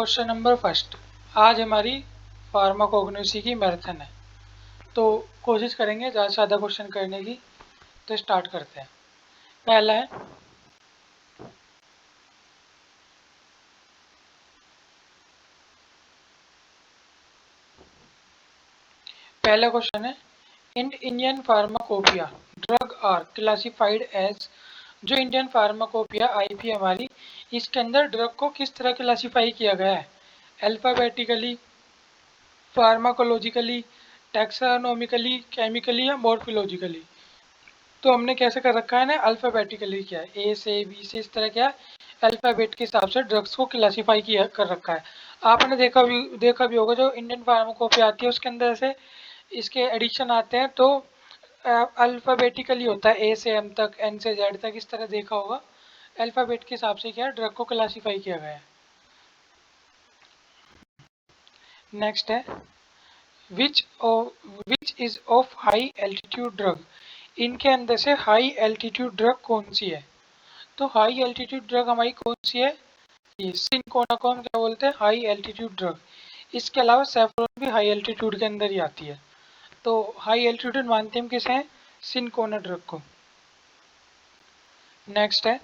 Question number first. आज हमारी pharmacognosy की मैराथन है, तो कोशिश करेंगे ज़्यादा से ज़्यादा क्वेश्चन करने की। तो स्टार्ट करते हैं। पहला है, पहला क्वेश्चन है, in Indian pharmacopoeia drug are classified as. जो इंडियन फार्माकोपिया आई थी हमारी, इसके अंदर ड्रग को किस तरह क्लासिफाई किया गया है? अल्फ़ाबेटिकली, फार्माकोलॉजिकली, टैक्सानोमिकली, केमिकली या मॉर्फोलॉजिकली? तो हमने कैसे कर रखा है ना, अल्फ़ाबेटिकली किया है, ए से बी से इस तरह क्या अल्फ़ाबेट के हिसाब से ड्रग्स को क्लासीफाई किया कर रखा है। आपने देखा भी होगा, जो इंडियन फार्माकोपी आती है उसके अंदर से इसके एडिशन आते हैं तो अल्फ़ाबेटिकली होता है, ए से एम तक, एन से जेड तक, इस तरह देखा होगा। अल्फ़ाबेट के हिसाब से क्या ड्रग को क्लासीफाई किया गया है। नेक्स्ट है, which which is of high altitude drug. इनके अंदर से हाई एल्टीट्यूड ड्रग कौन सी है? तो हाई एल्टीट्यूड ड्रग हमारी कौन सी है? ये सिनकोना को हम क्या बोलते हैं? High altitude drug. इसके अलावा सेफ्रॉन भी हाई एल्टीट्यूड के अंदर ही आती है। तो हाई एल्टीट्यूड मानते हैं किसे हैं? सिनकोना ड्रग को। नेक्स्ट है,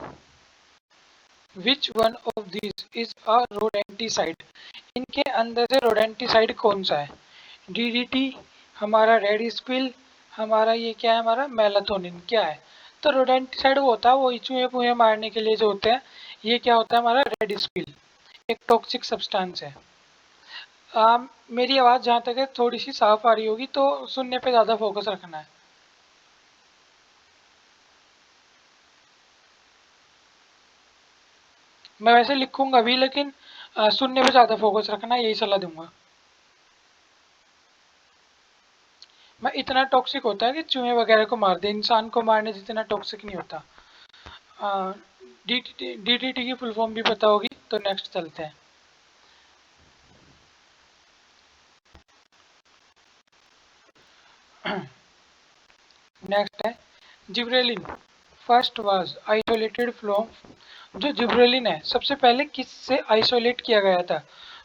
which one of this is a rodenticide. इनके अंदर से रोडेंटिसाइड कौन सा है? डीडीटी, हमारा रेड स्पिल, हमारा ये क्या है, हमारा मेलाथोनिन क्या है? तो रोडेंटिसाइड वो होता है, वो चूहे पुहे मारने के लिए जो होते हैं। ये क्या होता है? हमारा रेड स्पिल एक टॉक्सिक सब्सटेंस है। मेरी आवाज़ जहाँ तक है थोड़ी सी साफ आ रही होगी, तो सुनने पे ज़्यादा फोकस रखना है। मैं वैसे लिखूंगा भी, लेकिन सुनने पे ज़्यादा फोकस रखना, यही सलाह दूंगा। मैं इतना टॉक्सिक होता है कि चूहे वगैरह को मार दे, इंसान को मारने जितना टॉक्सिक नहीं होता। डीडीटी की फुल फॉर्म भी पता होगी। तो नेक्स्ट चलते हैं। नेक्स्ट है, gibberellin first was isolated from. जो जिब्रेलिन है सबसे पहले किस से आइसोलेट किया गया था?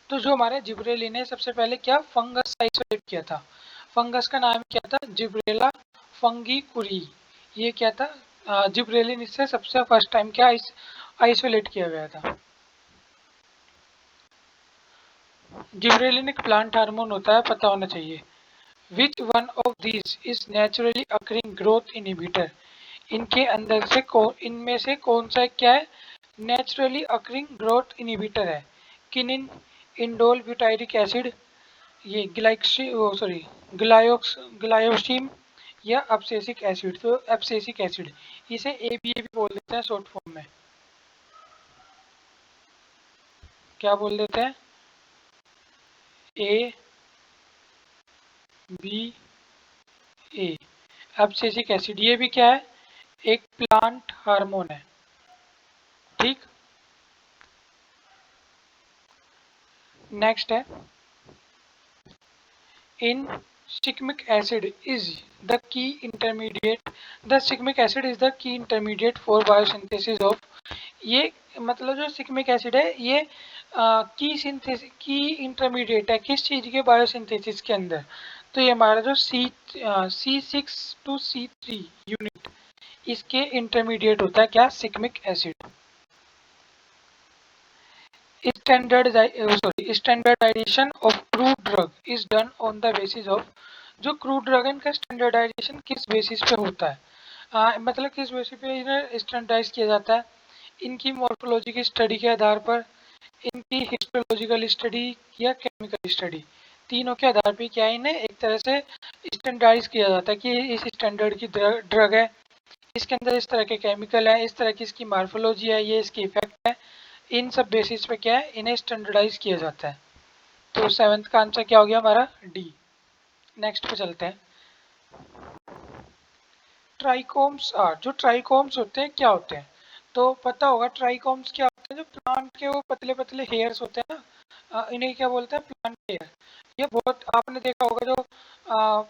तो जो हमारे जिब्रेलिन है सबसे पहले क्या फंगस आइसोलेट किया था। फंगस का नाम क्या था? जिब्रेला फंगी कुरी। ये क्या था? जिब्रेलिन इससे सबसे फर्स्ट टाइम क्या आइसोलेट किया गया था। जिब्रेलिन एक प्लांट हार्मोन होता है, पता होना चाहिए। विच one of these is naturally occurring growth inhibitor. इनके अंदर से इनमें से कौन सा क्या है? नेचुरली अकरिंग ग्रोथ इनहिबिटर है। किनिन, इंडोल ब्यूटाइरिक एसिड, ये ग्लायोक्स ग्लायोसिम या एब्सिसिक एसिड। तो एब्सिसिक एसिड, इसे एबीए भी बोल देते हैं शॉर्ट फॉर्म में। क्या बोल देते हैं? A B A, abscisic acid. ये भी क्या है? एक प्लांट हार्मोन है। ठीक। नेक्स्ट है, इन shikimic acid is the key intermediate. The shikimic acid is the key intermediate for biosynthesis of. ये मतलब जो सिकमिक एसिड है ये की इंटरमीडिएट है किस चीज के? बायोसिंथेसिस के अंदर। तो ये हमारा जो C6 to C3 यूनिट, इसके इंटरमीडिएट होता है क्या? Shikimic acid. Standardisation of crude drug is done on the basis of. जो क्रूड ड्रग है इनका स्टैंडर्डाइजेशन किस बेसिस पे होता है? मतलब किस बेसिस पे इन्हें स्टैंडर्डाइज किया जाता है? इनकी मॉर्फोलॉजी की स्टडी के आधार पर, इनकी हिस्टोलॉजिकल स्टडी या केमिकल स्टडी, तीनों के आधार पर क्या इन्हें एक तरह से स्टैंडर्डाइज किया जाता है कि इस स्टैंडर्ड की ड्रग है, इसके अंदर इस तरह के केमिकल है, इस तरह की इसकी मॉर्फोलॉजी है, ये इसकी इफेक्ट है। इन सब बेसिस पे क्या है इन्हें स्टैंडर्डाइज किया जाता है। तो सेवेंथ का आंसर क्या हो गया हमारा? डी। नेक्स्ट पे चलते हैं। Trichomes are. जो ट्राइकोम्स होते हैं क्या होते हैं? तो पता होगा ट्राइकोम्स क्या होते हैं? जो प्लांट के वो पतले पतले हेयर्स होते हैं ना, इन्हें क्या बोलते हैं? Plant hair. ये बहुत आपने देखा होगा, जो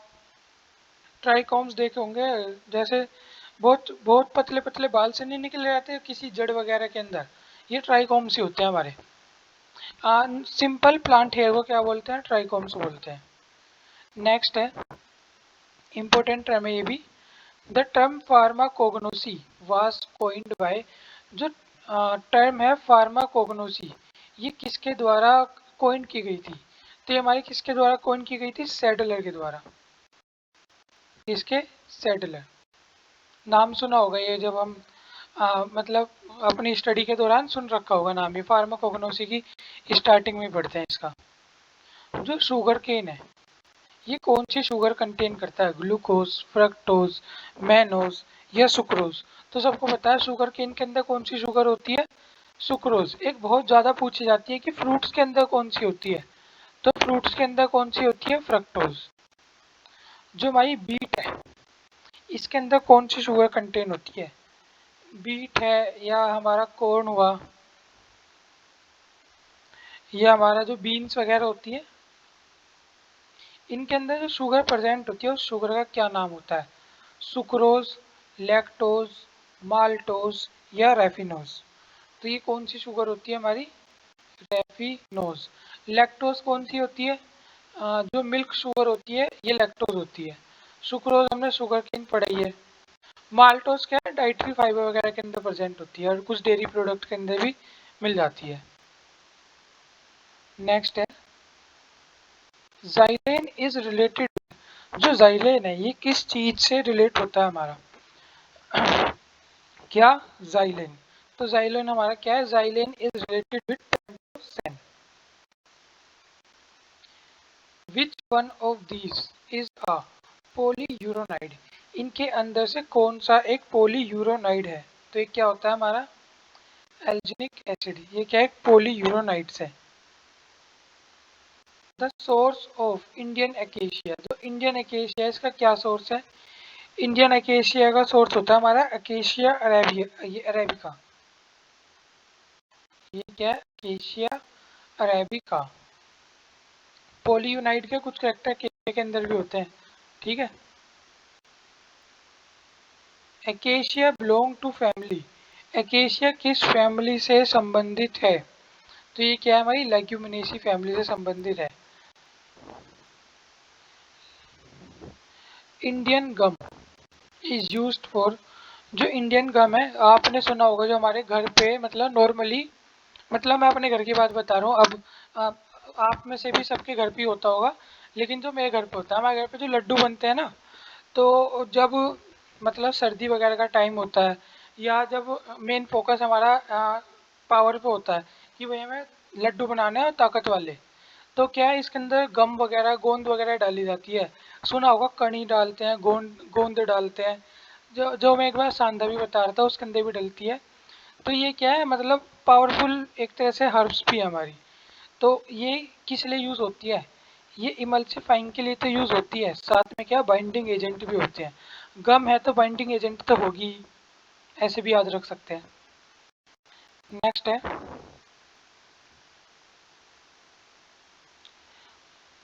ट्राइकोम्स देखे होंगे, जैसे बहुत बहुत पतले पतले बाल से नहीं निकले जाते किसी जड़ वगैरह के अंदर, ये ट्राइकोम्स ही होते हैं हमारे। सिंपल प्लांट हेयर को क्या बोलते हैं? ट्राइकोम्स बोलते हैं। नेक्स्ट है, इम्पोर्टेंट टर्म है ये भी। The term pharmacognosy was coined by, जो टर्म है फार्माकोग्नोसी, ये किसके द्वारा कोइन की गई थी? तो ये हमारी किसके द्वारा कोइन की गई थी? सैडलर के द्वारा। किसके? सैडलर। नाम सुना होगा ये, जब हम मतलब अपनी स्टडी के दौरान सुन रखा होगा नाम, ये फार्माकोग्नोसी की स्टार्टिंग में पढ़ते हैं इसका। जो शुगर केन है, ये कौन सी शुगर कंटेन करता है? ग्लूकोज, फ्रक्टोज, मैनोज या सुक्रोज? तो सबको पता है शुगर केन के अंदर कौन सी शुगर होती है? सुक्रोज। एक बहुत ज्यादा पूछी जाती है कि फ्रूट्स के अंदर कौन सी होती है? तो फ्रूट्स के अंदर कौन सी होती है? फ्रक्टोज। जो हमारी बीट है, इसके अंदर कौन सी शुगर कंटेन होती है? बीट है या हमारा कॉर्न हुआ, या हमारा जो बीन्स वगैरह होती है, इनके अंदर जो शुगर प्रेजेंट होती है उस शुगर का क्या नाम होता है? सुक्रोज, लैक्टोज, माल्टोज या रेफिनोज? तो ये कौन सी शुगर होती है हमारी? रेफिनोज। लैक्टोज कौन सी होती है? जो मिल्क शुगर होती है ये लैक्टोज होती है। सुक्रोज हमने शुगर केन पढ़ाई है। माल्टोज क्या है? डाइटरी फाइबर वगैरह के अंदर प्रेजेंट होती है और कुछ डेयरी प्रोडक्ट के अंदर भी मिल जाती है। नेक्स्ट है, जाइलेन इज रिलेटेड, जो जाइलेन है ये किस चीज से रिलेट होता है हमारा? क्या? जाइलेन। तो जाइलेन हमारा क्या है? Xylan is related with pentosan. Which one of these is a polyuronide? इनके अंदर से कौन सा एक पॉलीयूरोनाइड है? तो ये क्या होता है हमारा? एल्जिनिक एसिड। ये क्या है? पॉलीयूरोनाइड्स है। The source of Indian acacia, जो इंडियन एकेशिया इसका क्या सोर्स है? इंडियन एकेशिया का सोर्स होता है हमारा अकेशिया अरेबिया, ये अरेबिका। ये क्या है? Acacia arabica. पॉलीयूनाइड के कुछ कैरेक्टर एकेशिया के अंदर भी होते हैं, ठीक है। Acacia belong to family, acacia किस फैमिली से संबंधित है? तो ये क्या है? हमारी लेग्यूमिनेसी फैमिली से संबंधित है। Indian gum is used for, जो इंडियन गम है आपने सुना होगा, जो हमारे घर पे मतलब नॉर्मली, मतलब मैं अपने घर की बात बता रहा हूँ। अब आप में से भी सबके घर पे होता होगा, लेकिन जो मेरे घर पे होता है, हमारे घर पे जो लड्डू बनते हैं ना, तो जब मतलब सर्दी वगैरह का टाइम होता है, या जब मेन फोकस हमारा पावर पे होता है कि भाई हमें लड्डू बनाने हैं और ताकत वाले, तो क्या है इसके अंदर गम वगैरह, गोंद वगैरह डाली जाती है। सुना होगा कणी डालते हैं, गोंद गोंद डालते हैं, जो जो मैं एक बार सांदा भी बता रहा था उसके अंदर भी डलती है। तो ये क्या है? मतलब पावरफुल एक तरह से हर्ब्स भी है हमारी। तो ये किस लिए यूज़ होती है? ये इमल्सिफाइंग के लिए तो यूज़ होती है, साथ में क्या बाइंडिंग एजेंट भी होते हैं। गम है तो बाइंडिंग एजेंट तो होगी ही, ऐसे भी याद रख सकते हैं। नेक्स्ट है,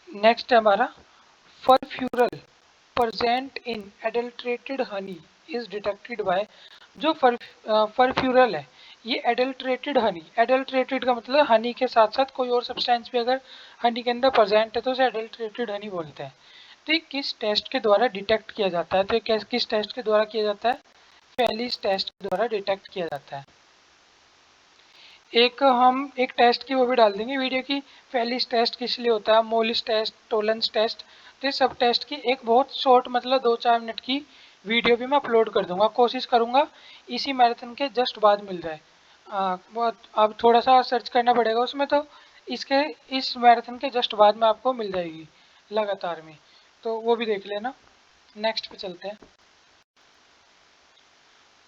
नेक्स्ट है हमारा फरफ्यूरल present in adulterated honey is detected by, जो फरफ्यूरल है ये एडल्ट्रेटेड हनी, एडल्ट्रेटेड का मतलब हनी के साथ साथ कोई और सब्सटेंस भी अगर हनी के अंदर प्रेजेंट है तो उसे एडल्ट्रेटेड हनी बोलते हैं। तो ये किस टेस्ट के द्वारा डिटेक्ट किया जाता है? तो ये किस टेस्ट के द्वारा किया जाता है? फेलिस टेस्ट के द्वारा डिटेक्ट किया जाता है। एक हम एक टेस्ट की वो भी डाल देंगे वीडियो की, फेलिस टेस्ट किस लिए होता है, मोलिस टेस्ट, टोलेंस टेस्ट, तो सब टेस्ट की एक बहुत शॉर्ट मतलब 2-4 मिनट की वीडियो भी मैं अपलोड कर दूंगा। कोशिश करूंगा इसी मैराथन के जस्ट बाद मिल जाए। बहुत अब थोड़ा सा सर्च करना पड़ेगा उसमें, तो इसके इस मैराथन के जस्ट बाद में आपको मिल जाएगी लगातार में, तो वो भी देख लेना। नेक्स्ट पे चलते हैं।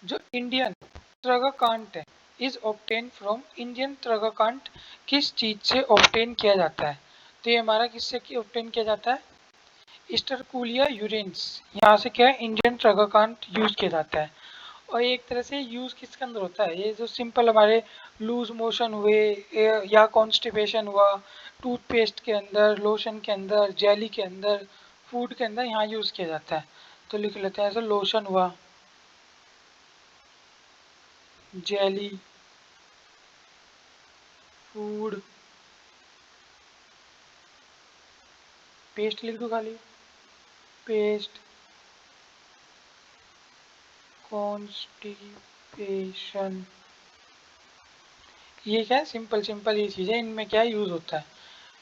जो इंडियन ट्रगाकांट है इज ऑब्टेन फ्रॉम, इंडियन ट्रगाकांट किस चीज से ऑब्टेन किया जाता है? तो ये हमारा किससे ऑब्टेन किया जाता है? स्टरकुलिया यूरेंस, यहाँ से क्या है इंडियन ट्रगाकांट यूज किया जाता है। और एक तरह से यूज किसके अंदर होता है? ये जो सिंपल हमारे लूज मोशन हुए, या कॉन्स्टिपेशन हुआ, टूथपेस्ट के अंदर, लोशन के अंदर, जेली के अंदर, फूड के अंदर, यहाँ यूज किया जाता है। तो लिख लेते हैं ऐसे, लोशन हुआ, जेली, फूड, पेस्ट लिख दो खाली, पेस्ट कॉन्स्टिपेशन। ये क्या है, सिंपल सिंपल ये चीज़ है, इनमें क्या यूज़ होता है।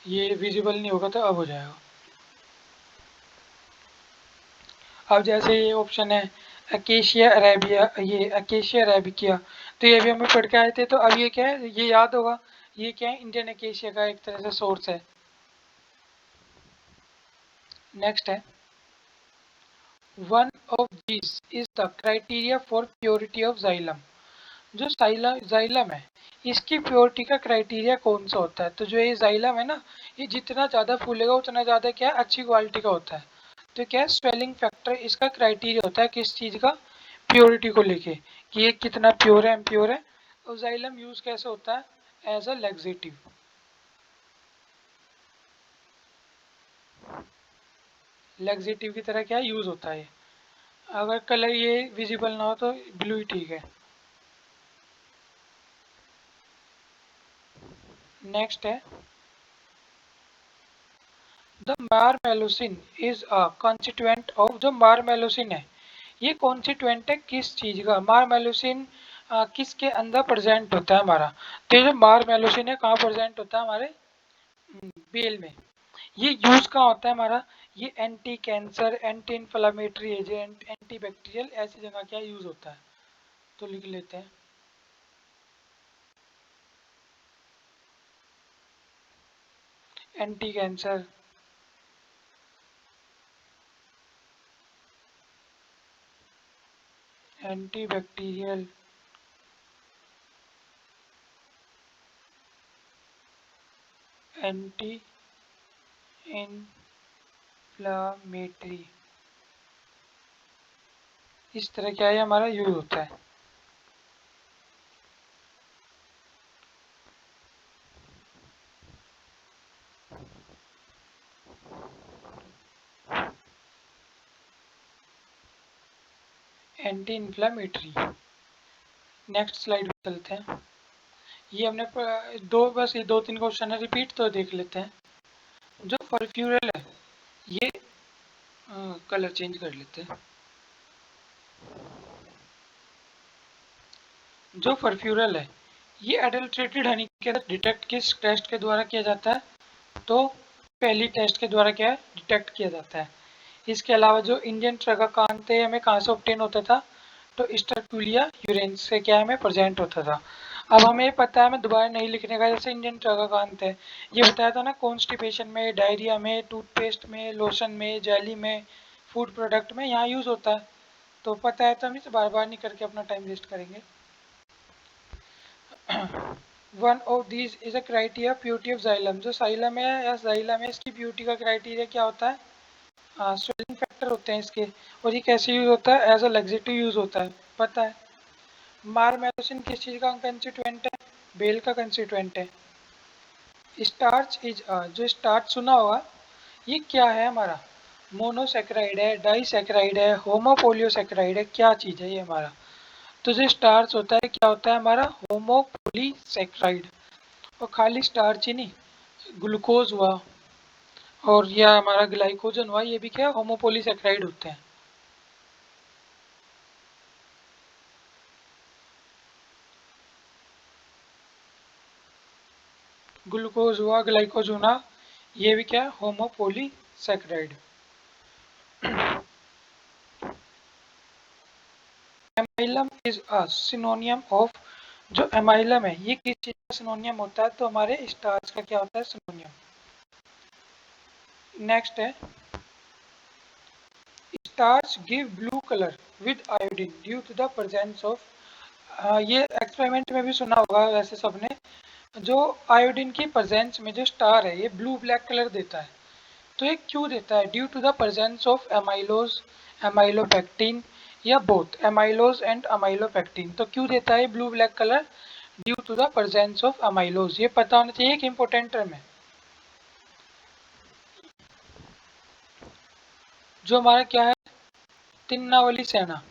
ये विजिबल नहीं होगा तो अब हो जाएगा। अब जैसे ये ऑप्शन है अकेशिया अरेबिया, ये अकेशिया अरेबिकिया, तो ये भी हमें पढ़ के आए थे। तो अब ये क्या है, ये याद होगा, ये क्या है, इंडियन अकेशिया का एक तरह से सोर्स है। नेक्स्ट है one of this is the criteria for purity of xylem. जो जाइलम है इसकी प्योरिटी का क्राइटेरिया कौन सा होता है। तो जो ये जाइलम है ना, ये जितना ज़्यादा फूलेगा उतना ज़्यादा क्या है, अच्छी क्वालिटी का होता है। तो क्या है, स्वेलिंग फैक्टर इसका क्राइटेरिया होता है किस चीज़ का, प्योरिटी को लेके, कि ये कितना प्योर है, इम्प्योर है। और जाइलम यूज़ कैसे होता है, एज अ लेग्जेटिव, लेग्जेटिव की तरह क्या यूज़ होता है। अगर कलर ये विजिबल ना हो तो ब्लू ही ठीक है। नेक्स्ट है the marmelosin is a constituent of. जो मारमेलोसिन है ये कॉन्स्टिट्यूएंट है किस चीज का, मारमेलोसिन किसके अंदर प्रेजेंट होता है हमारा। तो ये जो मारमेलोसिन है कहाँ प्रेजेंट होता है, हमारे बेल में। ये यूज कहाँ होता है हमारा, ये anti cancer, anti inflammatory agent, anti bacterial, ऐसी जगह क्या यूज होता है। तो लिख लेते हैं anti cancer, anti bacterial, anti inflammatory, इस तरह क्या है हमारा यूज होता है। Anti inflammatory. नेक्स्ट स्लाइड पे चलते हैं। ये हमने दो, बस ये दो तीन क्वेश्चन है, रिपीट तो देख लेते हैं। जो फर्फ्यूरल है ये कलर चेंज कर लेते हैं। जो फर्फ्यूरल है ये एडल्ट्रेटेड हनी के डिटेक्ट किस टेस्ट के द्वारा किया जाता है, तो पहली टेस्ट के द्वारा क्या है, डिटेक्ट किया जाता है। इसके अलावा जो इंडियन ट्रगाकांत है हमें कहाँ से ऑब्टेन होता था, तो स्टर्कुलिया यूरेंस से क्या हमें प्रेजेंट होता था। अब हमें पता है, हमें दोबारा नहीं लिखने का, जैसे इंडियन ट्रगाकांत है ये बताया था ना, कॉन्स्टिपेशन में, डायरिया में, टूथपेस्ट में, लोशन में, जेली में, फूड प्रोडक्ट में यहाँ यूज होता है। तो पता है तो हम इसे बार बार नहीं करके अपना टाइम वेस्ट करेंगे। One of these is a criteria purity of xylem. जो साइलम है या जाइलम है इसकी प्योरिटी का क्राइटेरिया क्या होता है, स्वेलिंग फैक्टर होते हैं इसके। और ये कैसे यूज होता है, एज अ लग्जेटिव यूज होता है, पता है। मारमेलोसिन किस चीज का कंस्टिट्यूएंट है, बेल का कंस्टिट्यूएंट है। स्टार्च इज जो स्टार्च सुना होगा ये क्या है हमारा, मोनोसेक्राइड है, डाइसेक्राइड है, होमोपोलियोसेक्राइड है, क्या चीज है ये हमारा। तो जो स्टार्च होता है क्या होता है हमारा, होमोपोलीसेक्राइड। और खाली स्टार्च ही नहीं, ग्लूकोज हुआ और यह हमारा ग्लाइकोजन हुआ, ये भी क्या होमोपोलीसेक्राइड होते हैं। ग्लूकोज हुआ, ग्लाइकोज होना, ये भी क्या है, homopolysaccharide. Amylum is a synonym of. जो एमाइलम है ये किस चीज का सिनोनियम होता है, तो हमारे स्टार्च का क्या होता है, सिनोनियम। नेक्स्ट है starch give blue colour with iodine due to the presence of. ये एक्सपेरिमेंट में भी सुना होगा वैसे सबने, जो आयोडीन की प्रेजेंस में जो स्टार है ये ब्लू ब्लैक कलर देता है। तो ये क्यों देता है, due to the presence of amylose, amylopectin, या बोथ एमाइलोज एंड अमाइलोपेक्टिन। तो क्यों देता है blue black colour, due to the presence of amylose. ये पता होना चाहिए, एक इंपॉर्टेंट टर्म है। जो हमारा क्या है, तिन्नावली सेना,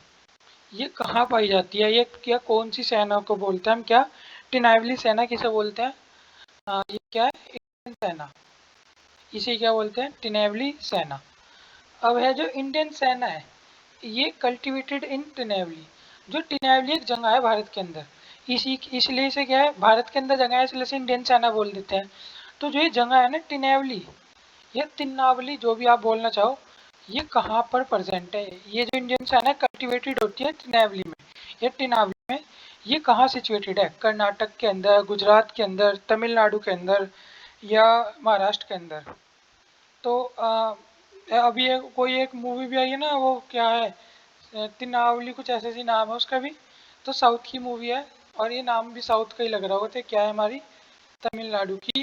ये कहाँ पाई जाती है, ये क्या कौन सी सेना को बोलते हैं हम, क्या टिनावली सेना किसे बोलते हैं, ये क्या है, इंडियन सेना। इसे क्या बोलते हैं? टिनेवली सेना। अब है जो इंडियन सेना है, ये कल्टिवेटेड इन टिनेवली। जो टिनेवली एक जगह है भारत के अंदर, इसी इसलिए इसे क्या है, भारत के अंदर जगह है इसलिए इसे इंडियन सेना बोल देते हैं। तो जो ये जगह है ना टिनेवली या तिन्नावली, जो भी आप बोलना चाहो, ये कहाँ पर प्रेजेंट है? ये जो इंडियन सेना कल्टिवेटेड होती है टिनेवली में या टिनावली में, ये कहाँ सिचुएटेड है? कर्नाटक के अंदर, गुजरात के अंदर, तमिलनाडु के अंदर या महाराष्ट्र के अंदर। तो अभी कोई एक मूवी भी आई है ना, वो क्या है, तिनावली कुछ ऐसे सी नाम है उसका भी, तो साउथ की मूवी है और ये नाम भी साउथ का ही लग रहा होगा। तो क्या है, हमारी तमिलनाडु की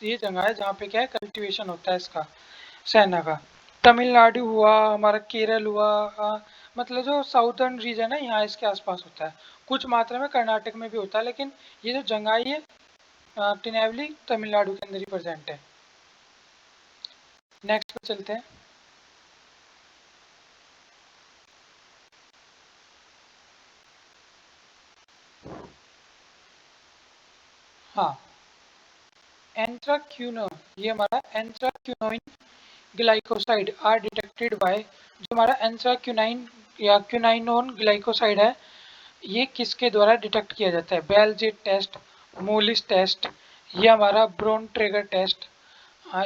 ये जगह है जहाँ पे क्या है, कल्टीवेशन होता है इसका, सेना का। तमिलनाडु हुआ, हमारा केरल हुआ, मतलब जो साउथर्न रीजन है यहाँ इसके आसपास होता है। कुछ मात्रा में कर्नाटक में भी होता है, लेकिन ये जो जंगाई है टिनेवली, तमिलनाडु के अंदर ही प्रेजेंट है। नेक्स्ट पे चलते हैं। हाँ, एंथ्राक्यूनो, ये हमारा एंथ्राक्यूनोइन ग्लाइकोसाइड आर डिटेक्टेड बाय, जो हमारा एंथ्राक्यूनाइन या क्यूनाइनोन ग्लाइकोसाइड है, ये किसके द्वारा डिटेक्ट किया जाता है? बेलजेट टेस्ट, मोलिस टेस्ट या हमारा ब्रोन ट्रेगर टेस्ट,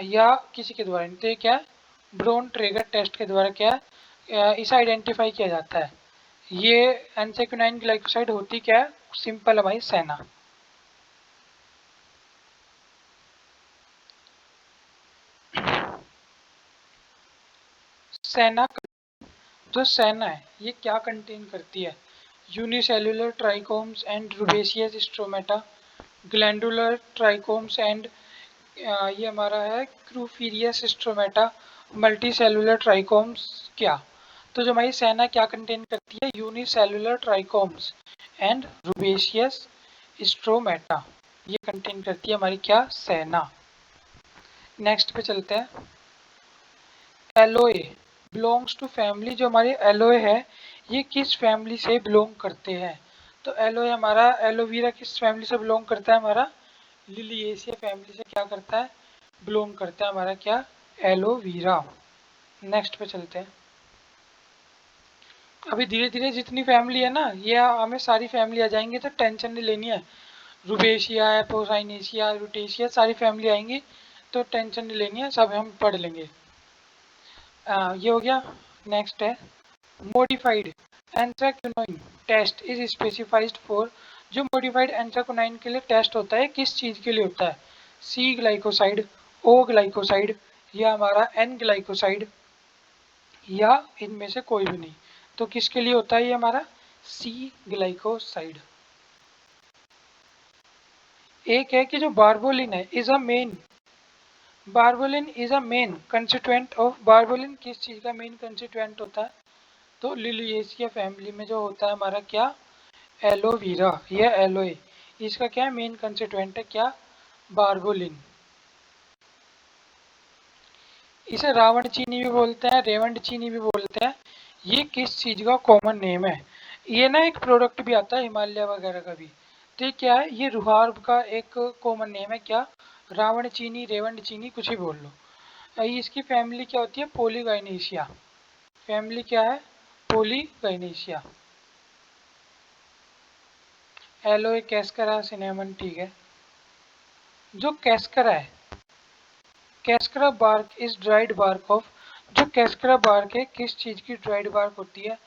या किसी के द्वारा? तो ये क्या है, ब्रोन ट्रेगर टेस्ट के द्वारा क्या है, इसे आइडेंटिफाई किया जाता है। ये एंथ्राक्यूनाइन ग्लाइकोसाइड होती क्या है? सिंपल है भाई, सेना। सेना, जो सेना है ये क्या कंटेन करती है? Unicellular trichomes and rubiaceous stomata, glandular trichomes and ये हमारा है cruciferous stomata, multi cellular trichomes क्या? तो जो हमारी सेना क्या कंटेन करती है? Unicellular trichomes and rubiaceous stomata, ये कंटेन करती है हमारी क्या? सेना। नेक्स्ट पे चलते हैं। एलोए बिलोंग्स टू फैमिली, जो हमारे एलोए है ये किस फैमिली से बिलोंग करते हैं? तो एलोए हमारा, एलोवीरा किस फैमिली से बिलोंग करता है? हमारा लिलिएसिया फैमिली से क्या करता है? बिलोंग करता है हमारा क्या? एलोवीरा। नेक्स्ट पे चलते हैं। अभी धीरे धीरे जितनी फैमिली है ना, ये हमें सारी फैमिली आ जाएंगी, तो टेंशन नहीं लेनी है। रुबेशिया, एपोसाइनेशिया, रुटेशिया, सारी फैमिली आएंगी, तो टेंशन नहीं लेनी है, सब हम पढ़ लेंगे। ये हो गया। नेक्स्ट है modified anthraquinone test is specified for, जो मॉडिफाइड एंथ्राक्विनोइन के लिए टेस्ट होता है किस चीज के लिए होता है? सी ग्लाइकोसाइड, ओ ग्लाइकोसाइड या हमारा एन ग्लाइकोसाइड, या इनमें से कोई भी नहीं। तो किसके लिए होता है ये हमारा? C glycoside. एक है कि जो बार्बोलिन है is a main, barbaloin is a main constituent of, barbaloin किस चीज का मेन कंस्टिट्यूएंट होता है? तो लिलिएसिया फैमिली में जो होता है हमारा क्या? एलोवीरा या एलोए, इसका क्या है? मेन कंस्टिट्यूएंट है क्या? बार्बोलिन। इसे रावण चीनी भी बोलते हैं, रेवंड चीनी भी बोलते हैं। ये किस चीज का कॉमन नेम है? ये ना एक प्रोडक्ट भी आता है हिमालय वगैरह का भी। तो ये क्या है? ये रुहार का एक कॉमन नेम है क्या? रावण चीनी, रेवंड चीनी, कुछ ही बोल लो। इसकी फैमिली क्या होती है? पोलीगाइनेशिया। फैमिली क्या है? पोलीगाइनेशिया। एलोए, कैस्करा, सिनेमन, ठीक है। जो कैस्करा है, cascara bark is dried bark of, जो कैस्करा बार्क है किस चीज की ड्राइड बार्क होती है?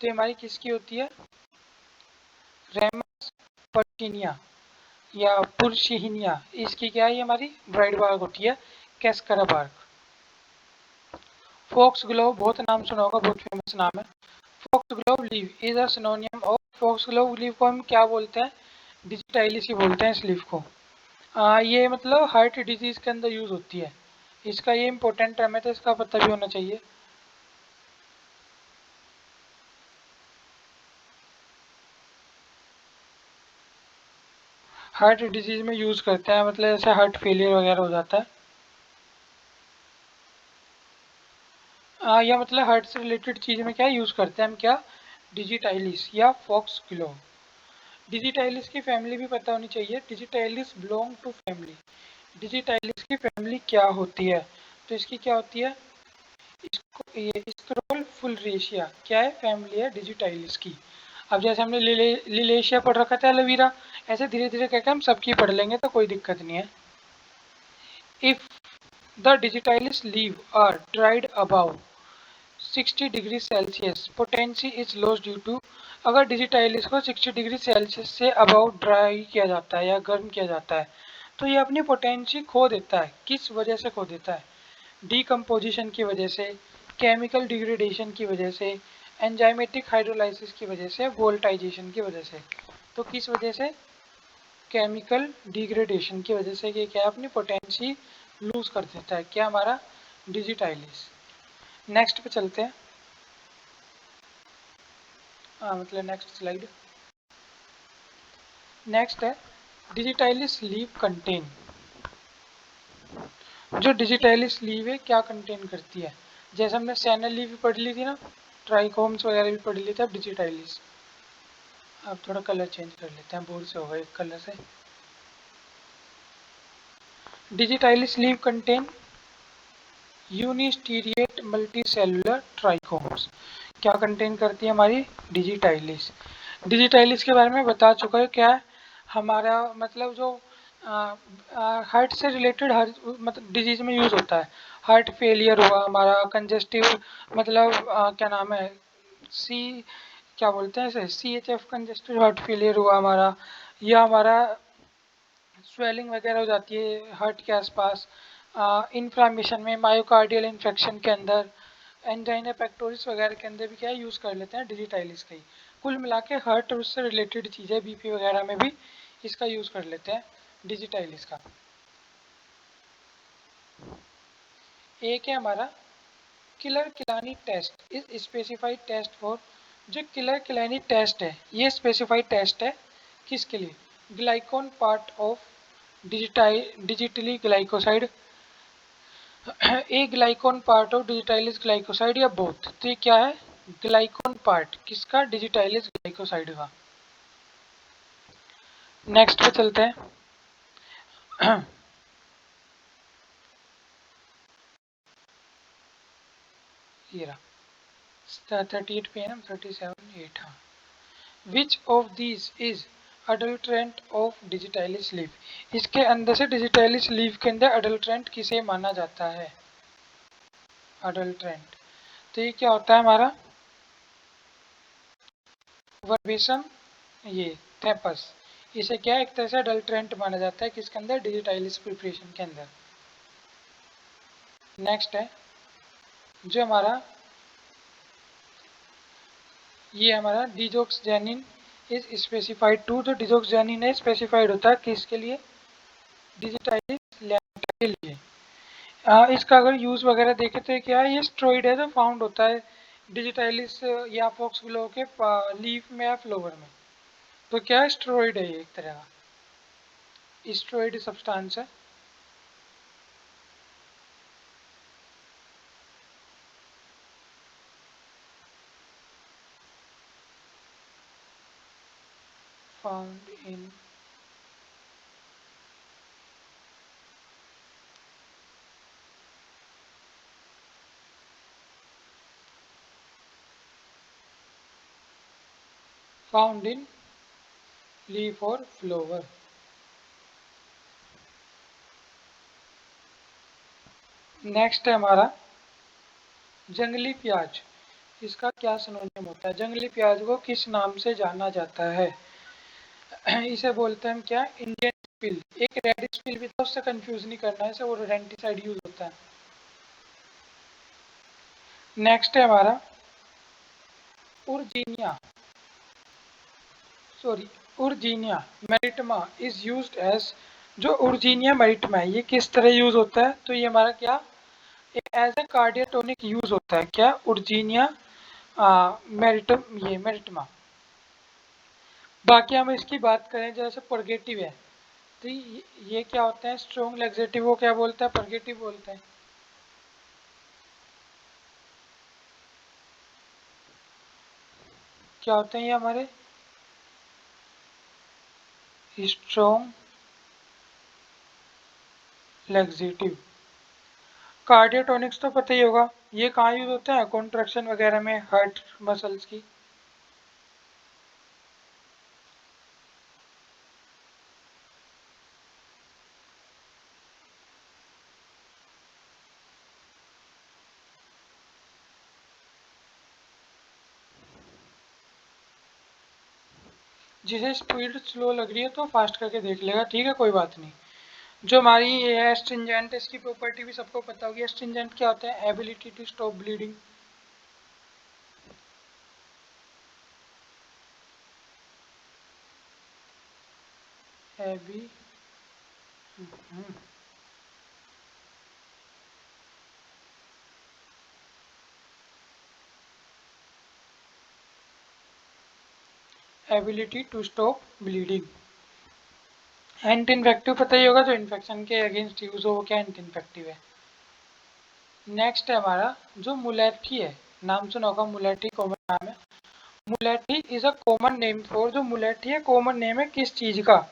तो हमारी किसकी होती है? रेमस पर्चिनिया या पुरशिहिनिया, इसकी क्या है? ये हमारी ड्राइड बार्क होती है, कैस्करा बार्क। फॉक्स ग्लोव, बहुत नाम सुना होगा, बहुत फेमस नाम है। Fox glove leave is a synonym of, fox glove leave को हम क्या बोलते हैं? डिजिटाइलिस ही बोलते हैं इस लीव को। ये मतलब हार्ट डिजीज के अंदर यूज होती है। इसका ये इंपॉर्टेंट टर्म है, तो इसका पता भी होना चाहिए। हार्ट डिजीज में यूज करते हैं, मतलब जैसे हार्ट फेलियर वगैरह हो जाता है। या मतलब हार्ट से रिलेटेड चीज में क्या यूज करते हैं हम? क्या? डिजिटाइलिस या फॉक्स ग्लोव। डिजिटाइलिस की फैमिली भी पता होनी चाहिए। Digitalis belong to family, digitalis की फैमिली क्या होती है? तो इसकी क्या होती है? इसको ये स्क्रोल फुलरेशिया क्या है? फैमिली है डिजिटाइलिस की। अब जैसे हमने लिलेशिया पढ़ रखा था एलोवेरा, ऐसे धीरे धीरे करके हम सबकी पढ़ लेंगे तो कोई दिक्कत नहीं है। If the digitalis leave are dried above 60 degree Celsius potency is loss due to, अगर डिजिटाइलिस को 60 डिग्री सेल्सियस से अबाउ ड्राई किया जाता है या गर्म किया जाता है तो ये अपनी पोटेंसी खो देता है। किस वजह से खो देता है? डीकम्पोजिशन की वजह से, केमिकल डिग्रेडेशन की वजह से, एंजाइमेटिक हाइड्रोलाइसिस की वजह से, वोल्टाइजेशन की वजह से। तो किस वजह से? केमिकल डिग्रेडेशन की वजह से ये क्या अपनी पोटेंसी लूज कर देता है, क्या हमारा डिजिटाइलिस। नेक्स्ट पे चलते हैं। मतलब नेक्स्ट स्लाइड। नेक्स्ट है डिजिटाइलिस लीव कंटेन। जो डिजिटाइलिस लीव है क्या कंटेन करती है? जैसे हमने सैनल लीव भी पढ़ ली थी ना, ट्राइकोम्स वगैरह भी पढ़ ली थी। अब डिजिटाइलिस, अब थोड़ा कलर चेंज कर लेते हैं, बोर से होगा एक कलर से। Digitalis leave contain uniseriate multicellular trichomes. क्या कंटेन करती है हमारी डिजिटाइलिस? डिजिटाइलिस के बारे में बता चुका है। क्या है हमारा मतलब जो हार्ट से रिलेटेड हर मतलब डिजीज में यूज होता है। हार्ट फेलियर हुआ हमारा, कंजेस्टिव मतलब क्या नाम है, सी क्या बोलते हैं इसे, CHF कंजेस्टिव हार्ट फेलियर हुआ हमारा, या हमारा स्वेलिंग वगैरह हो जाती है हार्ट के आसपास, इन्फ्लामेशन में, मायोकार्डियल इन्फेक्शन के अंदर, एंजाइना पेक्टोरिस वगैरह के अंदर भी क्या यूज़ कर लेते हैं डिजिटाइलिस का ही। कुल मिला के हार्ट और उससे रिलेटेड चीज़ें BP वगैरह में भी इसका यूज़ कर लेते हैं डिजिटाइलिस का। एक है हमारा Keller Kiliani test is specified test for. जो किलर किलानी टेस्ट है ये स्पेसिफाइड टेस्ट है किसके लिए? Glycone part of digitalis glycoside, aglycone part of digitalis glycoside या बोथ। तो ये क्या है? ग्लाइकोन पार्ट किसका? डिजिटाइलिस ग्लाइकोसाइड का। नेक्स्ट पे चलते हैं। ये रहा 38 पे है ना, 37 8। हाँ, विच of these is adulterant of डिजिटाइलिस leaf? इसके अंदर से डिजिटाइलिस लीफ के अंदर अडल्ट्रेंट किसे माना जाता है? अडल्ट्रेंट, तो ये क्या होता है हमारा? वर्बेसम, ये थेपस। इसे क्या एक तरह से अडल्ट्रेंट माना जाता है किसके अंदर? डिजिटाइलिस प्रिपरेशन के अंदर। नेक्स्ट है जो हमारा ये हमारा डिजोक्सजेनिन इज स्पेसिफाइड टू। तो डिजोक्सजेनिन है स्पेसिफाइड होता है किसके लिए? डिजिटाइलिस लैम्टा के लिए। इसका अगर यूज वगैरह देखें तो क्या है, ये स्टेरॉइड है जो फाउंड होता है डिजिटाइलिस या फॉक्स ग्लो के लीफ में या फ्लोवर में। तो क्या है? स्टेरॉइड है ये एक तरह का स्टेरॉइड सब्सटेंस है। Found in found in leaf और फ्लोवर। नेक्स्ट है हमारा जंगली प्याज। इसका क्या सिनोनिम होता है? जंगली प्याज को किस नाम से जाना जाता है? इसे बोलते हैं हम क्या? Indian spill. एक रेड स्पिल भी था, उससे कंफ्यूज नहीं करना है इसे, वो रोडेंटिसाइड यूज होता है। नेक्स्ट है हमारा उर्जीनिया, सॉरी उर्जीनिया मेरिटमा इज यूज्ड एज। जो उर्जीनिया मेरिटमा है ये किस तरह यूज होता है? तो ये हमारा क्या एज ए कार्डियोटोनिक यूज होता है। क्या? उर्जीनिया मेरिटम, ये मेरिटमा। बाकी हम इसकी बात करें जैसे परगेटिव है तो ये क्या होते हैं? स्ट्रॉन्ग लेक्सेटिव को क्या बोलते हैं? परगेटिव बोलते हैं। क्या होते हैं ये हमारे? Strong laxative. कार्डियोटोनिक्स तो पता ही होगा, ये कहाँ यूज होते हैं, कॉन्ट्रैक्शन वगैरह में हार्ट मसल्स की। जिसे स्पीड स्लो लग रही है तो फास्ट करके देख लेगा, ठीक है कोई बात नहीं। जो हमारी ये है एस्ट्रिंजेंट, इसकी प्रॉपर्टी भी सबको पता होगी। एस्ट्रिंजेंट क्या होता है, एबिलिटी टू स्टॉप ब्लीडिंग। एबी ability to stop bleeding. Anti infective पता ही होगा, जो इन्फेक्शन के अगेंस्ट यूज हो वो क्या एंटी इन्फेक्टिव है। नेक्स्ट है हमारा जो मुलेठी है, नाम सुना होगा, मुलेठी कॉमन नाम है। मुलेठी is a common name for, जो मुलेठी है कॉमन नेम है किस चीज का,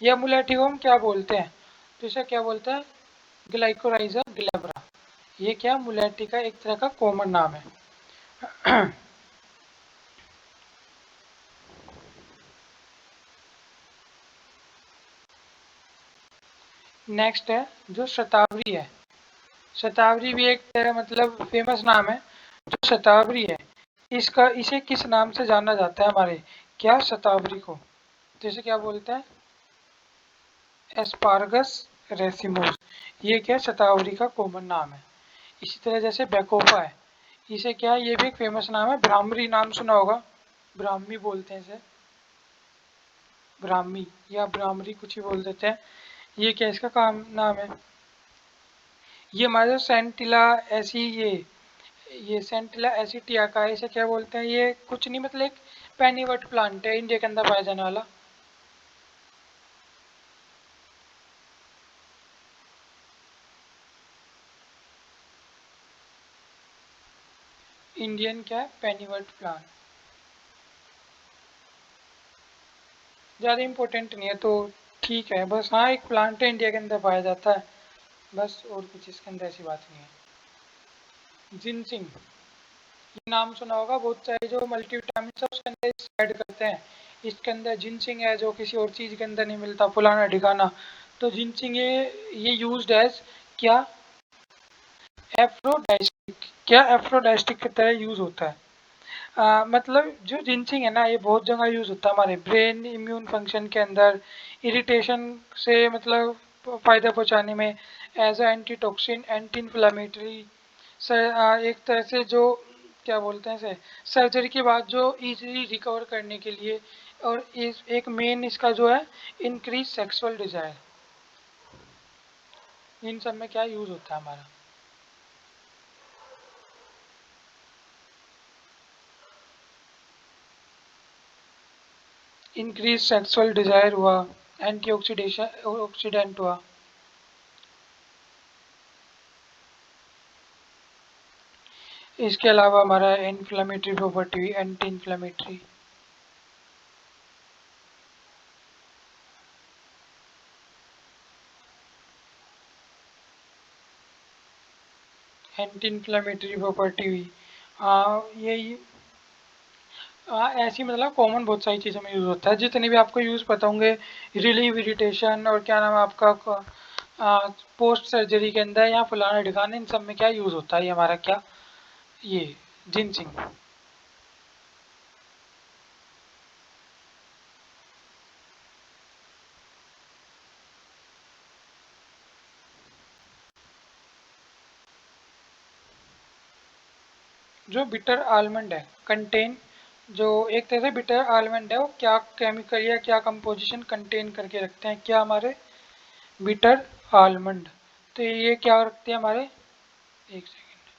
या मुलेठी को हम क्या बोलते हैं, तो इसे क्या बोलते हैं, ग्लाइकोराइजा ग्लैब्रा। ये क्या मुलेठी का एक तरह का कॉमन नाम है। नेक्स्ट है जो शतावरी है। शतावरी भी एक तरह मतलब फेमस नाम है। जो शतावरी है, इसका इसे किस नाम से जाना जाता है हमारे, क्या शतावरी को, तो इसे क्या बोलते हैं, एस्पार्गस रेसिमोस। ये क्या शतावरी का कॉमन नाम है। इसी तरह जैसे बैकोपा है, इसे क्या, ये भी एक फेमस नाम है, ब्राह्मरी नाम सुना होगा, ब्राह्मी बोलते हैं इसे, ब्राह्मी या ब्राह्मरी कुछ ही बोल देते हैं। ये क्या इसका काम नाम है। ये हमारे सेंटिला ऐसी ये सेंटिला एसिटियाका है, इसे क्या बोलते हैं, ये कुछ नहीं मतलब एक पेनीवर्ट प्लांट है, इंडिया के अंदर पाया जाने वाला। इंडियन क्या है, पेनीवर्ट प्लांट। ज़्यादा इम्पोर्टेंट नहीं है तो ठीक है, बस हाँ एक प्लांट है, इंडिया के अंदर पाया जाता है, बस और कुछ इसके अंदर ऐसी बात नहीं है। जिनसिंग, ये नाम सुना होगा, बहुत सारे जो मल्टीविटामिन है उसके अंदर ऐड करते हैं, इसके अंदर जिनसिंग है जो किसी और चीज़ के अंदर नहीं मिलता, फुलाना ढिकाना। तो जिनसिंग ये यूज्ड एज क्या, एफ्रोडाइस्टिक, क्या एफ्रोडाइस्टिक की तरह यूज होता है। मतलब जो जिनसिंग है ना, ये बहुत जगह यूज होता है हमारे ब्रेन इम्यून फंक्शन के अंदर, इरिटेशन से मतलब फायदा पहुंचाने में, as a antitoxin, anti inflammatory, एक तरह से जो क्या बोलते हैं इसे, सर्जरी के बाद जो इजीली रिकवर करने के लिए, और इस एक मेन इसका जो है इंक्रीज सेक्सुअल डिजायर, इन सब में क्या यूज होता है हमारा। इंक्रीज सेक्सुअल डिजायर हुआ, एंटीऑक्सीडेशन ऑक्सीडेंट हुआ। इसके अलावा हमारा इन्फ्लेमेटरी प्रॉपर्टी हुई, anti inflammatory. Anti inflammatory property हुई। यही ऐसी मतलब कॉमन बहुत सारी चीज़ों में यूज़ होता है, जितने भी आपको यूज़ पता होंगे, रिलीव इरिटेशन और क्या नाम है आपका, पोस्ट सर्जरी के अंदर या फुलाना ढिकाना, इन सब में क्या यूज़ होता है, ये हमारा क्या, ये जिनसिंग। जो बिटर आलमंड है कंटेन, जो एक तरह से बिटर आलमंड है, वो क्या केमिकल या क्या कंपोजिशन कंटेन करके रखते हैं, क्या हमारे बिटर आलमंड, तो ये क्या रखते हैं हमारे, एक सेकेंड,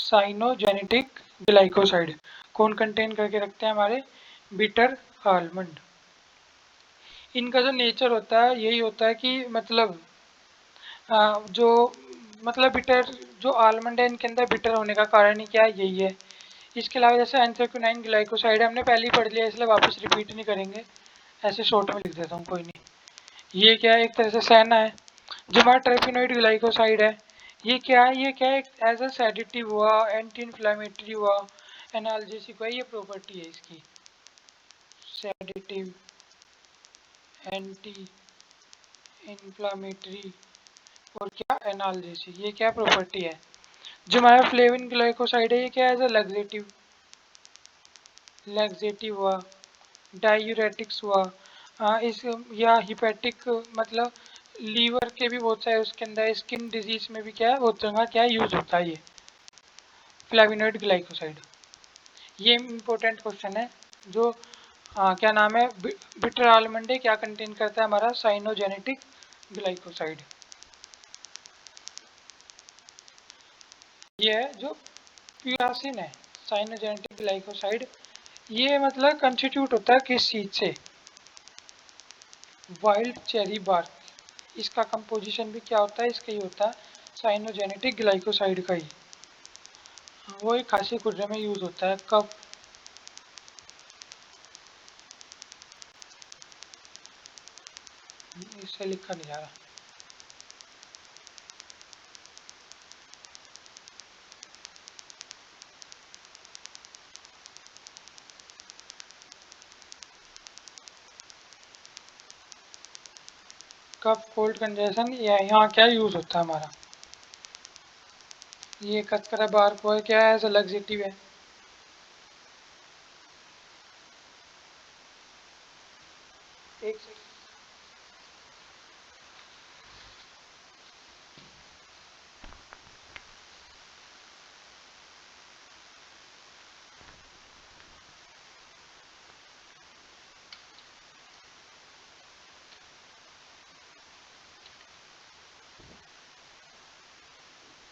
साइनोजेनेटिक ग्लाइकोसाइड, कौन कंटेन करके रखते हैं हमारे, बिटर आलमंड। इनका जो नेचर होता है यही होता है कि मतलब जो मतलब बिटर, जो आलमंड है इनके अंदर बिटर होने का कारण ही क्या है, यही है। इसके अलावा जैसे एंथ्रेक्विनाइन ग्लाइकोसाइड हमने पहले ही पढ़ लिया, इसलिए वापस रिपीट नहीं करेंगे, ऐसे शॉर्ट में लिख देता हूँ, कोई नहीं। ये क्या है, एक तरह से सेना है। जो हमारा ट्रेपिनोइड ग्लाइकोसाइड है, ये क्या है, ये क्या है, एज अ सेडेटिव हुआ, एंटी इन्फ्लामेटरी हुआ, एनाल्जेसिक हुआ, ये प्रॉपर्टी है इसकी। सेडेटिव, एंटी इन्फ्लामेटरी और क्या, एनाल्जेसिक, ये क्या प्रॉपर्टी है। जो हमारा फ्लेविन ग्लाइकोसाइड है, ये क्या है, एज अ लैक्सेटिव, लैक्सेटिव हुआ, डायूरेटिक्स हुआ, इस या हिपैटिक, मतलब लीवर के भी बहुत सारे उसके अंदर, स्किन डिजीज में भी क्या है, बहुत जगह क्या यूज होता है ये फ्लेविनोइड ग्लाइकोसाइड। ये इम्पोर्टेंट क्वेश्चन है। जो क्या नाम है, बिटर आलमंड क्या कंटेन करता है, हमारा साइनोजेनेटिक ग्लाइकोसाइड। ये है जो प्यूरासिन है, साइनोजेनेटिक ग्लाइकोसाइड। ये मतलब कंस्टिट्यूट होता है किस चीज से, वाइल्ड चेरी बार्क। इसका कंपोजिशन भी क्या होता है, इसका ही होता है साइनोजेनेटिक ग्लाइकोसाइड का ही। वो एक खांसी खुरने में यूज होता है। कब, इससे लिखा नहीं जा रहा। कब कोल्ड कंजेशन, यहाँ क्या यूज होता है हमारा, ये कचकरा बार को क्या है, एज लग्जेटिव है। एक सेकंड।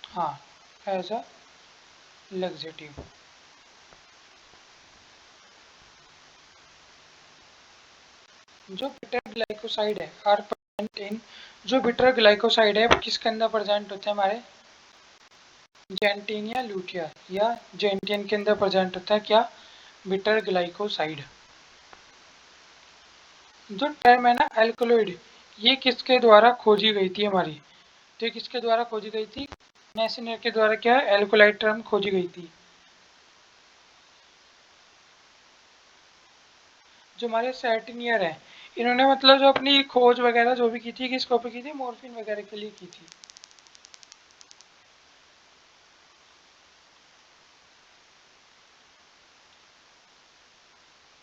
हाँ, एज अ लग्जेटिव। जो बिटर ग्लाइकोसाइड है आर प्रेजेंट इन, जो बिटर ग्लाइकोसाइड है वो किसके अंदर प्रेजेंट होते हैं, हमारे जेंटिन या लूटिया या जेंटिन के अंदर प्रेजेंट होता है क्या, बिटर ग्लाइकोसाइड। जो टर्म है ना एल्कलॉइड, ये किसके द्वारा खोजी गई थी हमारी, तो ये किसके द्वारा खोजी गई थी, नेशनर के द्वारा क्या है, एल्कोलाइड टर्म खोजी गई थी। जो हमारे सर्टिनियर है, इन्होंने मतलब जो अपनी खोज वगैरह जो भी की थी, किस पे की थी, मॉर्फिन वगैरह के लिए की थी।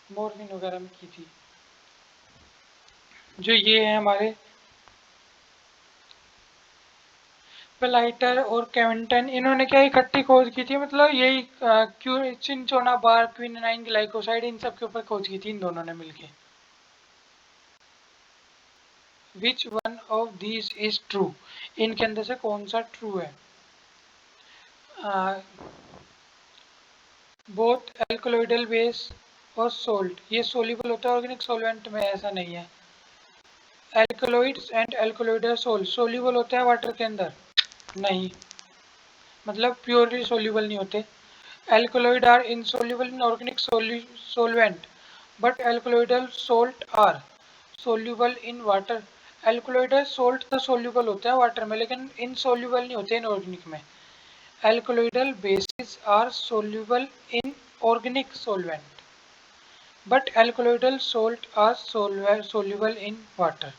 मॉर्फिन वगैरह में की थी। जो ये है हमारे प्लाइटर और केविंटन, इन्होंने क्या इकट्ठी खोज की थी, मतलब यही चिंचोना बार, क्विनाइन ग्लाइकोसाइड, इन सब के ऊपर खोज की थी इन दोनों ने मिलके। विच one of these is true, इनके अंदर से कौन सा ट्रू है। बोथ एल्कलॉइडल बेस और सोल्ट, ये सोल्यूबल होता है ऑर्गेनिक सॉल्वेंट में, ऐसा नहीं है। एल्कलॉइड्स एंड एल्कलॉइडल सोल्ट सोल्यूबल होता है वाटर के अंदर, नहीं, मतलब प्योरली सोल्यूबल नहीं होते। Alkaloid are insoluble in organic solvent but alkaloidal salt are soluble in water। Alkaloidal salt तो सोल्यूबल होता है वाटर में, लेकिन इनसोल्यूबल नहीं होते इनऑर्गेनिक में। Alkaloidal bases are soluble in organic solvent but alkaloidal salt are soluble in water।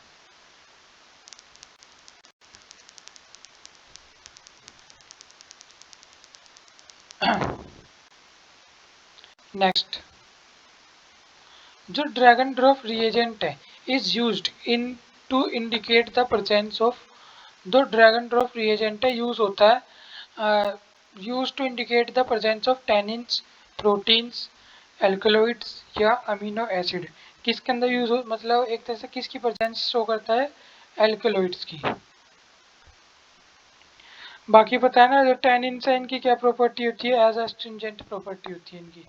Next, जो Dragendorff reagent है is used in to indicate the presence of, दो ड्रैगन ड्रॉप रिएजेंट है use होता है use to indicate the presence of tannins, proteins, alkaloids या amino acid. किसके अंदर use हो, मतलब एक तरह से किसकी प्रेजेंस शो करता है, एल्कलॉइड्स की। बाकी पता है ना, जो टैनिन्स है इनकी क्या प्रॉपर्टी होती है, एज अस्ट्रिंजेंट प्रॉपर्टी होती है इनकी।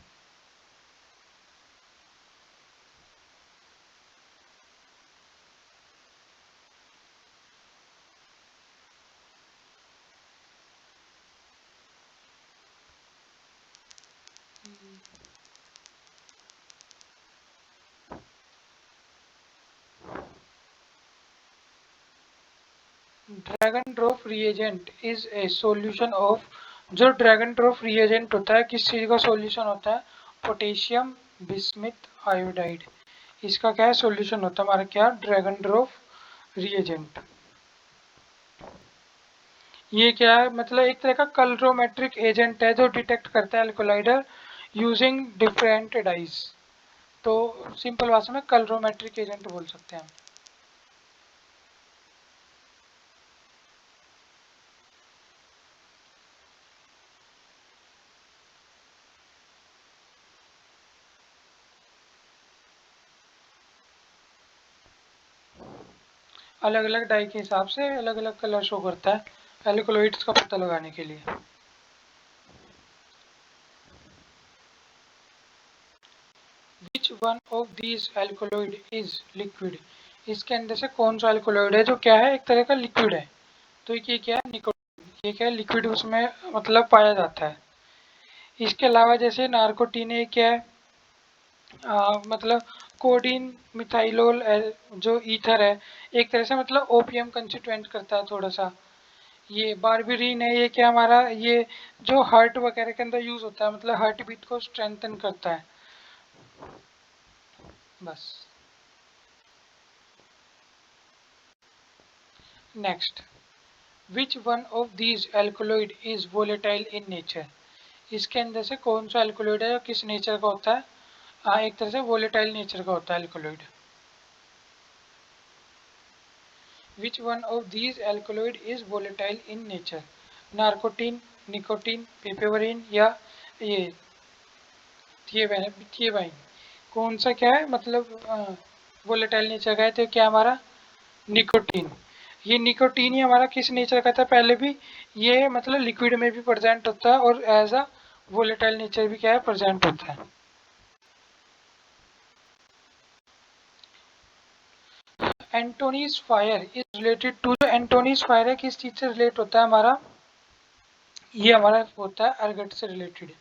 Dragon drop reagent is a solution of, जो ड्रैगन ड्रॉप रिएजेंट होता है किस चीज का सॉल्यूशन होता है? Potassium bismuth iodide. इसका क्या है सॉल्यूशन होता है हमारा, क्या? Dragon drop reagent. ये क्या है मतलब एक तरह का कलरोमेट्रिक एजेंट है जो डिटेक्ट करता है अल्कोलाइडर यूजिंग डिफरेंट डाइज। तो सिंपल भाषा में कलरोमेट्रिक एजेंट बोल सकते हैं हम। अलग अलग डाई के हिसाब से अलग अलग कलर शो करता है एल्कोलॉइड्स का पता लगाने के लिए। विच one of these alkaloid is liquid, इसके अंदर से कौन सा एल्कोलॉइड है जो क्या है एक तरह का लिक्विड है? तो ये क्या है? निकोटीन। ये क्या है? लिक्विड उसमें मतलब पाया जाता है। इसके अलावा जैसे नार्कोटीन है क्या है? मतलब कोडीन मिथाइलोल जो ईथर है एक तरह से मतलब ओपियम कंस्टिट्यूएंट करता है थोड़ा सा। ये बारबेरीन है, ये क्या हमारा ये जो हार्ट वगैरह के अंदर यूज होता है मतलब हार्ट बीट को स्ट्रेंथन करता है। बस। Next, which one of these alkaloid is volatile in nature, इसके अंदर से कौन सा एल्कोलॉइड है किस नेचर का होता है? एक तरह से वोलेटाइल नेचर का होता है alkaloid. Which one of these alkaloid is volatile in nature? Narcotine, nicotine, papaverine या ये थिएबाइन। कौन सा क्या है मतलब वोलेटाइल नेचर का है? तो क्या हमारा निकोटीन। ये निकोटीन ही हमारा किस नेचर का था पहले भी? ये मतलब लिक्विड में भी प्रेजेंट होता है और एज अ वोलेटाइल नेचर भी क्या है प्रेजेंट होता है। Anthony's fire is related to, जो एंटोनीज फायर है किस चीज से रिलेट होता है हमारा? ये हमारा होता है एरगट से रिलेटेड।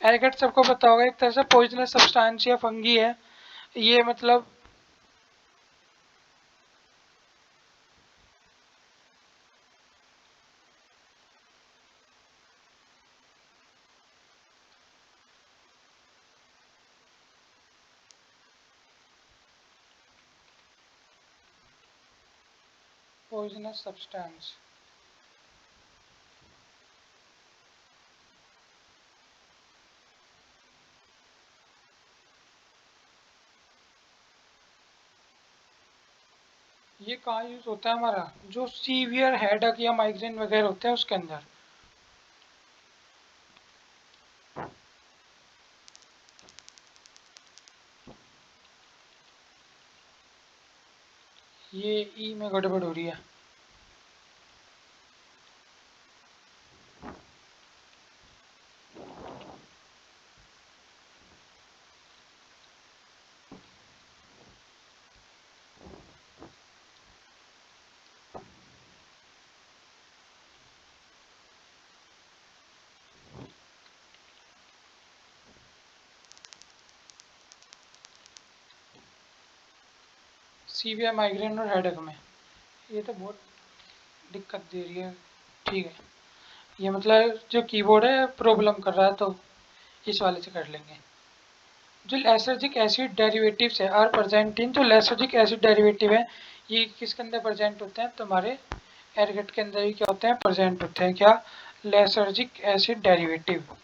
एरगट सबको पता होगा एक तरह से पॉइजनस सब्सटेंस या फंगी है। ये मतलब पॉइजनस सब्सटेंस। ये कहाँ यूज होता है हमारा? जो सीवियर हेडक या माइग्रेन वगैरह होते हैं उसके अंदर। ये ई में गड़बड़ हो रही है। सीवियर माइग्रेन और हेडक में ये तो बहुत दिक्कत दे रही है। ठीक है, ये मतलब जो कीबोर्ड है प्रॉब्लम कर रहा है तो इस वाले से कर लेंगे। जो लैसर्जिक एसिड डेरिवेटिव्स है आर प्रेजेंट इन, जो लैसर्जिक एसिड डेरिवेटिव है ये किसके अंदर प्रेजेंट होते हैं? तुम्हारे एरगट के अंदर भी क्या होते हैं प्रेजेंट होते हैं, क्या? लैसर्जिक एसिड डेरिवेटिव।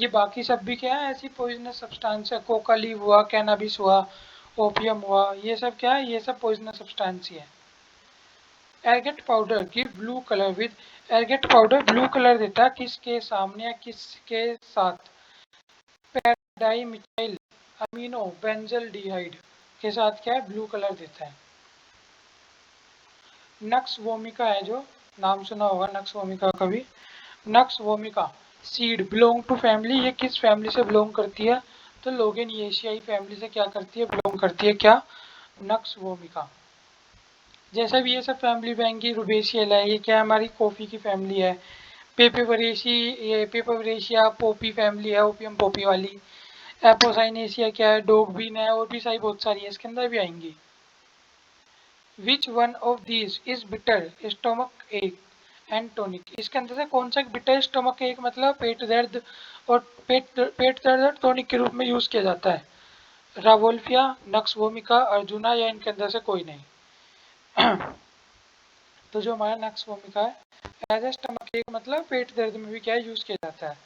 ये बाकी सब भी क्या है ऐसी पॉइजनस सब्सटेंस है, कोका लीव हुआ, कैनाबिस हुआ, ओपियम हुआ, ये सब क्या है? ये सब पॉइजनस सब्सटेंस ही है। Ergot powder give blue colour with, ergot powder blue colour देता है किसके सामने या किसके साथ? Dimethylaminobenzaldehyde के साथ क्या है ब्लू कलर देता है। नक्स वोमिका है जो, नाम सुना होगा नक्स वोमिका का भी। Nux vomica seed belong to family, ये किस फैमिली से बिलोंग करती है? तो लोगेनिएशियाई फैमिली से क्या करती है बिलोंग करती है, क्या? Nux vomica. जैसा भी ये सब फैमिली बैंकी रुबेशियल है, ये क्या हमारी कॉफ़ी की फैमिली है। पेपेवरेशी, ये पेपेवरेशिया पोपी फैमिली है, ओपियम पोपी वाली। एपोसाइनेशिया क्या है? डोग बीन है, और भी सारी बहुत सारी है इसके अंदर भी आएंगी। विच one of these is bitter stomach एक एंड टॉनिक। इसके अंदर से कौन सा बिटर स्टोमक एक मतलब पेट दर्द और पेट दर्द और टॉनिक के रूप में यूज किया जाता है? रावोल्फिया, नक्स वोमिका, अर्जुना या इनके अंदर से कोई नहीं। तो जो हमारा नक्स वोमिका है एज ए स्टमक एक मतलब पेट दर्द में भी क्या यूज किया जाता है।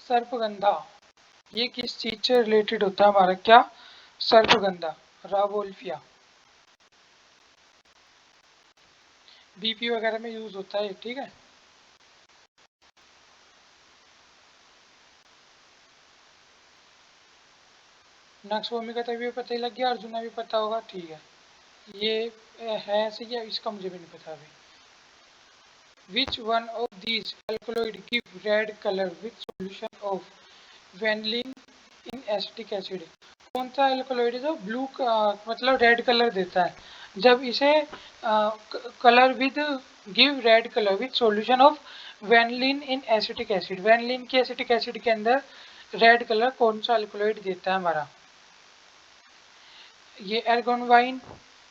सर्पगंधा, ये किस चीज से रिलेटेड होता है हमारा क्या? सर्पगंधा, रावोल्फिया। बीपी वगैरह में यूज होता है, ठीक है। नक्स वोमिका तो भी पता ही लग गया, अर्जुना भी पता होगा, ठीक है। ये है ऐसे या इसका मुझे भी नहीं पता अभी। Which one of these alkaloid give red color with solution of vanillin in acetic acid? कौन सा एल्कोलॉइड है जो ब्लू मतलब रेड कलर देता है जब इसे colour with give red colour with solution of vanillin in acetic acid? Vanillin की एसिटिक एसिड के अंदर रेड कलर कौन सा एल्कोलॉइड देता है हमारा? ये एर्गोन वाइन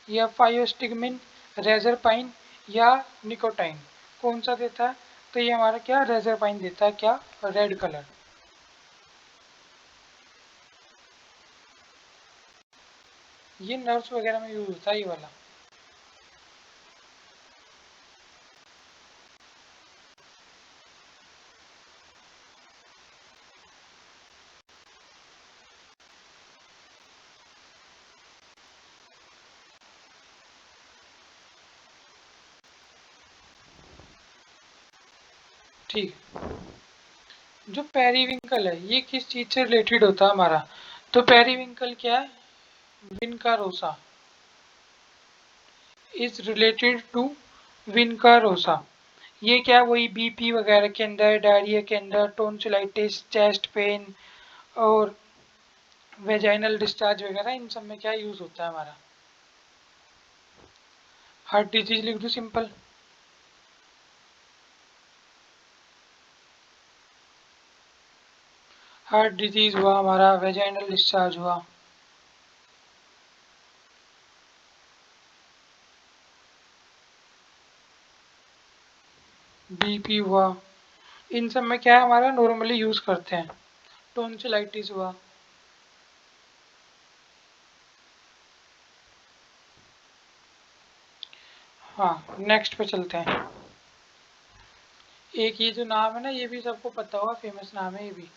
या फायोस्टिगमिन, रेजरपाइन या निकोटाइन, कौन सा देता है? तो ये हमारा क्या रेजरपाइन देता है क्या रेड कलर। ये नर्व्स वगैरह में यूज होता है ये वाला। ठीक, जो पेरीविंकल है ये किस चीज से रिलेटेड होता है हमारा? तो पेरीविंकल क्या है? विनकारोसा इज रिलेटेड टू विनकारोसा। ये क्या वही बीपी वगैरह के अंदर, डायरिया के अंदर, टोन्सिलाइटिस, चेस्ट पेन और वेजाइनल डिस्चार्ज वगैरह इन सब में क्या यूज होता है हमारा? हार्ट डिजीज लिख दो सिंपल। हार्ट डिजीज हुआ हमारा, वेजाइनल डिस्चार्ज हुआ, बीपी हुआ, इन सब में क्या है हमारा नॉर्मली यूज करते हैं। टोन्सिलाइटिस हुआ। हाँ नेक्स्ट पे चलते हैं। एक ये जो नाम है ना ये भी सबको पता होगा, फेमस नाम है ये भी।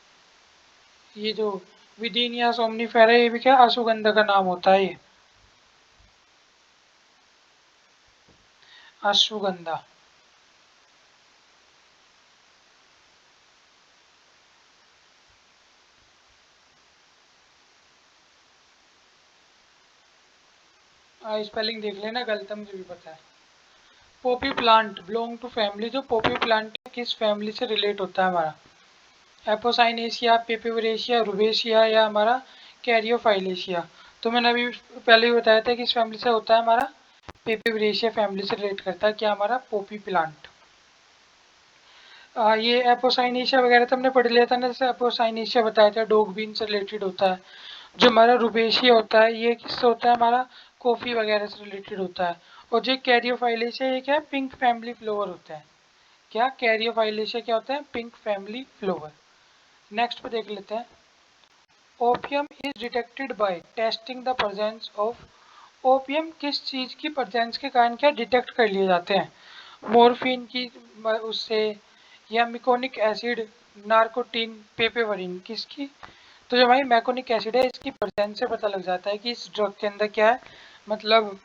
ये जो विदीनिया सोमनीफेरा ये भी क्या अश्वगंधा का नाम होता है ये, अश्वगंधा। स्पेलिंग देख लेना, गलत है मुझे भी पता है। Poppy plant belong to family, जो पोपी प्लांट किस फैमिली से रिलेट होता है हमारा? एपोसाइनेशिया, पेपिवरेशिया, रुबेशिया या हमारा कैरियोफाइलेशिया? तो मैंने अभी पहले ही बताया था कि इस फैमिली से होता है हमारा पेपिवरेशिया फैमिली से रिलेट करता है क्या हमारा पोपी प्लांट। ये एपोसाइनेशिया वगैरह तो हमने पढ़ लिया था ना, जैसे एपोसाइनेशिया बताया था डॉग बीन से रिलेटेड होता है। जो हमारा रुबेशिया होता है ये किससे होता है हमारा? कॉफी वगैरह से रिलेटेड होता है। और जो कैरियोफाइलेशिया ये क्या है? पिंक फैमिली फ्लोवर होता है। क्या कैरियोफाइलेशिया क्या होता है? Pink family flower. नेक्स्ट पे देख लेते हैं। Opium is detected by testing the presence of. Opium किस चीज की प्रेजेंस के कारण क्या डिटेक्ट कर लिए जाते हैं? मॉर्फिन की उससे, या मिकोनिक एसिड, नार्कोटिन, पेपेवरिन, किसकी? तो जो हमारी मैकोनिक एसिड है इसकी प्रेजेंस से पता लग जाता है कि इस ड्रग के अंदर क्या है, मतलब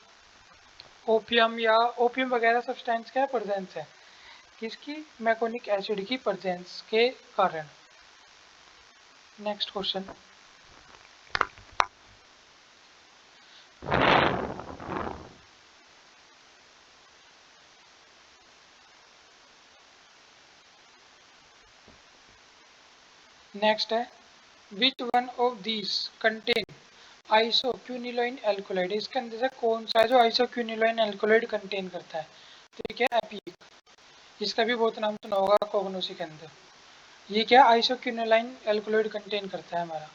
ओपियम या ओपियम वगैरह सब्सटेंस क्या है प्रेजेंस है, किसकी? मैकोनिक एसिड की प्रेजेंस के कारण। Next question. नेक्स्ट है which one of these contain isoquinoline alkaloid? इसके अंदर से कौन सा है जो आइसोक्यूनिलाइन एल्कोलाइड कंटेन करता है? तो ये क्या है? एपीक। इसका भी बहुत नाम सुना होगा कोगनोसी के अंदर। ये क्या आइसोक्यूनिलाइन एल्कोलाइड कंटेन करता है हमारा?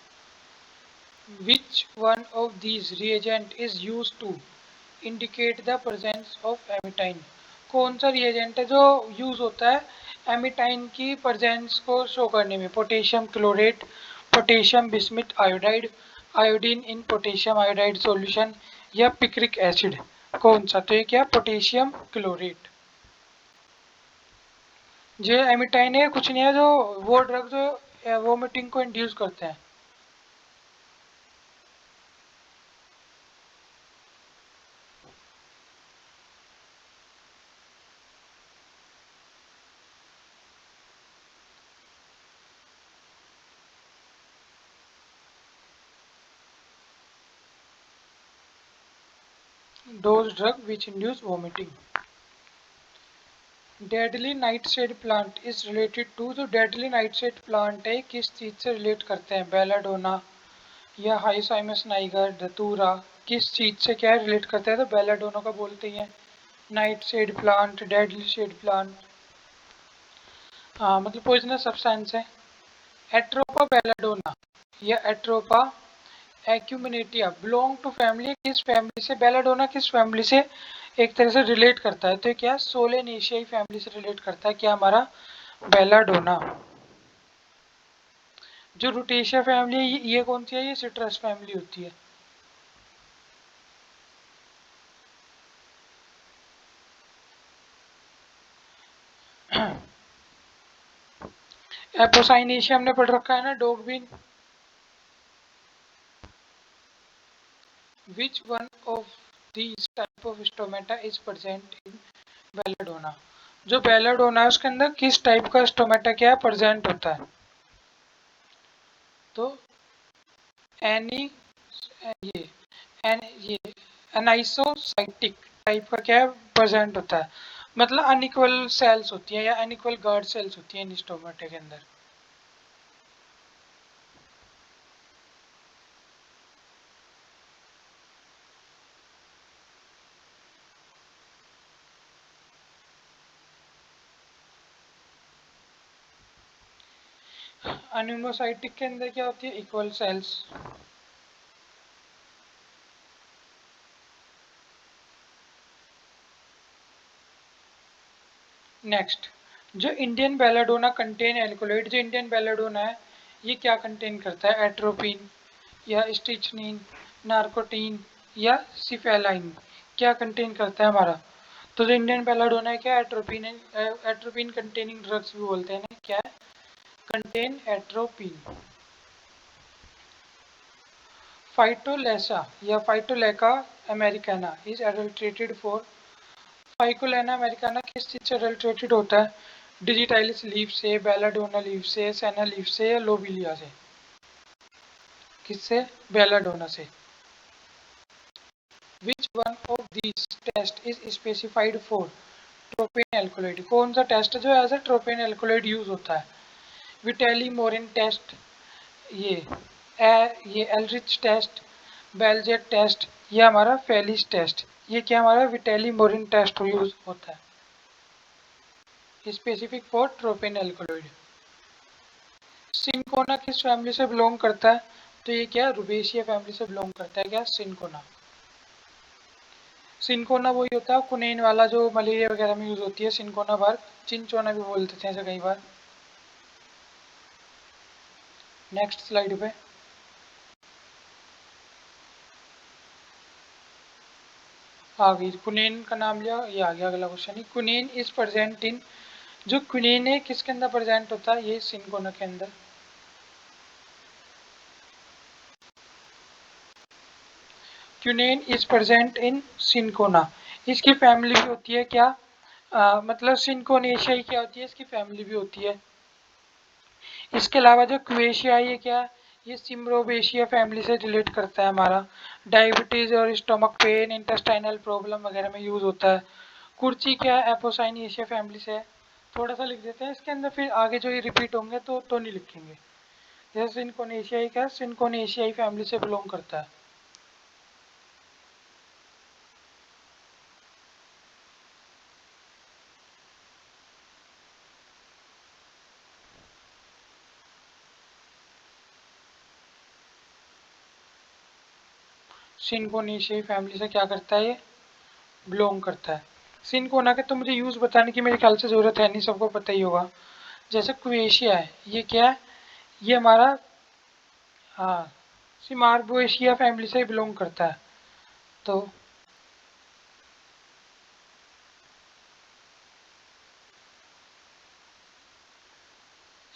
Which one of these reagent is use to indicate the presence of emetine. कौन सा रिएजेंट है जो यूज होता है एमिटाइन की प्रेजेंस को शो करने में? Potassium chlorate, potassium bismuth iodide, iodine इन पोटेशियम आयोडाइड सॉल्यूशन, या पिक्रिक एसिड। कौन सा? तो ये क्या, पोटेशियम क्लोरेट। जो एमिटाइन है कुछ नहीं है, जो वो ड्रग जो वोमिटिंग को इंड्यूस करते हैं। Those drug which induce vomiting। Deadly nightshade plant is related to, जो डेडली नाइटशेड प्लांट है किस चीज से रिलेट करते हैं? बेलाडोना या हाइसाइमस नाइगर, धतूरा, किस चीज से क्या रिलेट करते हैं? तो बेलाडोना का बोलते हैं। Nightshade plant, deadly shade plant, हाँ मतलब पॉइजनस सब्सटेंस है। एट्रोपा बेलाडोना या Atropa acuminata belong to family, किस फैमिली से? बेलाडोना किस फैमिली से एक तरह से रिलेट करता है? तो ये क्या, सोलेनेशियाई फैमिली से रिलेट करता है क्या हमारा बेलाडोना। जो रुटेशिया फैमिली है ये कौन सी है? ये सिट्रस फैमिली होती है। एपोसाइनेशिया हमने पढ़ रखा है ना, डोगबिन। Which one of these type of stomata is present in belladonna? जो बेलाडोना है उसके अंदर किस टाइप का स्टोमेटा क्या प्रेजेंट होता है? तो एनी ये ये एनाइसोसाइटिक टाइप का क्या प्रेजेंट होता है? मतलब अनइक्वल सेल्स होती है या अनइक्वल गार्ड सेल्स होती है इन स्टोमेटा के अंदर। अनिमोसाइटिक के अंदर क्या होती है? Equal cells. नेक्स्ट, जो इंडियन बेलाडोना कंटेन एल्कोलाइड, जो इंडियन बेलाडोना है ये क्या कंटेन करता है? एट्रोपिन या स्टिचनिन, नार्कोटीन या सिफेलाइन, क्या कंटेन करता है हमारा? तो जो इंडियन बेलाडोना है क्या, एट्रोपिन है। एट्रोपिन कंटेनिंग ड्रग्स भी बोलते हैं ना, क्या है? Contain atropine. फाइटोलेसा या phytolacca americana is adulterated for. Phytolacca americana किस चीज से एडल्ट्रेटेड होता है? डिजिटाइलिस लीफ से, बेलाडोना लीफ से, सेना लीफ से, या लोबिलिया से? किससे? बेलाडोना से। Which one of these test is specified for tropane alkaloid? कौन सा टेस्ट जो as a tropane alkaloid use होता है? विटेली मोरिन टेस्ट, ये ये एलरिच टेस्ट, बेलजेट टेस्ट, या हमारा फेलिस टेस्ट। ये क्या हमारा विटेली मोरिन टेस्ट यूज होता है specific for tropane alkaloid. Cinchona किस फैमिली से बिलोंग करता है? तो ये क्या, रुबेशिया फैमिली से बिलोंग करता है क्या, सिंकोना। सिंकोना वही होता है कुनेन वाला जो मलेरिया वगैरह में यूज होती है, सिंकोना बार। चिंचोना भी बोल देते हैं ऐसे कई बार। नेक्स्ट स्लाइड पे आ गई, कुनेन का नाम लिया, ये आ गया अगला क्वेश्चन ही। कुनेन इज प्रेजेंट इन, जो क्विनेन है किसके अंदर प्रेजेंट होता है? ये सिंकोना के अंदर। क्विनेन इज प्रेजेंट इन सिंकोना। इसकी फैमिली भी होती है क्या? मतलब सिंकोनेशिया क्या होती है? इसकी फैमिली भी होती है। इसके अलावा जो क्वेशिया ये क्या है? ये सिम्ब्रोबेशिया फैमिली से रिलेट करता है हमारा। डायबिटीज और स्टमक पेन, इंटेस्टाइनल प्रॉब्लम वगैरह में यूज होता है। कुर्ची क्या है? एपोसाइनेशिया फैमिली से है। थोड़ा सा लिख देते हैं इसके अंदर, फिर आगे जो ये रिपीट होंगे तो नहीं लिखेंगे। जैसे सिंकोनेशियाई क्या, सिंकोनेशियाई फैमिली से बिलोंग करता है। सिंकोनेशियाई फैमिली से क्या करता है ये? बिलोंग करता है। सिनकोना के तो मुझे यूज बताने की मेरे ख्याल से जरूरत है नहीं, सबको पता ही होगा। जैसे क्रोएशिया है, ये क्या है, ये हमारा हाँ सिमार्बोएशिया फैमिली से बिलोंग करता है। तो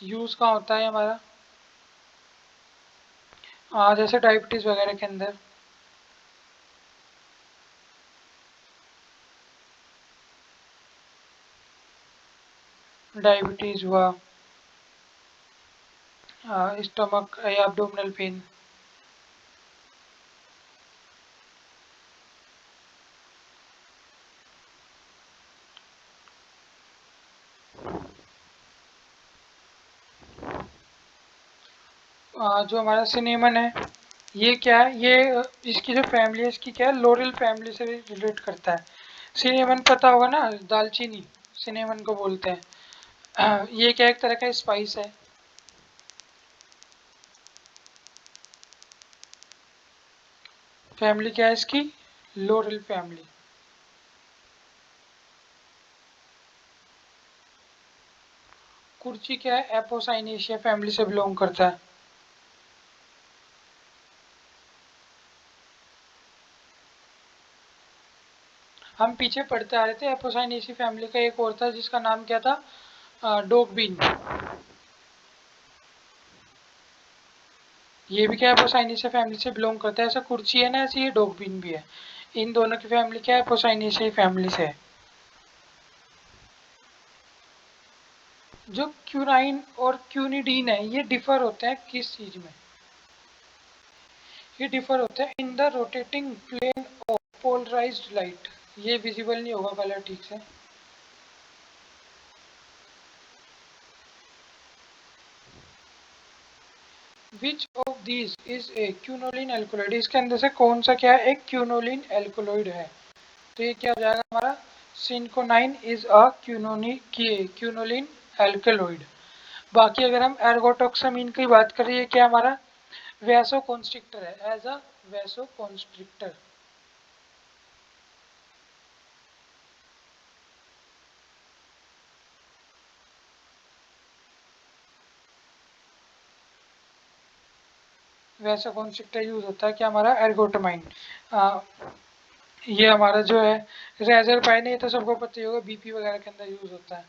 यूज कहाँ होता है हमारा, हाँ जैसे डायबिटीज वगैरह के अंदर। डायबिटीज हुआ, स्टमक या एब्डोमिनल पेन। जो हमारा सिनेमन है, ये क्या है, ये इसकी जो फैमिली है इसकी क्या है, लोरियल फैमिली से रिलेट करता है। सिनेमन पता होगा ना, दालचीनी सिनेमन को बोलते हैं। ये क्या एक तरह का स्पाइस है। फैमिली क्या है इसकी, लोरियल फैमिली। कुर्ची क्या है, एपोसाइनेशिया फैमिली से बिलोंग करता है। हम पीछे पढ़ते आ रहे थे, एपोसाइनेसी फैमिली का एक और था जिसका नाम क्या था, डोगबीन। ये भी क्या है, एपोसाइनेसी फैमिली से बिलोंग करता है। ऐसा कुर्ची है ना, ऐसे ये डोगबीन भी है। इन दोनों की फैमिली क्या है, एपोसाइनेसी फैमिली से है। जो क्यूराइन और क्यूनिडीन है, ये डिफर होते हैं किस चीज में, ये डिफर होते हैं in the rotating plane of polarised light. ये विजिबल नहीं होगा कलर ठीक से। Which of these is a quinoline alkaloid, इसके अंदर से कौन सा क्या है, एक क्यूनोलिन एल्कोलॉइड है। तो ये क्या हो जाएगा हमारा, सिंकोनाइन इज अ क्यूनोलिन एल्कोलॉइड। बाकी अगर हम एर्गोटोक्सामीन की बात करें, ये क्या हमारा वैसो कॉन्स्ट्रिक्टर है, एज अ वैसो कॉन्स्ट्रिक्टर। वैसा कॉन्स्ट्रिक्टर यूज होता है क्या हमारा, एर्गोटमाइन। ये हमारा जो है रेजर पाइन, ये तो सबको पता ही होगा, बीपी वगैरह के अंदर यूज होता है।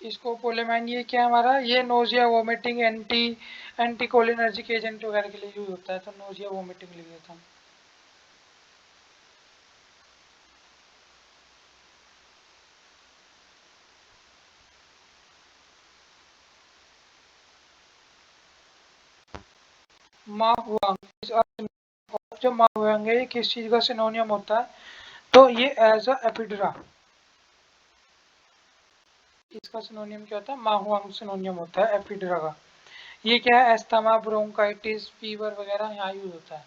इसको पोलेमाइन, ये क्या हमारा, ये नोजिया वोमिटिंग एंटीकोलिनर्जिक एजेंट वगैरह के लिए यूज होता है। तो नोजिया वोमिटिंग लिख देता हूँ। माहुआंग इज जो माहुआंग है, ये किस चीज का सिनोनियम होता है, तो ये एज अ एपिड्रा, इसका सिनोनियम क्या होता है, माहुआंग सिनोनियम होता है एपिड्रा का। ये क्या है, एस्थमा ब्रोंकाइटिस फीवर वगैरह यहाँ यूज होता है।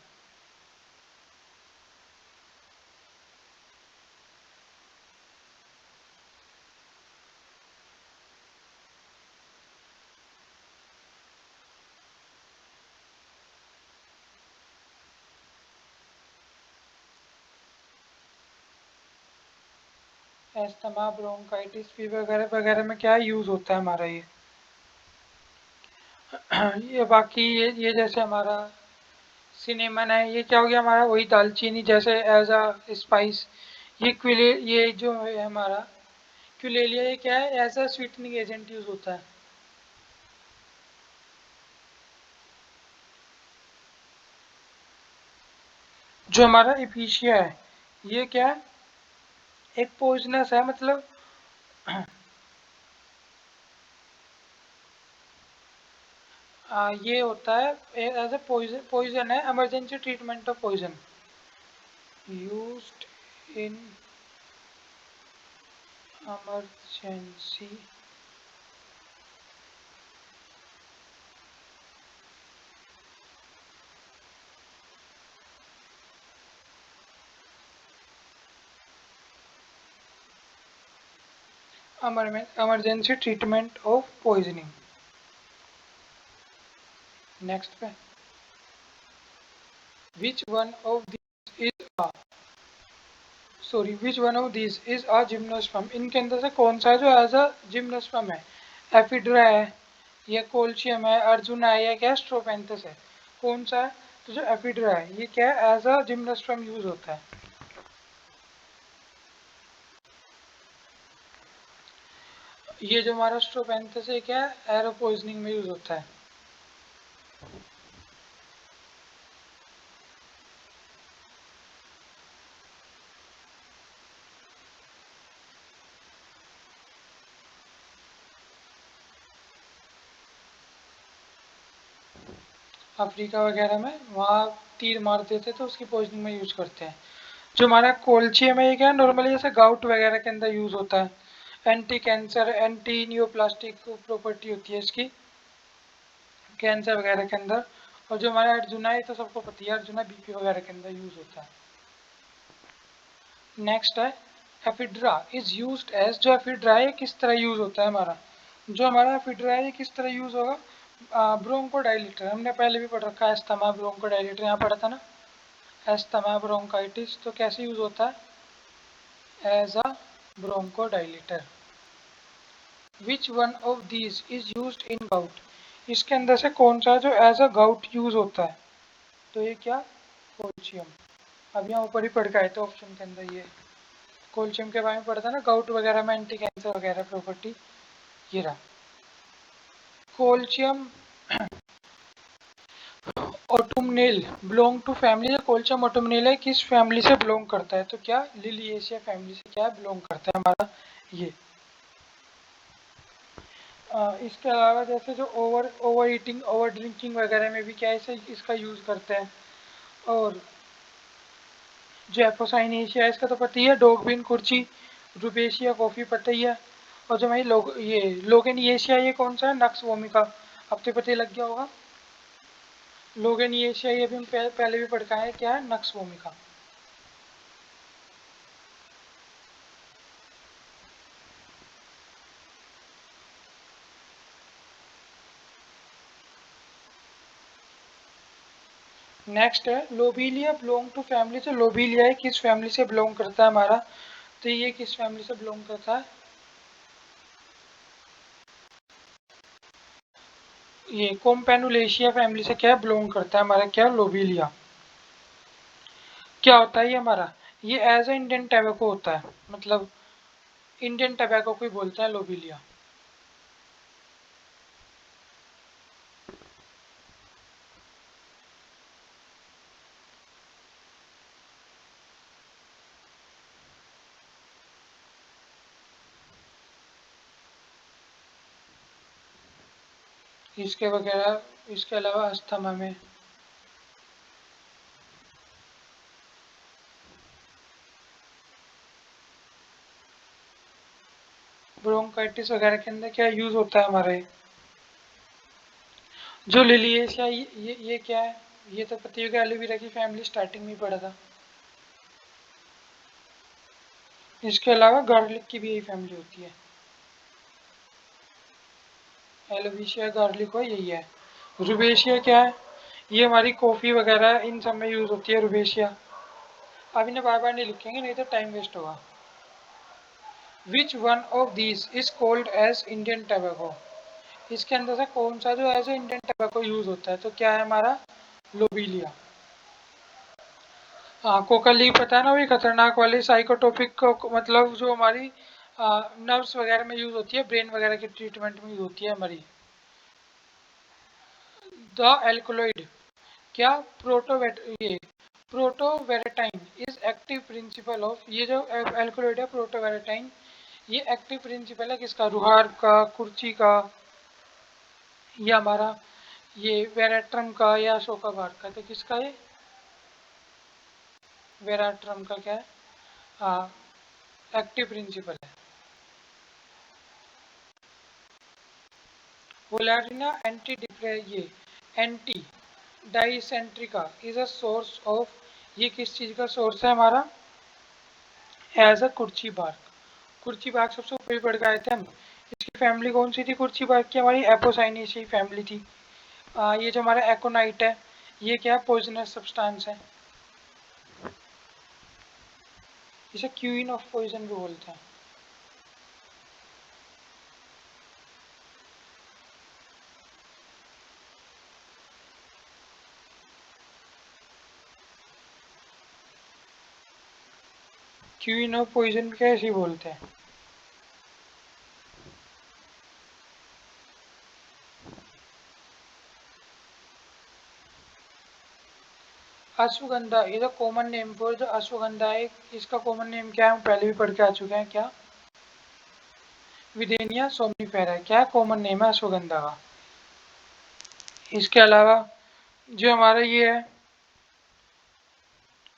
एस्थमा ब्रोंकाइटिस फीवर वगैरह वगैरह में क्या यूज होता है हमारा ये। ये बाकी ये जैसे हमारा सिनेमन है, ये क्या हो गया हमारा, वही दालचीनी जैसे एज अ स्पाइस। ये क्विले, ये जो है हमारा क्यूलेलिया, ये क्या है, as a sweetening agent use होता है। जो हमारा इफिशिया है, ये क्या है, एक पॉइजनस है, मतलब ये होता है एज ए पॉइजन, पॉइजन है, emergency treatment of poison used in emergency emergency treatment of poisoning. Next पे, which one of sorry, which one of this is a gymnosperm, इनके अंदर से कौन सा है जो एज अ जिम्नोस्पर्म है? एफिड्रा है, ये कोल्शियम है, अर्जुना है, या क्या स्ट्रोपेंथस है? कौन सा है? तो जो एफिड्रा है ये क्या है, एज अ जिम्नोस्पर्म यूज होता है। ये जो हमारा स्ट्रोपेंथस है क्या है, एरो पॉइजनिंग में यूज होता है। अफ्रीका वगैरह में वहाँ तीर मारते थे तो उसकी पॉइजनिंग में यूज करते हैं। जो हमारा कोल्शियम है ये क्या नॉर्मली जैसे गाउट वगैरह के अंदर यूज होता है। Anti cancer, anti neoplastic property होती है इसकी कैंसर वगैरह के अंदर। और जो हमारा अर्जुना है तो सबको पता है, अर्जुना बीपी वगैरह के अंदर यूज होता है। नेक्स्ट है एफिड्रा इज यूज्ड एज, जो एफिड्रा है किस तरह यूज होता है हमारा? जो हमारा एफिड्रा है ये किस तरह यूज होगा? ब्रोंकोडाइलेटर, हमने पहले भी पढ़ रखा है, अस्थमा ब्रोंकोडाइलेटर यहाँ पढ़ा था ना, अस्थमा ब्रोंकाइटिस, तो कैसे यूज होता है? As a bronchodilator. Which one of these is used in gout, इसके अंदर से कौन सा जो एज अ गाउट यूज होता है? तो ये क्या, कोल्शियम। अब यहाँ ऊपर ही पढ़ के आए थे ऑप्शन के अंदर, ये कोल्शियम के बारे में पढ़ा था ना, गाउट वगैरह में एंटी कैंसर वगैरह प्रॉपर्टी, ये रहा। कोल्शियम ऑटुमनेल बिलोंग टू फैमिली, कोल्शियम ऑटुमनेल है किस फैमिली से बिलोंग करता है? तो क्या लिलिएशिया फैमिली से क्या बिलोंग करता है हमारा ये। इसके अलावा जैसे जो ओवर ईटिंग, ओवर ड्रिंकिंग वगैरह में भी क्या इसे इसका यूज करते हैं। और जो एपोसाइनेशिया इसका तो पता ही है, डॉगबिन कुर्ची, रुबेशिया कॉफी पता ही है। और जो हमारी ये लोगेनिएशिया ये कौन सा है? नक्स वोमिका, अब तो पता ही लग गया होगा। लोगेनिएशिया ये भी हम पहले भी पढ़ा है, क्या है? Nux vomica. नेक्स्ट है लोबीलिया बिलोंग टू फैमिली, जो लोबीलिया है किस फैमिली से बिलोंग करता है हमारा? तो ये किस फैमिली से बिलोंग करता है? ये कोम्पेनुलेशिया फैमिली से क्या बिलोंग करता है हमारा, क्या लोबीलिया। क्या होता है ये हमारा? ये एज ए इंडियन टैबेको होता है, मतलब इंडियन टैबेको को ही बोलता है लोबीलिया। इसके वगैरह इसके अलावा अस्थमा में ब्रोंकाइटिस वगैरह के अंदर क्या यूज होता है हमारे? जो लिलिएशिया ये क्या है? ये तो पता होगा, एलोवेरा की फैमिली स्टार्टिंग में ही पढ़ा था। इसके अलावा गार्लिक की भी यही फैमिली होती है, एलोवेशिया गार्लिक हो यही है। रुबेशिया क्या है? ये हमारी कॉफ़ी वगैरह इन सब में यूज़ होती है रुबेशिया। अब इन्हें बार बार नहीं लिखेंगे नहीं तो टाइम वेस्ट होगा। Which one of these is called as Indian tobacco, इसके अंदर से कौन सा जो as a Indian tobacco use होता है? तो क्या है हमारा? लोबीलिया। हाँ, कोकली पता है ना, वही खतरनाक वाली साइकोटोपिक को, मतलब जो हमारी नर्व्स वगैरह में यूज होती है, ब्रेन वगैरह के ट्रीटमेंट में यूज होती है हमारी। द एल्कोलॉइड क्या, ये प्रोटोवेरेटाइन इज एक्टिव प्रिंसिपल ऑफ, ये जो एल्कोलॉइड है प्रोटोवेरेटाइन, ये एक्टिव प्रिंसिपल है किसका? रुहार का, कुर्ची का, या हमारा ये वेराट्रम का, या शोकाबार का? तो किसका ये वेराट्रम का क्या है? हाँ, एक्टिव प्रिंसिपल है। वोलारिना एंटी डिप्रे ये anti dysenterica is a source of, ये किस चीज का सोर्स है हमारा? As a kurchi bark. Kurchi bark सबसे ऊपर ही पढ़ के आए थे हम। इसकी फैमिली कौन सी थी कुर्ची बार्क की? हमारी एपोसाइनेसी फैमिली थी। ये जो हमारा एकोनाइट है ये क्या पॉइजनस सब्सटेंस है। इसे क्वीन ऑफ पॉइजन भी बोलते हैं। क्वीन ऑफ पॉइजन भी कैसे बोलते हैं। Ashwagandha is a common name for जो अश्वगंधा है, इसका कॉमन नेम क्या है, हम पहले भी पढ़ के आ चुके हैं। क्या? विदेनिया सोमनीफेरा। क्या कॉमन नेम है अश्वगंधा का। इसके अलावा जो हमारा ये है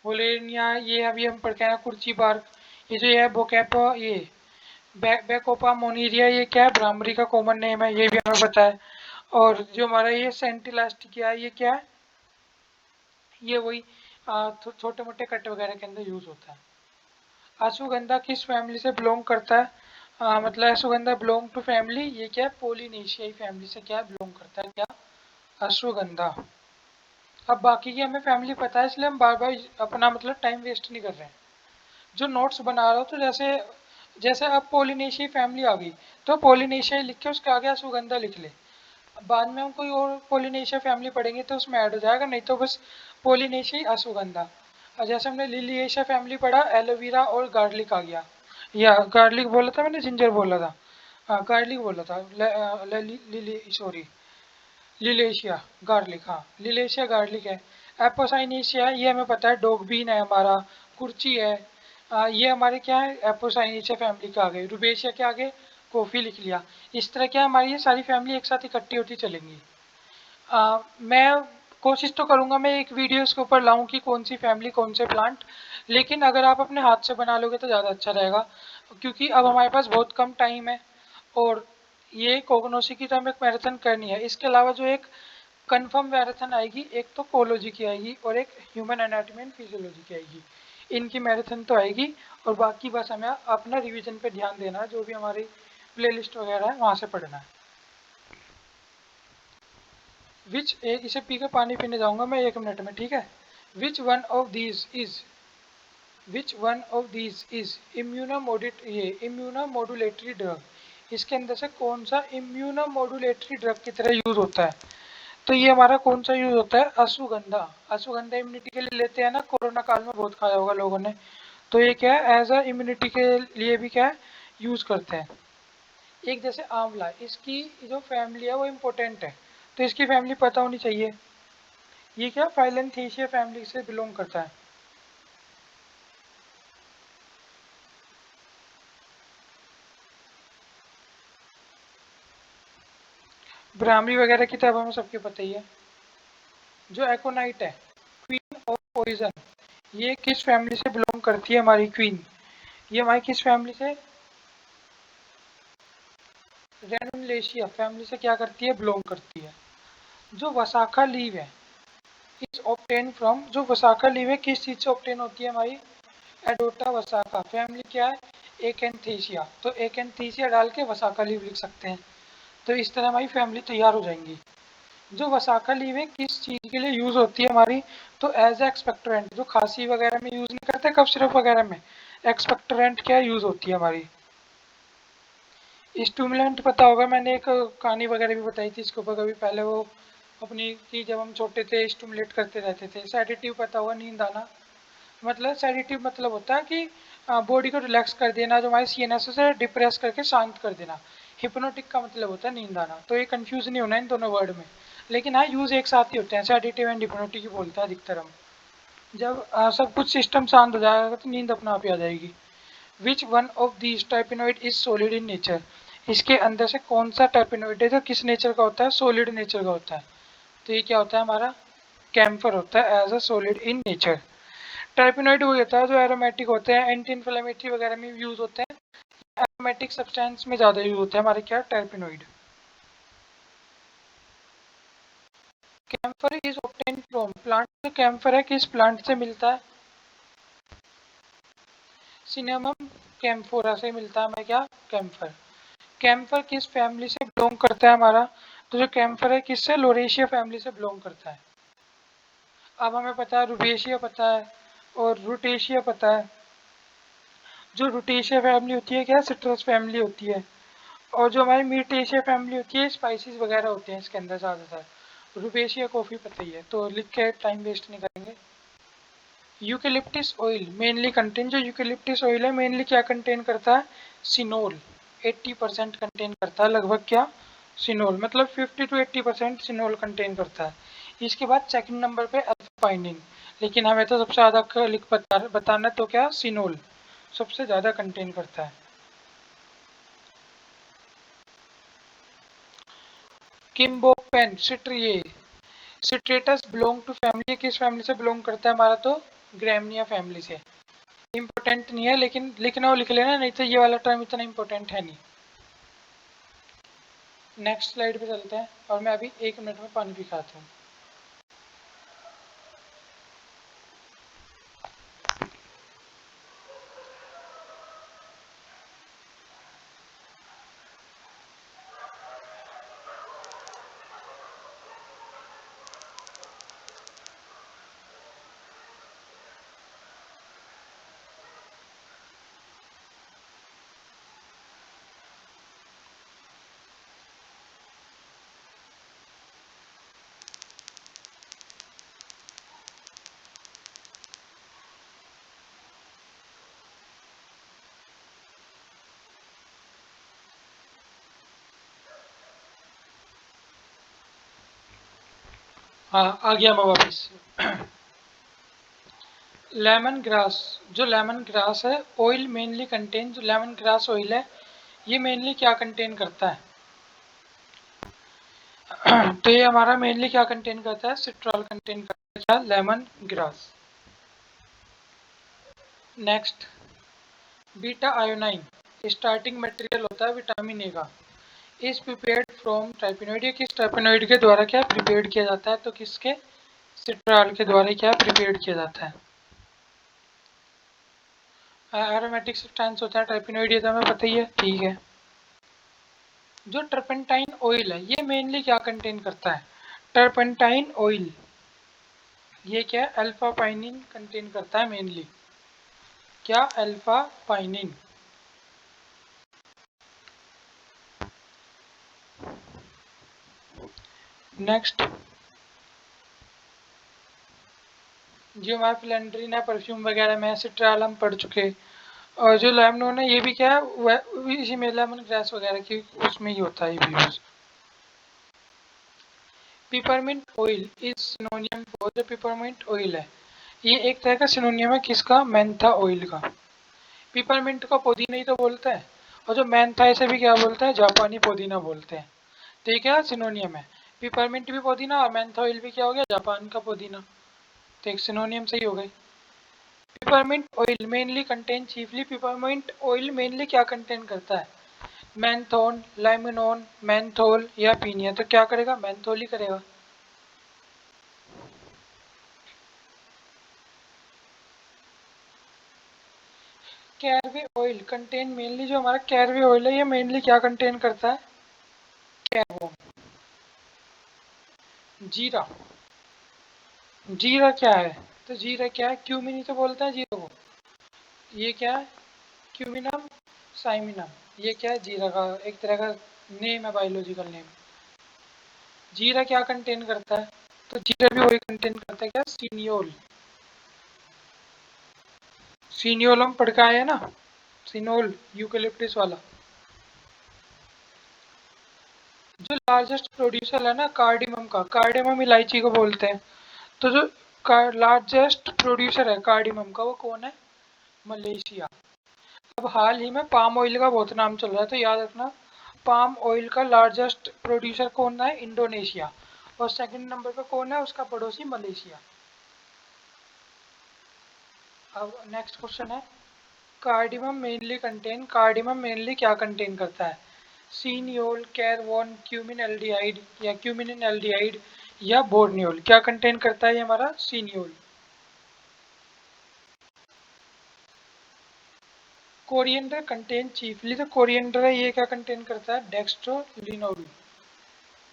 होलेनिया, ये अभी हम पढ़ के आए कुर्ची बार्क। ये जो है बोकैपो, ये बैकोपा मोनीरिया, ये क्या है, भ्रामरी का कॉमन नेम है, ये भी हमें पता है। और जो हमारा ये सेंटिलास्टिकिया है, ये क्या है, ये वही छोटे मोटे कट वगैरह के अंदर यूज होता है। अश्वगंधा किस फैमिली से बिलोंग करता है, मतलब अश्वगंधा बिलोंग टू फैमिली, ये क्या है, पोलिनेशियाई फैमिली से क्या बिलोंग करता है, क्या, अश्वगंधा। अब बाकी की हमें फैमिली पता है, इसलिए हम बार बार अपना मतलब टाइम वेस्ट नहीं कर रहे हैं। जो नोट्स बना रहा हो, तो जैसे जैसे अब पोलिनेशियाई फैमिली आ गई, तो पोलिनेशियाई लिख के उसके आगे अश्वगंधा लिख ले। बाद में हम कोई और पोलिनेशिया फैमिली पढ़ेंगे तो उसमें ऐड हो जाएगा, नहीं तो बस पोलिनेशियाई अश्वगंधा। और जैसे हमने लिलिएशिया फैमिली पढ़ा, एलोवेरा और गार्लिक आ गया, या गार्लिक बोला था मैंने, जिंजर बोला था, हाँ गार्लिक बोला था, लिली सॉरी, लिलेशिया गार्लिक, हाँ लिलेशिया गार्लिक है। एपोसाइनेशिया ये हमें पता है, डॉगबीन है हमारा, कुर्ची है। ये हमारे क्या है, एपोसाइनेशिया फैमिली के आगे, रुबेशिया के आगे कॉफ़ी लिख लिया। इस तरह क्या हमारी ये सारी फैमिली एक साथ इकट्ठी होती चलेंगी। मैं कोशिश तो करूंगा मैं एक वीडियो इसके ऊपर लाऊं कि कौन सी फैमिली कौन से प्लांट, लेकिन अगर आप अपने हाथ से बना लोगे तो ज़्यादा अच्छा रहेगा, क्योंकि अब हमारे पास बहुत कम टाइम है। और ये कोगनोसी की तो हमें एक मैराथन करनी है, इसके अलावा जो एक कंफर्म मैराथन आएगी, एक तो कोलोजी की आएगी और एक ह्यूमन एनाटॉमी एंड फिजियोलॉजी की आएगी। इनकी मैराथन तो आएगी, और बाकी बस हमें अपना रिवीजन पे ध्यान देना है, जो भी हमारी प्लेलिस्ट वगैरह है वहाँ से पढ़ना है। विच एक इसे पी के पानी पीने जाऊंगा मैं 1 मिनट में, ठीक है। Which one of these is which one of these is immunomodulatory drug, इसके अंदर से कौन सा इम्यूनोमोडुलेटरी ड्रग की तरह यूज होता है। तो ये हमारा कौन सा यूज होता है, अश्वगंधा। अश्वगंधा इम्यूनिटी के लिए लेते हैं ना, कोरोना काल में बहुत खाया होगा लोगों ने, तो ये क्या है, एज अ इम्यूनिटी के लिए भी क्या है, यूज करते हैं। एक जैसे आंवला, इसकी जो फैमिली है वो इम्पोर्टेंट है, तो इसकी फैमिली पता होनी चाहिए। ये क्या फाइलेंथेशिया फैमिली से बिलोंग करता है। ब्राह्मणी वगैरह की तो अब हमें सबकी पता ही है। जो एकोनाइट है, क्वीन ऑफ पॉइजन, ये किस फैमिली से बिलोंग करती है हमारी क्वीन, ये हमारी किस फैमिली से, रेनुलेशिया फैमिली से क्या करती है, बिलोंग करती है। जो वसाखा लीव है, इज ऑब्टेन फ्रॉम, जो वसाखा लीव है किस चीज से ऑब्टेन होती है हमारी, एडोटा वसाखा। फैमिली क्या है, एकेंथेसिया, तो एकेंथेसिया डाल के वसाखा लीव लिख सकते हैं। तो इस तरह हमारी फैमिली तैयार हो जाएंगी। जो वसाखा लीव है किस चीज़ के लिए यूज़ होती है हमारी, तो एज ए एक्सपेक्टोरेंट, जो खांसी वगैरह में यूज़ नहीं करते, कफ सिरप वगैरह में एक्सपेक्टोरेंट क्या यूज़ होती है हमारी। स्टूमुलेंट पता होगा, मैंने एक कहानी वगैरह भी बताई थी इसके ऊपर कभी पहले, वो अपनी कि जब हम छोटे थे स्टूमुलेट करते रहते थे। सेडेटिव पता होगा, नींद आना, मतलब सेडेटिव मतलब होता है कि बॉडी को रिलैक्स कर देना, जो हमारे सीएनएस से डिप्रेस करके शांत कर देना। हिप्नोटिक का मतलब होता है नींद आना, तो ये कंफ्यूज नहीं होना इन दोनों वर्ड में, लेकिन हाँ यूज एक साथ ही होते हैं, सेडेटिव एंड हिप्नोटिक ही बोलते हैं अधिकतर हम। जब सब कुछ सिस्टम शांत हो जाएगा तो नींद अपने आप ही आ जाएगी। Which one of these terpenoid is solid in nature, इसके अंदर से कौन सा टाइपिनोइड है जो किस नेचर का होता है, सॉलिड नेचर का होता है। तो ये क्या होता है हमारा, कैम्फर होता है as a solid in nature. Terpenoid वो होता है जो एरोमेटिक होते हैं, एंटी इन्फ्लेमेटरी वगैरह में यूज होते हैं, एरोमेटिक सब्सटेंस में ज़्यादा यूज होते हैं हमारे क्या, terpenoid. Camphor is obtain from plant, जो कैम्फर है किस प्लांट से मिलता है, सिनेमम कैम्फोरा से मिलता है हमें क्या, कैम्फर। कैम्फर किस फैमिली से बिलोंग करता है हमारा, तो जो कैम्फर है किससे, लोरेशिया फैमिली से बिलोंग करता है। अब हमें पता है रुबेशिया पता है और रूटेशिया पता है, जो रुटेशिया फैमिली होती है क्या सिट्रस फैमिली होती है, और जो हमारी मीटेशिया फैमिली होती है स्पाइसेस वगैरह होते हैं इसके अंदर ज़्यादातर। रुपेशिया कॉफ़ी पता ही है, तो लिख के टाइम वेस्ट नहीं करेंगे। यूकेलिप्टिस ऑयल मेनली कंटेन, जो यूकेलिप्टिस ऑयल है मेनली क्या कंटेन करता है, सिनोल। 80% कंटेन करता है लगभग क्या, सिनोल, मतलब 50 to 80% सिनोल कंटेन करता है। इसके बाद सेकंड नंबर पे अल्फापाइनिन, लेकिन हमें तो सबसे ज़्यादा लिख बताना तो क्या, सिनोल सबसे ज़्यादा कंटेन करता है। किम्बोपेन सिट्रिए सिट्रेटस बिलोंग टू फैमिली, किस फैमिली से बिलोंग करता है हमारा, तो ग्रेमनिया फैमिली से। इम्पोर्टेंट नहीं है लेकिन लिखना हो लिख लेना, नहीं तो ये वाला टर्म इतना इम्पोर्टेंट है नहीं। नेक्स्ट स्लाइड पे चलते हैं, और मैं अभी 1 मिनट में पानी पी खाता हूँ। हाँ आ गया मैं वापस। लेमन ग्रास, जो लेमन ग्रास है ऑयल मेनली कंटेन, जो लेमन ग्रास ऑयल है ये मेनली क्या कंटेन करता है, तो ये हमारा मेनली क्या कंटेन करता है, सिट्रॉल कंटेन करता है क्या, lemon grass. Next, beta ionone starting material होता है विटामिन ए का, इज प्रिपेयर्ड फ्रॉम ट्राइपिनोइड, ये किस ट्राइपिनोइड के द्वारा क्या प्रिपेयर्ड किया जाता है, तो किसके, सिट्रॉल के द्वारा क्या प्रिपेयर्ड किया जाता है। एरोमेटिक सब्सटेंस होता है ट्राइपिनोइड, ये तो हमें पता ही है, ठीक है। जो टर्पेंटाइन ऑयल है ये मेनली क्या कंटेन करता है, टर्पेंटाइन ऑयल ये क्या अल्फा पाइनिन कंटेन करता है मेनली, क्या अल्फा पाइनिन। नेक्स्ट, जो हमारा फ्लेंड्रिन है परफ्यूम वगैरह में, सिट्राल हम पढ़ चुके, और जो लेमनोन है ये भी क्या है इसी में लेमन ग्रास वगैरह की उसमें ही होता है ये भी use. Peppermint oil is सिनोनियम for, जो पिपरमिंट ऑयल है ये एक तरह का सिनोनियम है किसका, मेंथा ऑयल का। पिपरमिंट को पुदीना ही तो बोलते हैं, और जो मेंथा इसे भी क्या बोलते हैं, जापानी पुदीना बोलते हैं। तो ये क्या सिनोनियम है, पिपरमिंट भी पुदीना और मेंथा ऑयल भी क्या हो गया, जापान का पुदीना, तो एक सिनोनियम सही हो गई। Peppermint oil mainly contain chiefly, peppermint oil mainly क्या कंटेन करता है, मेंथोन, लाइमिनोन, मेंथोल या पीनिया, तो क्या करेगा, मेंथोल ही करेगा। कैरवे ऑयल कंटेन मेनली, जो हमारा कैरवे ऑयल है ये मेनली क्या कंटेन करता है, कैरवोन। जीरा, जीरा क्या है, तो जीरा क्या है, क्यूमिन ही तो बोलता है जीरा को, ये क्या है क्यूमिनम साइमिनम, ये क्या है जीरा का एक तरह का नेम है, बायोलॉजिकल नेम। जीरा क्या कंटेन करता है, तो जीरा भी वही कंटेन करता है क्या, सीनियोल, सीनियोल हम पढ़ के आए हैं ना, सिनोल यूकेलिप्टिस वाला। जो लार्जेस्ट प्रोड्यूसर है ना कार्डिमम का, कार्डिमम इलायची को बोलते हैं, तो जो लार्जेस्ट प्रोड्यूसर है कार्डिमम का वो कौन है, मलेशिया। अब हाल ही में पाम ऑयल का बहुत नाम चल रहा है, तो याद रखना पाम ऑयल का लार्जेस्ट प्रोड्यूसर कौन है, इंडोनेशिया, और सेकंड नंबर पे कौन है उसका पड़ोसी मलेशिया। अब नेक्स्ट क्वेश्चन है, कार्डिमम मेनली क्या कंटेन करता है, सीनियोल, कैरवोन, क्यूमिन एल्डिहाइड या क्यूमिन एल्डिहाइड या बोर्नियोल, क्या कंटेन करता है ये हमारा सीनियोल। कोरिएंडर कंटेन चीफली, तो कोरिएंडर है ये क्या कंटेन करता है, डेक्स्ट्रोलिनोल,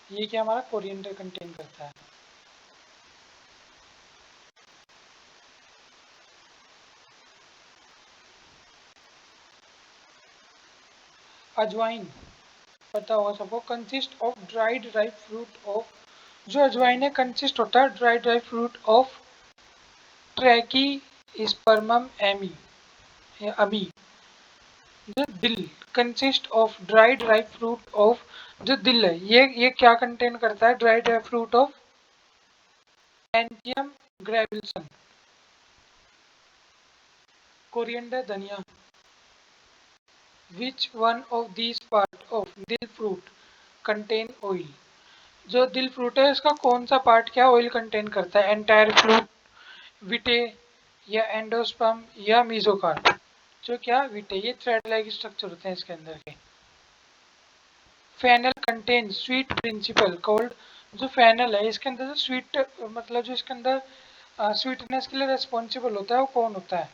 ये क्या हमारा कोरिएंडर कंटेन करता है। अजवाइन पता होगा सबको, consist of dried ripe fruit of, जो अजवाइन है कंसिस्ट होता है dried ripe fruit of trachyspermum ammi या अमी। जो dill consist of dried ripe fruit of, जो दिल है ये क्या कंटेन करता है, dried ripe fruit of anethum graveolens. Coriander धनिया। Which one of these part of dill fruit contain oil, जो दिल फ्रूट है इसका कौन सा पार्ट क्या ऑयल कंटेन करता है, एंटायर फ्रूट, विटे या एंडोस्पर्म या मीजोकार्प। जो क्या विटे, ये थ्रेड लाइक स्ट्रक्चर होते हैं इसके अंदर के। Fennel contain sweet principle called, जो फेनल है इसके अंदर जो स्वीट मतलब जो इसके अंदर स्वीटनेस के लिए रिस्पॉन्सिबल होता है वो कौन होता है,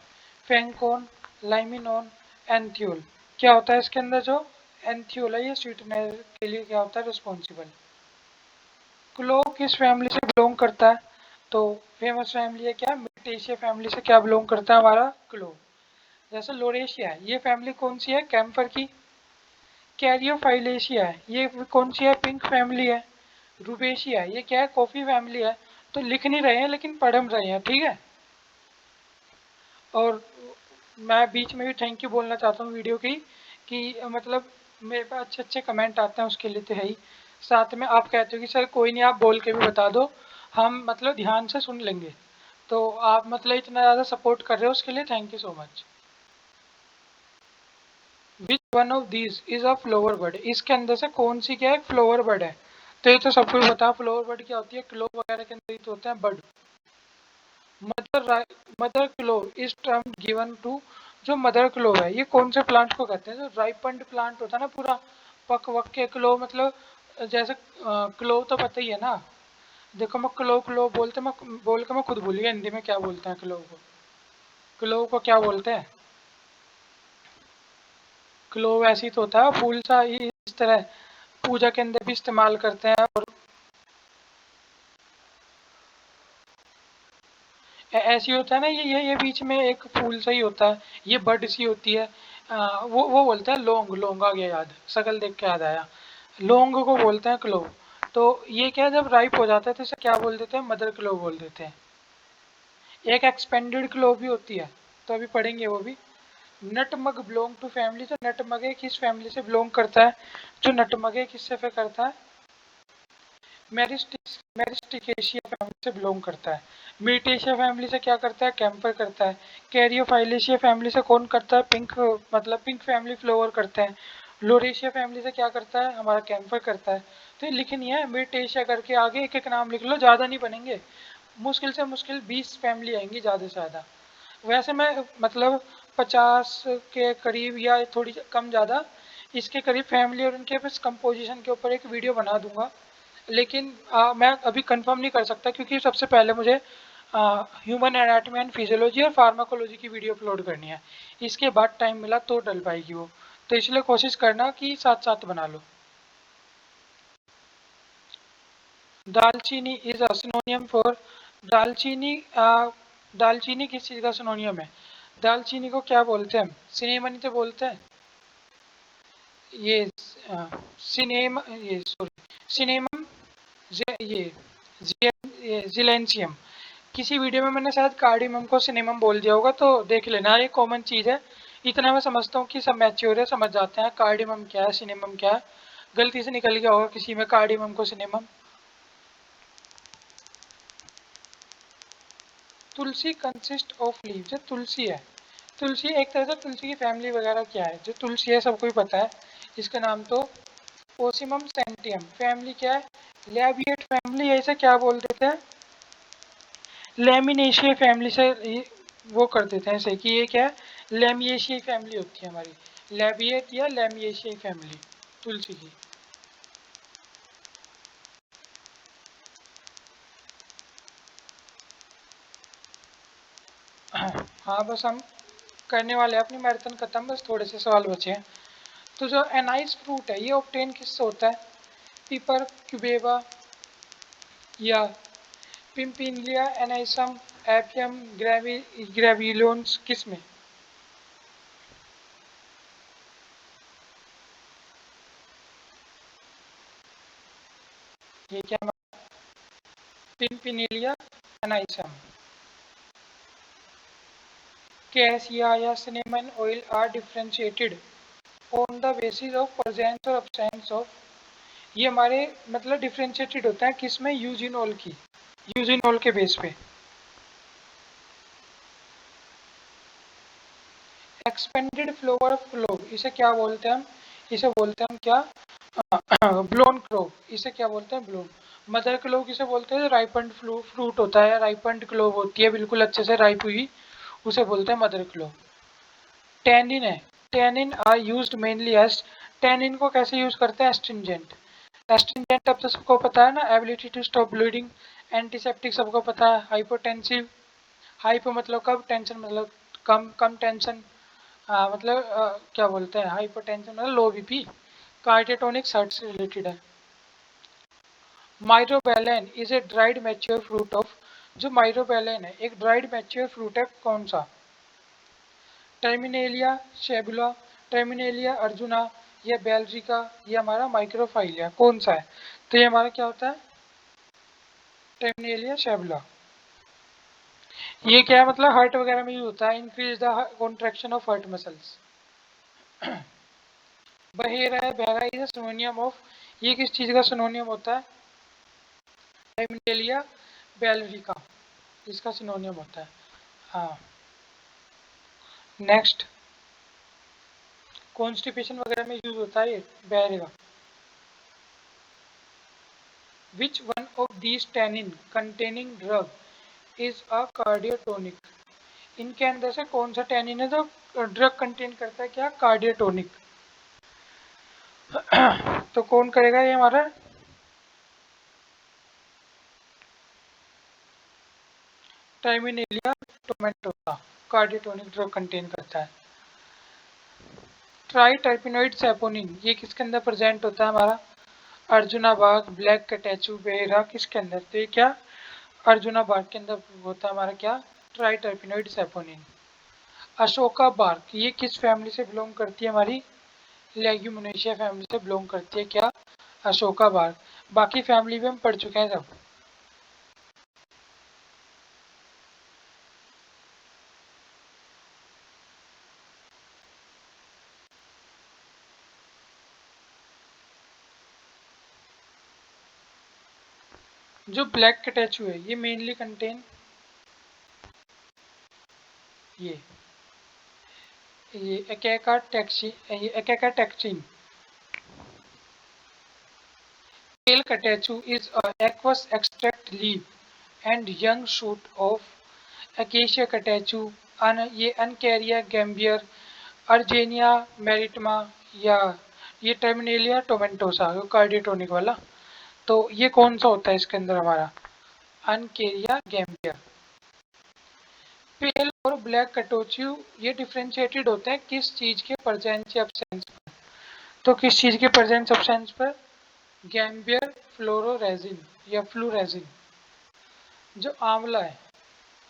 फेंकोन, लाइमिनोन, एंथियोल। क्या होता है इसके अंदर जो एंथियोल है ये स्वीटनेस के लिए क्या होता है रिस्पॉन्सिबल। क्लोव किस फैमिली से बिलोंग करता है, तो फेमस फैमिली है क्या, मिटेशिया फैमिली से क्या बिलोंग करता है हमारा क्लोव। जैसे लोरेशिया है ये फैमिली कौन सी है, कैम्फर की। कैरियोफाइलेशिया है ये कौन सी है, पिंक फैमिली है। रूबेशिया ये क्या है, कॉफी फैमिली है। तो लिख नहीं रहे हैं लेकिन पढ़ हम रहे हैं, ठीक है। और मैं बीच में भी थैंक यू बोलना चाहता हूँ वीडियो की, कि मतलब मेरे पास अच्छे अच्छे कमेंट आते हैं उसके लिए तो है ही, साथ में आप कहते हो कि सर कोई नहीं आप बोल के भी बता दो, हम मतलब ध्यान से सुन लेंगे। तो आप मतलब इतना ज़्यादा सपोर्ट कर रहे हो उसके लिए thank you so much. Which one of these is a flower bird, इसके अंदर से कौन सी क्या है फ्लोवर बर्ड है, तो ये तो सबको पता है फ्लोवर बर्ड क्या होती है, क्लो वगैरह के अंदर ही तो होते हैं bud. Mother mother clove is term given to, जो मदर क्लो है ये कौन से प्लांट को कहते हैं, जो राइपन्ड प्लांट होता है ना पूरा पक वक के क्लो, मतलब जैसे क्लो तो पता ही है ना। देखो मैं क्लो क्लो बोलते मैं बोल के मैं खुद भूल गया हिंदी में क्या बोलते हैं क्लो को, क्लो को क्या बोलते हैं। क्लो ऐसी तो होता है फूल सा ही इस तरह, पूजा के अंदर भी इस्तेमाल करते हैं। और ऐसी होता है ना ये बीच में एक फूल सा ही होता है, ये बड सी होती है। वो बोलते हैं लौंग, लौंग आ गया याद, शकल देख के याद आया, लौंग को बोलते हैं क्लोव। तो ये क्या जब राइप हो जाता है तो इसे क्या बोल देते हैं, मदर क्लोव बोल देते हैं। एक एक्सपेंडेड क्लोव भी होती है, तो अभी पढ़ेंगे वो भी। नटमग बिलोंग टू फैमिली, तो नटमगे किस फैमिली से बिलोंग करता है, जो नटमगे किससे पे करता है, मेरिस्टिकेशिया फैमिली से बिलोंग करता है। मिर्टेशिया फैमिली से क्या करता है, कैम्पर करता है। कैरियोफाइलेशिया फैमिली से कौन करता है, पिंक, मतलब पिंक फैमिली फ्लोवर करते हैं। लोरेशिया फैमिली से क्या करता है हमारा, कैम्पर करता है। तो ये लिखनी है मिर्टेशिया करके, आगे एक एक नाम लिख लो, ज़्यादा नहीं बनेंगे, मुश्किल से मुश्किल 20 फैमिली आएंगी ज़्यादा से ज़्यादा। वैसे मैं मतलब 50 के करीब या थोड़ी कम ज़्यादा इसके करीब फैमिली और उनके बस कंपोजिशन के ऊपर एक वीडियो बना दूंगा। लेकिन मैं अभी कंफर्म नहीं कर सकता क्योंकि सबसे पहले मुझे ह्यूमन एनाटॉमी एंड फिजियोलॉजी और फार्माकोलॉजी की वीडियो अपलोड करनी है, इसके बाद टाइम मिला तो डल पाएगी वो। तो इसलिए कोशिश करना कि साथ साथ बना लो। दालचीनी इज अ सिनोनियम फॉर, दालचीनी दालचीनी किस चीज़ का सिनोनियम है, दालचीनी को क्या बोलते हैं हम, सिनेमन तो बोलते हैं। ये सिनेम ये सॉरी सिनेमम, ये जिलेंसियम। किसी वीडियो में मैंने शायद कार्डिमम को सिनेमम बोल दिया होगा, तो देख लेना, ये कॉमन चीज़ है। इतना मैं समझता हूँ कि सब मैच्योर है, समझ जाते हैं कार्डिमम क्या है सिनेमम क्या है। गलती से निकल गया होगा किसी में कार्डिमम को cinnamon. Tulsi consist of leave, जो तुलसी है, तुलसी एक तरह से तुलसी की फैमिली वगैरह क्या है, जो तुलसी है सबको ही पता है, इसका नाम तो ओसिमम सेंटियम। फैमिली क्या है, लैबिएट फैमिली, ऐसे क्या बोल देते हैं, लेमिनेशिया फैमिली से वो कर देते हैं ऐसे कि ये क्या है, लेमिएशियाई फैमिली होती है हमारी, लैबिएट या लेमिएशियाई फैमिली तुलसी की। हाँ बस हम करने वाले हैं अपनी मैराथन खत्म, बस थोड़े से सवाल बचे हैं। तो जो एनाइस फ्रूट है ये ऑब्टेन किससे होता है, पीपर क्यूबेवा या पिम्पिलिया एनाइसम, एपियम ग्रेविलोन्स, किस में। ये क्या, पिनपिनेलिया एनाइसम। कैसिया या cinnamon oil are differentiated on the basis of presence और अब्सेंस ऑफ, ये हमारे मतलब डिफ्रेंशिएटेड होता है किसमें, यूजिनॉल की, यूजिनॉल के बेस पे। एक्सपेंडेड फ्लोवर ऑफ क्लोव, इसे क्या बोलते हैं हम, इसे बोलते हैं हम क्या, ब्लोन क्लोव, इसे क्या बोलते हैं, ब्लोन। मदर क्लोव किसे बोलते हैं, राइपन्ड फ्रूट होता है, राइपन्ड क्लोव होती है बिल्कुल अच्छे से राइप हुई, उसे बोलते हैं मदर क्लोव। टेनिन है, tannin are used mainly as, tannin को कैसे यूज करते हैं, एस्ट्रिंजेंट। एस्ट्रिंजेंट अब तो सबको पता है ना, ability to stop bleeding, antiseptic सबको पता है, हाइपोटेंसिव, हाइपो मतलब कब, टेंशन मतलब कम, कम टेंशन, मतलब क्या बोलते हैं, हाइपोटेंशन मतलब लो बीपी, कार्डियोटोनिक सर्ट से रिलेटेड है। Myrobalan is a dried mature fruit of, जो माइरोबेलेन है एक ड्राइड मैच्योर फ्रूट है, कौन सा, टर्मिनेलिया शेबुला, टर्मिनेलिया अर्जुना, या बेल्जिका, ये हमारा माइक्रोफाइलिया, कौन सा है, तो ये हमारा क्या होता है, टर्मिनेलिया शेबुला। ये क्या है, मतलब हार्ट वगैरह में यूज होता है, increase the contraction of heart muscles. Bahera है, बहरा इज सिनोनियम ऑफ, ये किस चीज का सिनोनियम होता है, टर्मिनेलिया बेल्विका, इसका सिनोनियम होता है। हाँ, नेक्स्ट, कॉन्स्टिपेशन वगैरह में यूज होता है ये बहरे का। विच one of these tannin containing drug is a cardiotonic, इनके अंदर से कौन सा टैनिन है जो ड्रग कंटेन करता है, क्या, कार्डियोटोनिक। तो कौन करेगा ये हमारा, टाइमिनेलिया टोमेटोसा, कार्डियोटोनिक ड्रग कंटेन करता है। ट्राइटर्पिनोइड सैपोनिन, ये किसके अंदर प्रेजेंट होता है हमारा, अर्जुना बाग, ब्लैक कटेचू, बेहरा, किसके अंदर, तो ये क्या, अर्जुना बाग के अंदर होता है हमारा क्या, ट्राइटर्पिनोइड सैपोनिन। अशोका बार्क, ये किस फैमिली से बिलोंग करती है हमारी, लेग्यूमिनेशिया फैमिली से बिलोंग करती है क्या, अशोका बार्क। बाकी फैमिली भी हम पढ़ चुके हैं सब। जो ब्लैक कटेचू है ये मेनली कंटेन, ये ये एकेका टैक्सी, ये एकेका टैक्सिन। Pale catechu is a aqueous extract leaf and young shoot of Acacia catechu, ये Uncaria gambier, अर्जेनिया मैरिटमा, या ये टर्मिनेलिया टोमेंटोसा, कार्डियोटोनिक वाला। तो ये कौन सा होता है इसके अंदर हमारा, अनकेरिया गैम्बियर। पेल और ब्लैक कटोचू ये डिफ्रेंशिएटेड होते हैं किस चीज के प्रेजेंस या एब्सेंस पर, तो किस चीज के प्रेजेंस एब्सेंस पर, गैम्बियर फ्लोरोरेजिन या फ्लूरेजिन। जो आंवला है,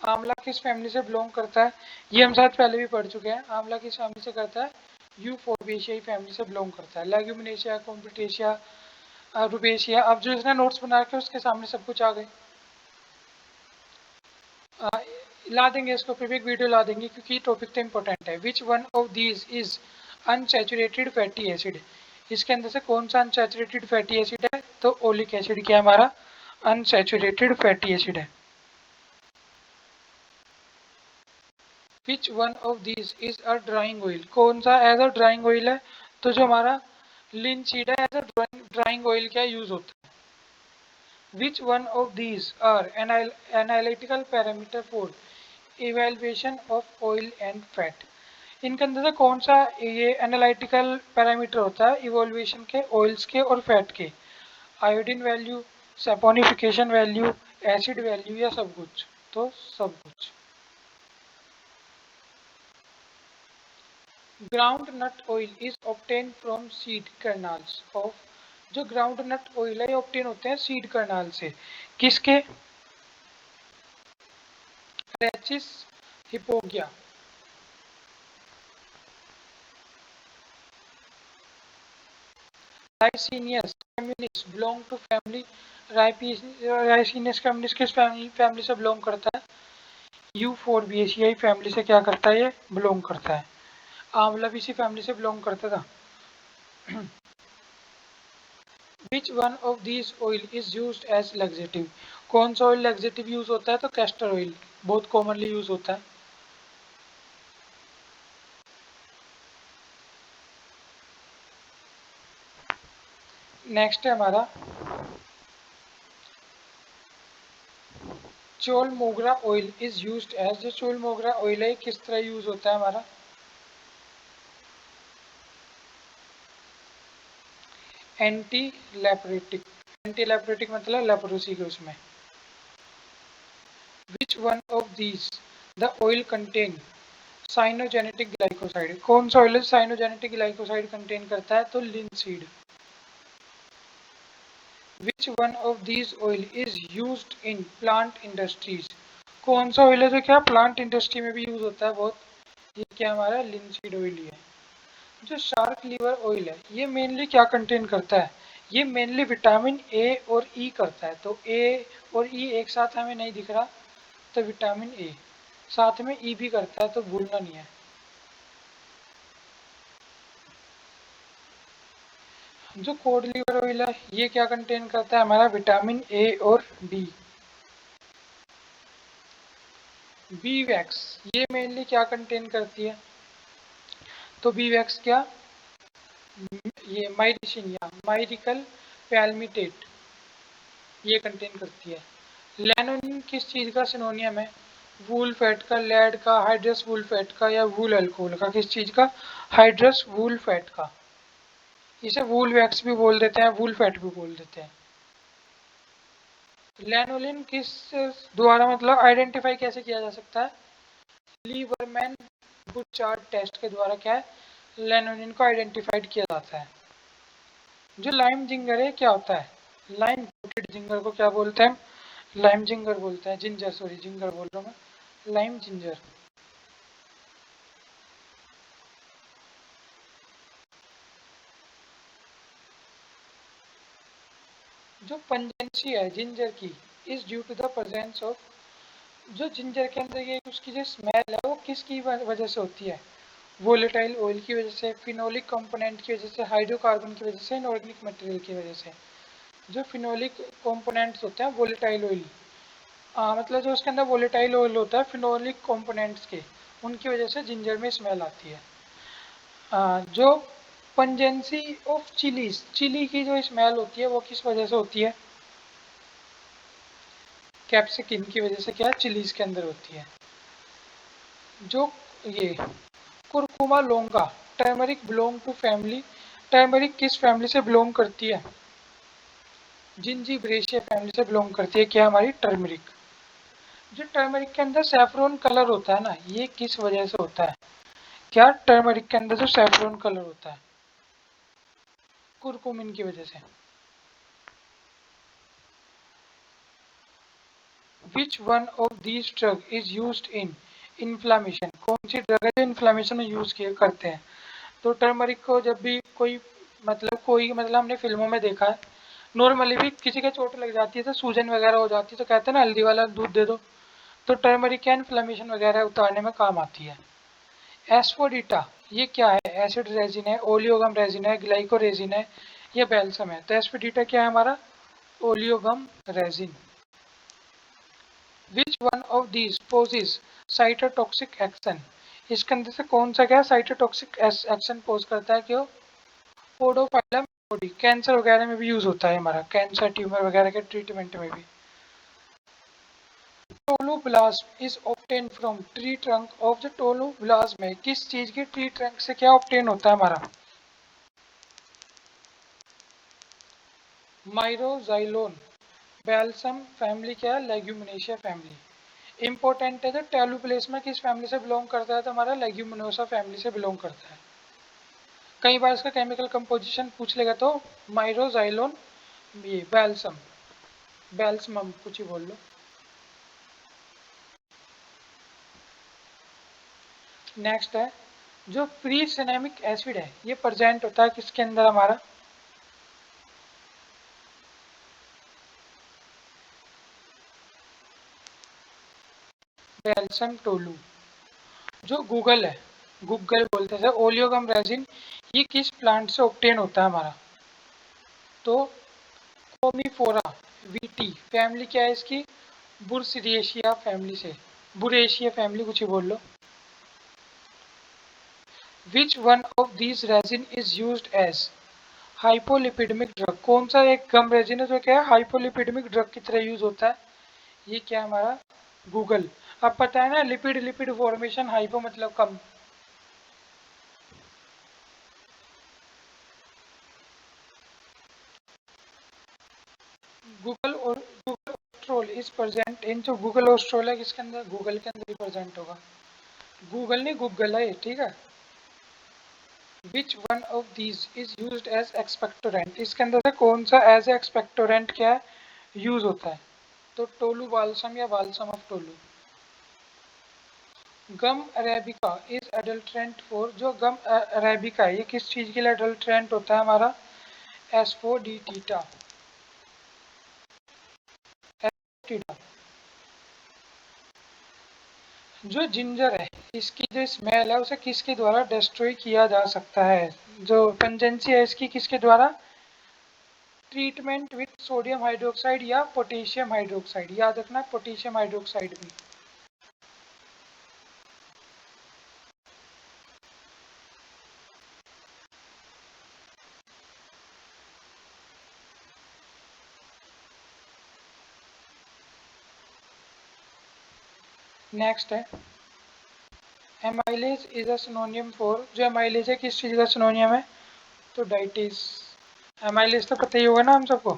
आंवला किस फैमिली से बिलोंग करता है, ये हम शायद पहले भी पढ़ चुके हैं, आंवला किस फैमिली से करता है, यूफोर्बिएशियाई फैमिली से बिलोंग करता है, लेग्यूमिनेशिया, कॉम्पिटेशिया, रुबेशिया। अब जो इसने नोट्स बना के उसके सामने सब कुछ आ गए, अ, ला देंगे इसको, फिर भी एक वीडियो ला देंगे क्योंकि टॉपिक तो इंपॉर्टेंट है। Which one of these is unsaturated fatty acid, इसके अंदर से कौन सा अनसैचुरेटेड फैटी एसिड है, तो ओलिक एसिड क्या हमारा अनसैचुरेटेड फैटी एसिड है। Which one of these is a drying oil, कौन सा एज अ ड्राइंग ऑयल है, तो जो हमारा लिंसीड है एज अ ड्राइंग ऑयल क्या यूज होता है। Which one of these are analytical parameter for evaluation of oil and fat, इनके अंदर से कौन सा ये एनालिटिकल पैरामीटर होता है इवोल्यूशन के ऑयल्स के और फैट के, iodine value, saponification value, acid value, या सब कुछ, तो सब कुछ। Ground nut oil is obtain from seed kernels of, जो ग्राउंड नट ऑयल है ऑप्टेन होते हैं सीड कर्नल से, किसके, Arachis hypogaea. Licinius communis belong to family Ricinus communis किस फैमिली से बिलोंग करता है? यूफोरबिएशियाई फैमिली से क्या करता है, ये बिलोंग करता है। आंवला भी इसी फैमिली से बिलोंग करता था। Which one of these oil is used as laxative? कौन सा ऑयल लग्जेटिव यूज होता है? तो कैस्टर ऑयल बहुत कॉमनली यूज होता है। नेक्स्ट है हमारा चोल मोगरा ऑयल इज यूज्ड एज। जो चोल मोगरा ऑयल है किस तरह यूज होता है हमारा? एंटी लेप्रेटिक। एंटी लेप्रेटिक मतलब लेप्रोसी के उसमें। विच one of these the oil contain cyanogenetic glycoside? कौन सा ऑयल साइनोजेनेटिक ग्लाइकोसाइड कंटेन करता है? तो linseed. Which one of these oil is used in plant industries? कौन सा ऑयल है जो क्या प्लांट इंडस्ट्री में भी यूज होता है बहुत? ये क्या हमारा लिंसीड ऑयल ही है। जो शार्क लीवर ऑयल है ये मेनली क्या कंटेन करता है? ये मेनली विटामिन ए और ई करता है। तो ए और ई एक साथ हमें नहीं दिख रहा, तो विटामिन ए साथ में ई भी करता है, तो भूलना नहीं है। जो कोड लीवर ऑयल है ये क्या कंटेन करता है हमारा? विटामिन ए और डी। बी वैक्स ये मेनली क्या कंटेन करती है? तो बी वैक्स क्या, ये माइरिशिनिया माइरिकल पैल्मिटेट ये कंटेन करती है। लैनोनिन किस चीज का सिनोनियम है? वूल फैट का, लेड का, हाइड्रस वूल फैट का, या वूल अल्कोहल का? किस चीज का? हाइड्रस वूल फैट का। इसे वूल वैक्स भी बोल देते हैं, वूल फैट भी बोल देते हैं। लैनोलिन किस द्वारा मतलब आइडेंटिफाई कैसे किया जा सकता है? लीवरमैन बुचार्ड टेस्ट के द्वारा क्या है लैनोलिन को आइडेंटिफाइड किया जाता है। जो लाइम जिंगर है क्या होता है? लाइम कोटेड जिंगर को क्या बोलते हैं? लाइम जिंगर बोलते हैं। जिंजर, सॉरी जिंगर बोल रहा हूँ मैं, लाइम जिंजर। जो पंजेंसी है जिंजर की is due to the presence of. जो जिंजर के अंदर ये उसकी जो स्मेल है वो किसकी वजह से होती है? वोलेटाइल ऑयल की वजह से, फिनोलिक कंपोनेंट की वजह से, हाइड्रोकार्बन की वजह से, इनऑर्गेनिक मटेरियल की वजह से। जो फिनोलिक कंपोनेंट्स होते हैं वोलेटाइल ऑयल, मतलब जो उसके अंदर वोलेटाइल ऑयल होता है फिनोलिक कंपोनेंट्स के, उनकी वजह से जिंजर में स्मेल आती है। जो पंजेंसी ऑफ चिलीज, चिली की जो स्मेल होती है वो किस वजह से होती है? कैप्सिकम की वजह से क्या चिलीज के अंदर होती है। जो ये Curcuma longa turmeric belong to family, turmeric किस फैमिली से बिलोंग करती है? जिंजीब्रेशिया फैमिली से बिलोंग करती है क्या हमारी टर्मरिक। जो टर्मरिक के अंदर सैफरन कलर होता है ना, ये किस वजह से होता है? क्या टर्मरिक के अंदर जो सैफरन कलर होता है? कुरकुमिन की वजह से। Which one of these drug is used in inflammation? कौन सी ड्रग है जो इन्फ्लामेशन में यूज किए करते हैं? तो टर्मरिक को जब भी कोई मतलब हमने फिल्मों में देखा है, नॉर्मली भी किसी के चोट लग जाती है तो सूजन वगैरह हो जाती है तो कहते हैं ना हल्दी वाला दूध दे दो। तो टर्मरिक क्या इन्फ्लेमेशन वगैरह उतारने में काम आती है। एस्फोडिटा ये क्या है? एसिड रेजिन है, ओलियोगम रेजिन है, ग्लाइको रेजिन है, या बैल्सम है? तो एस्फोडिटा क्या है हमारा? Oleogum resin. Which one of these possess cytotoxic action? इसके अंदर से कौन सा क्या साइटोटॉक्सिक एक्शन पोज करता है? क्यों? पोडोफाइलम बॉडी कैंसर वगैरह में भी यूज होता है हमारा, कैंसर ट्यूमर वगैरह के ट्रीटमेंट में भी। Tolu balsam is obtain from tree trunk of the tolu balsam में किस चीज की ट्री ट्रंक से क्या ऑब्टेन होता है हमारा? माइरोजाइलोन। बैल्सम फैमिली क्या है? लेग्यूमिनेशिया फैमिली। इंपॉर्टेंट है तो टेलुप्लेस्मा किस फैमिली से बिलोंग करता है? तो हमारा लेग्यूमिनोसा फैमिली से बिलोंग करता है। कई बार इसका केमिकल कंपोजिशन पूछ लेगा तो माइरोजाइलोन, ये बैल्सम, बैल्समम कुछ ही बोल लो। नेक्स्ट है जो फ्री सिनेमिक एसिड है ये प्रेजेंट होता है किसके अंदर हमारा? Balsam tolu. जो गूगल है, गूगल बोलते हैं ओलियोगम रेजिन, ये किस प्लांट से ऑब्टेन होता है हमारा? तो कोमीफोरा वीटी फैमिली क्या है इसकी? बुरसिडिएशिया फैमिली से, बुरेशिया फैमिली कुछ ही बोल लो। Which one of these resin is used as hypolipidemic drug? कौन सा एक गम रेजिन है जो क्या है हाइपोलिपिडमिक ड्रग की तरह यूज होता है? ये क्या है हमारा? गूगल। अब पता है ना, लिपिड लिपिड फॉर्मेशन, हाइपो मतलब कम। गूगल और guggulsterone is present in, जो गूगल ओस्ट्रोल है किसके अंदर? गूगल के अंदर ही प्रेजेंट होगा। गूगल नहीं, गूगल है ये, ठीक है। Which one of these is used as expectorant? इसके अंदर से कौन सा एज एक्सपेक्टोरेंट क्या है यूज होता है? तो टोलू बाल्सम या balsam of tolu. Gum arabica is adulterant for, जो गम अरेबिका है ये किस चीज के लिए अडल्ट्रेंट होता है हमारा? एस्फोडिटीटा। जो जिंजर है इसकी जो स्मेल है उसे किसके द्वारा डिस्ट्रॉय किया जा सकता है? जो पंजेंसी है इसकी किसके द्वारा? ट्रीटमेंट विथ सोडियम हाइड्रोक्साइड या पोटेशियम हाइड्रोक्साइड। याद रखना पोटेशियम हाइड्रोक्साइड भी। नेक्स्ट है एमाइलेज इज अ सिनोनियम फॉर, जो एमाइलेज है किस चीज का सिनोनियम है? तो डाइटेस। एमाइलेज तो पता ही होगा ना हम सबको।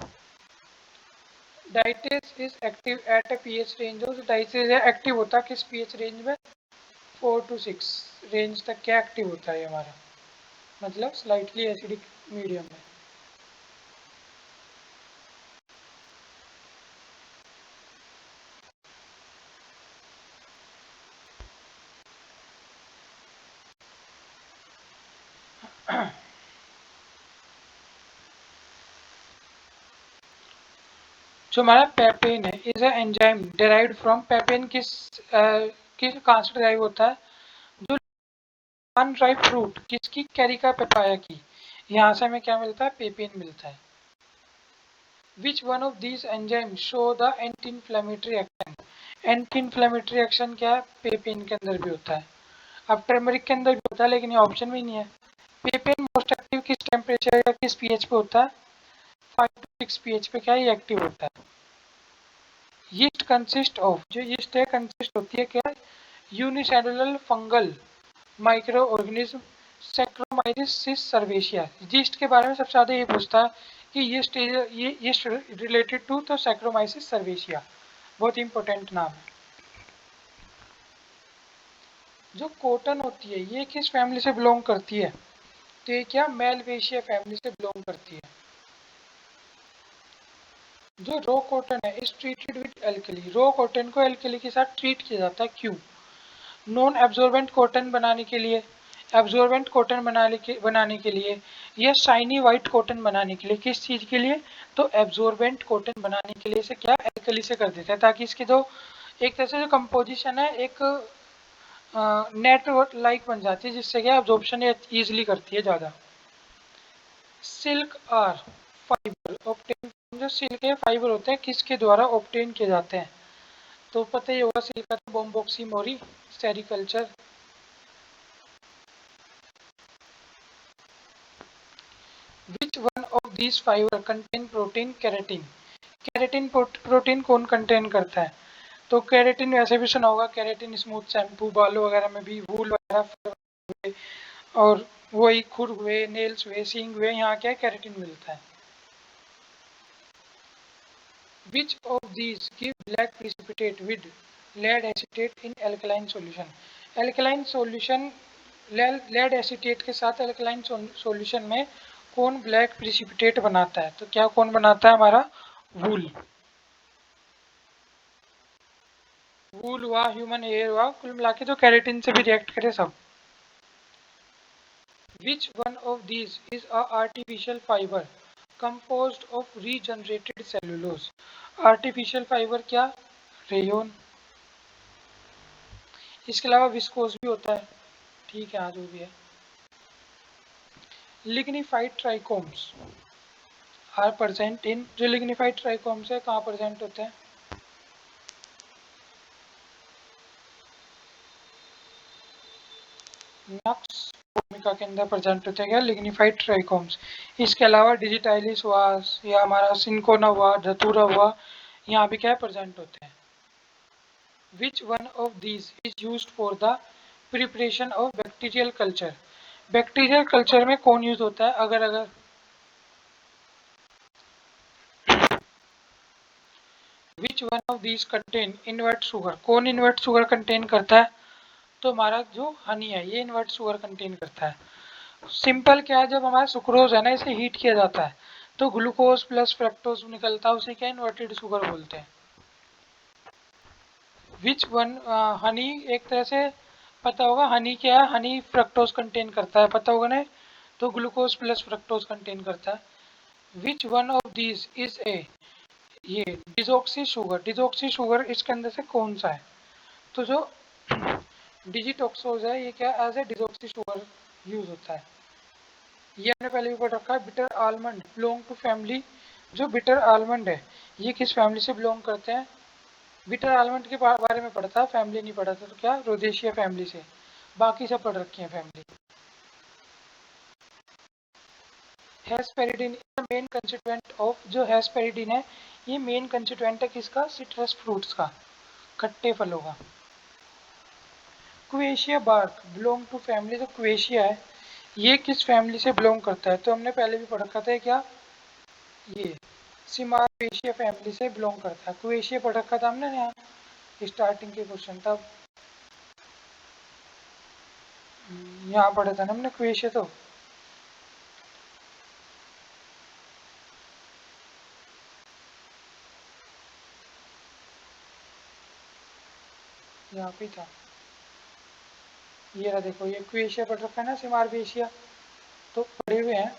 Diastase is active at a pH range, जो डाइटेस है एक्टिव होता है किस पीएच रेंज में? 4 to 6 रेंज तक क्या एक्टिव होता है हमारा, मतलब स्लाइटली एसिडिक मीडियम में। जो हमारा पेपेन है is a enzyme derived from, पेपेन किस कहाँ से डिराइव होता है? जो अनराइप फ्रूट किसकी? कैरिका पेपाया की, यहाँ से हमें क्या मिलता है? पेपेन मिलता है। Which one of these enzyme show the anti inflammatory action? Anti inflammatory action क्या है? पेपेन के अंदर भी होता है। अब टर्मरिक के अंदर भी होता है लेकिन ये ऑप्शन में नहीं है। पेपेन मोस्ट एक्टिव किस टेम्परेचर या किस पीएच पे होता है? 5 to 6 पीएच पे क्या है ये एक्टिव होता है। यीस्ट कंसिस्ट ऑफ, जो यीस्ट है कंसिस्ट होती है क्या? Unicellular fungal micro organism saccharomyces cerevisiae. Yeast के बारे में सबसे ज्यादा ये पूछता है कि ये यीस्ट रिलेटेड टू, तो सैक्रोमाइसिस सर्वेशिया बहुत इंपॉर्टेंट नाम है। जो कॉटन होती है ये किस फैमिली से बिलोंग करती है? तो ये क्या मेलवेशिया फैमिली से बिलोंग करती है। जो रो कॉटन है is treated with alkali, raw cotton को एल्कली के साथ ट्रीट किया जाता है, क्यों? नॉन एब्जॉर्बेंट कॉटन बनाने के लिए, एब्जॉर्बेंट कॉटन बनाने के लिए या शाइनी वाइट कॉटन बनाने के लिए, किस चीज के लिए? तो एब्जॉर्बेंट कॉटन बनाने के लिए से क्या एल्कली से कर देते हैं, ताकि इसकी जो एक तरह से जो कंपोजिशन है एक नेट लाइक बन जाती है, जिससे क्या एब्जॉर्प्शन इजिली करती है ज़्यादा। सिल्क आर फाइबर ऑप्टेन, जो सिल्क है फाइबर होते हैं किसके द्वारा ऑप्टेन किए जाते हैं? तो पता ही होगा सिल्क का bombyx mori sericulture. Which one of this fibre contain protein keratin? Keratin protein कौन कंटेन करता है? तो केराटिन वैसे भी सुना होगा, केराटिन स्मूथ शैम्पू, बालों वगैरह में भी, वूल वगैरह, और वही खुर हुए, नेल्स हुए, सींग हुए, यहाँ क्या केराटिन मिलता है। Which of these give black precipitate with lead acetate in alkaline solution? Alkaline solution, lead acetate के साथ एल्कलाइन सॉल्यूशन में कौन ब्लैक प्रिसिपिटेट बनाता है? तो क्या कौन बनाता है हमारा? वूल। वूल हुआ, ह्यूमन हेयर हुआ, कुल मिला के जो केराटिन से भी रिएक्ट करे सब। Which one of these is a artificial fiber composed of regenerated cellulose? Artificial fiber क्या? रेयोन। इसके अलावा विस्कोस भी होता है, ठीक है, जो भी है। Lignified trichomes are present in, जो लिग्निफाइड ट्राइकोम्स है कहाँ प्रेजेंट होते हैं? नक्स भूमिका के अंदर प्रेजेंट होते हैं क्या? Lignified trichomes. इसके अलावा डिजिटाइलिस हुआ या हमारा सिंकोना हुआ, धतूरा हुआ, यहाँ भी क्या प्रेजेंट होते हैं। Which one of these is used for the preparation of bacterial culture? Bacterial culture में कौन यूज होता है? Agar agar which one of these contain invert sugar? कौन इनवर्ट शुगर कंटेन करता है? तो हमारा जो हनी है ये इनवर्ट शुगर कंटेन करता है। सिंपल क्या है, जब हमारा सुक्रोज है ना, इसे हीट किया जाता है तो ग्लूकोज प्लस फ्रक्टोज निकलता है, उसे क्या इन्वर्टेड शुगर बोलते हैं। विच वन, हनी एक तरह से पता होगा हनी क्या है, हनी फ्रक्टोज कंटेन करता है, पता होगा ना, तो ग्लूकोज प्लस फ्रक्टोज कंटेन करता है। Which one of these is ए, ये डिजॉक्सी शुगर, डिजॉक्सी शुगर इसके अंदर से कौन सा है? तो जो डिजिटॉक्सोज है ये क्या as a deoxy sugar use होता है। ये हमने पहले भी पढ़ रखा है। Bitter almond belong to family, जो बिटर आलमंड है ये किस फैमिली से बिलोंग करते हैं? बिटर आलमंड के बारे में पढ़ा था, फैमिली नहीं पढ़ा था, तो क्या रोजेशिया फैमिली से, बाकी सब पढ़ रखी है family. Hesperidin is the main constituent of, जो हेस्पेरिडिन है ये मेन कंस्टिट्यूएंट है किसका? सिट्रस फ्रूट्स का, खट्टे फलों का। क्वेशिया बार्क बिलोंग टू फैमिली, जो क्वेशिया है ये किस फैमिली से बिलोंग करता है? तो हमने पहले भी पढ़ रखा था क्या, ये सिमारपेशिया फैमिली से बिलोंग करता है। क्वेशिया पढ़ रखा था हमने यहाँ स्टार्टिंग के क्वेश्चन तब, यहाँ पढ़ा था ना हमने क्वेशिया, तो यहाँ पे था, ये रहा देखो, ये क्वेशिया पढ़ रखा है ना, सिमारपेशिया, तो पढ़े हुए हैं।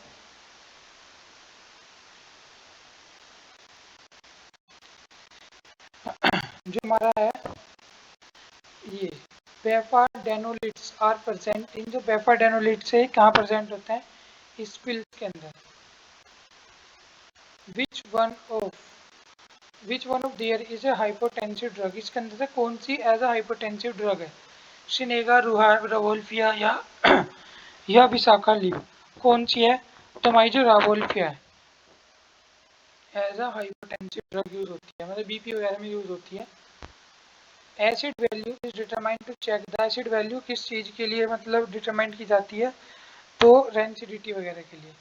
जो हमारा है ये बेफाडेनोलिट्स आर प्रेजेंट इन, जो बेफाडेनोलिट्स है कहाँ प्रेजेंट होते हैं? स्पिल्स के अंदर। विच one of their is a hypotensive drug, इसके अंदर से कौन सी एज अ हाइपोटेंसिव ड्रग है? सिनेगा, रावोल्फिया या विशाखा लीव, कौन सी है? तो हमारी जो रावोल्फिया है as a hypotensive drug use होती है, मतलब बीपी वगैरह में यूज होती है। Acid value is determined to check the, acid value किस चीज के लिए मतलब डिटरमाइंड की जाती है? तो रेंसिडिटी वगैरह के लिए।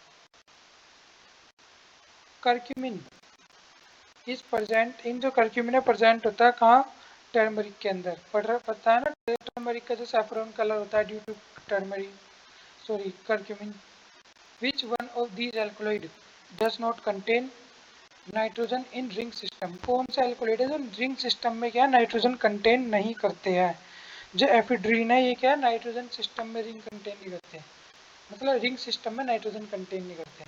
करक्यूमिन इज प्रेजेंट इन, जो करक्यूमिन है प्रेजेंट होता है कहाँ? टर्मरिक के अंदर। पता है ना टर्मरिक का जो सैफरन कलर होता है due to turmeric, sorry curcumin. Which one of these alkaloid does not contain nitrogen in ring system, कौन सा एल्कोलॉइड है जो रिंग सिस्टम में क्या नाइट्रोजन कंटेन नहीं करते हैं? जो एफिड्रीन है ये क्या नाइट्रोजन सिस्टम में रिंग कंटेन नहीं करते, मतलब रिंग सिस्टम में नाइट्रोजन कंटेन नहीं करते।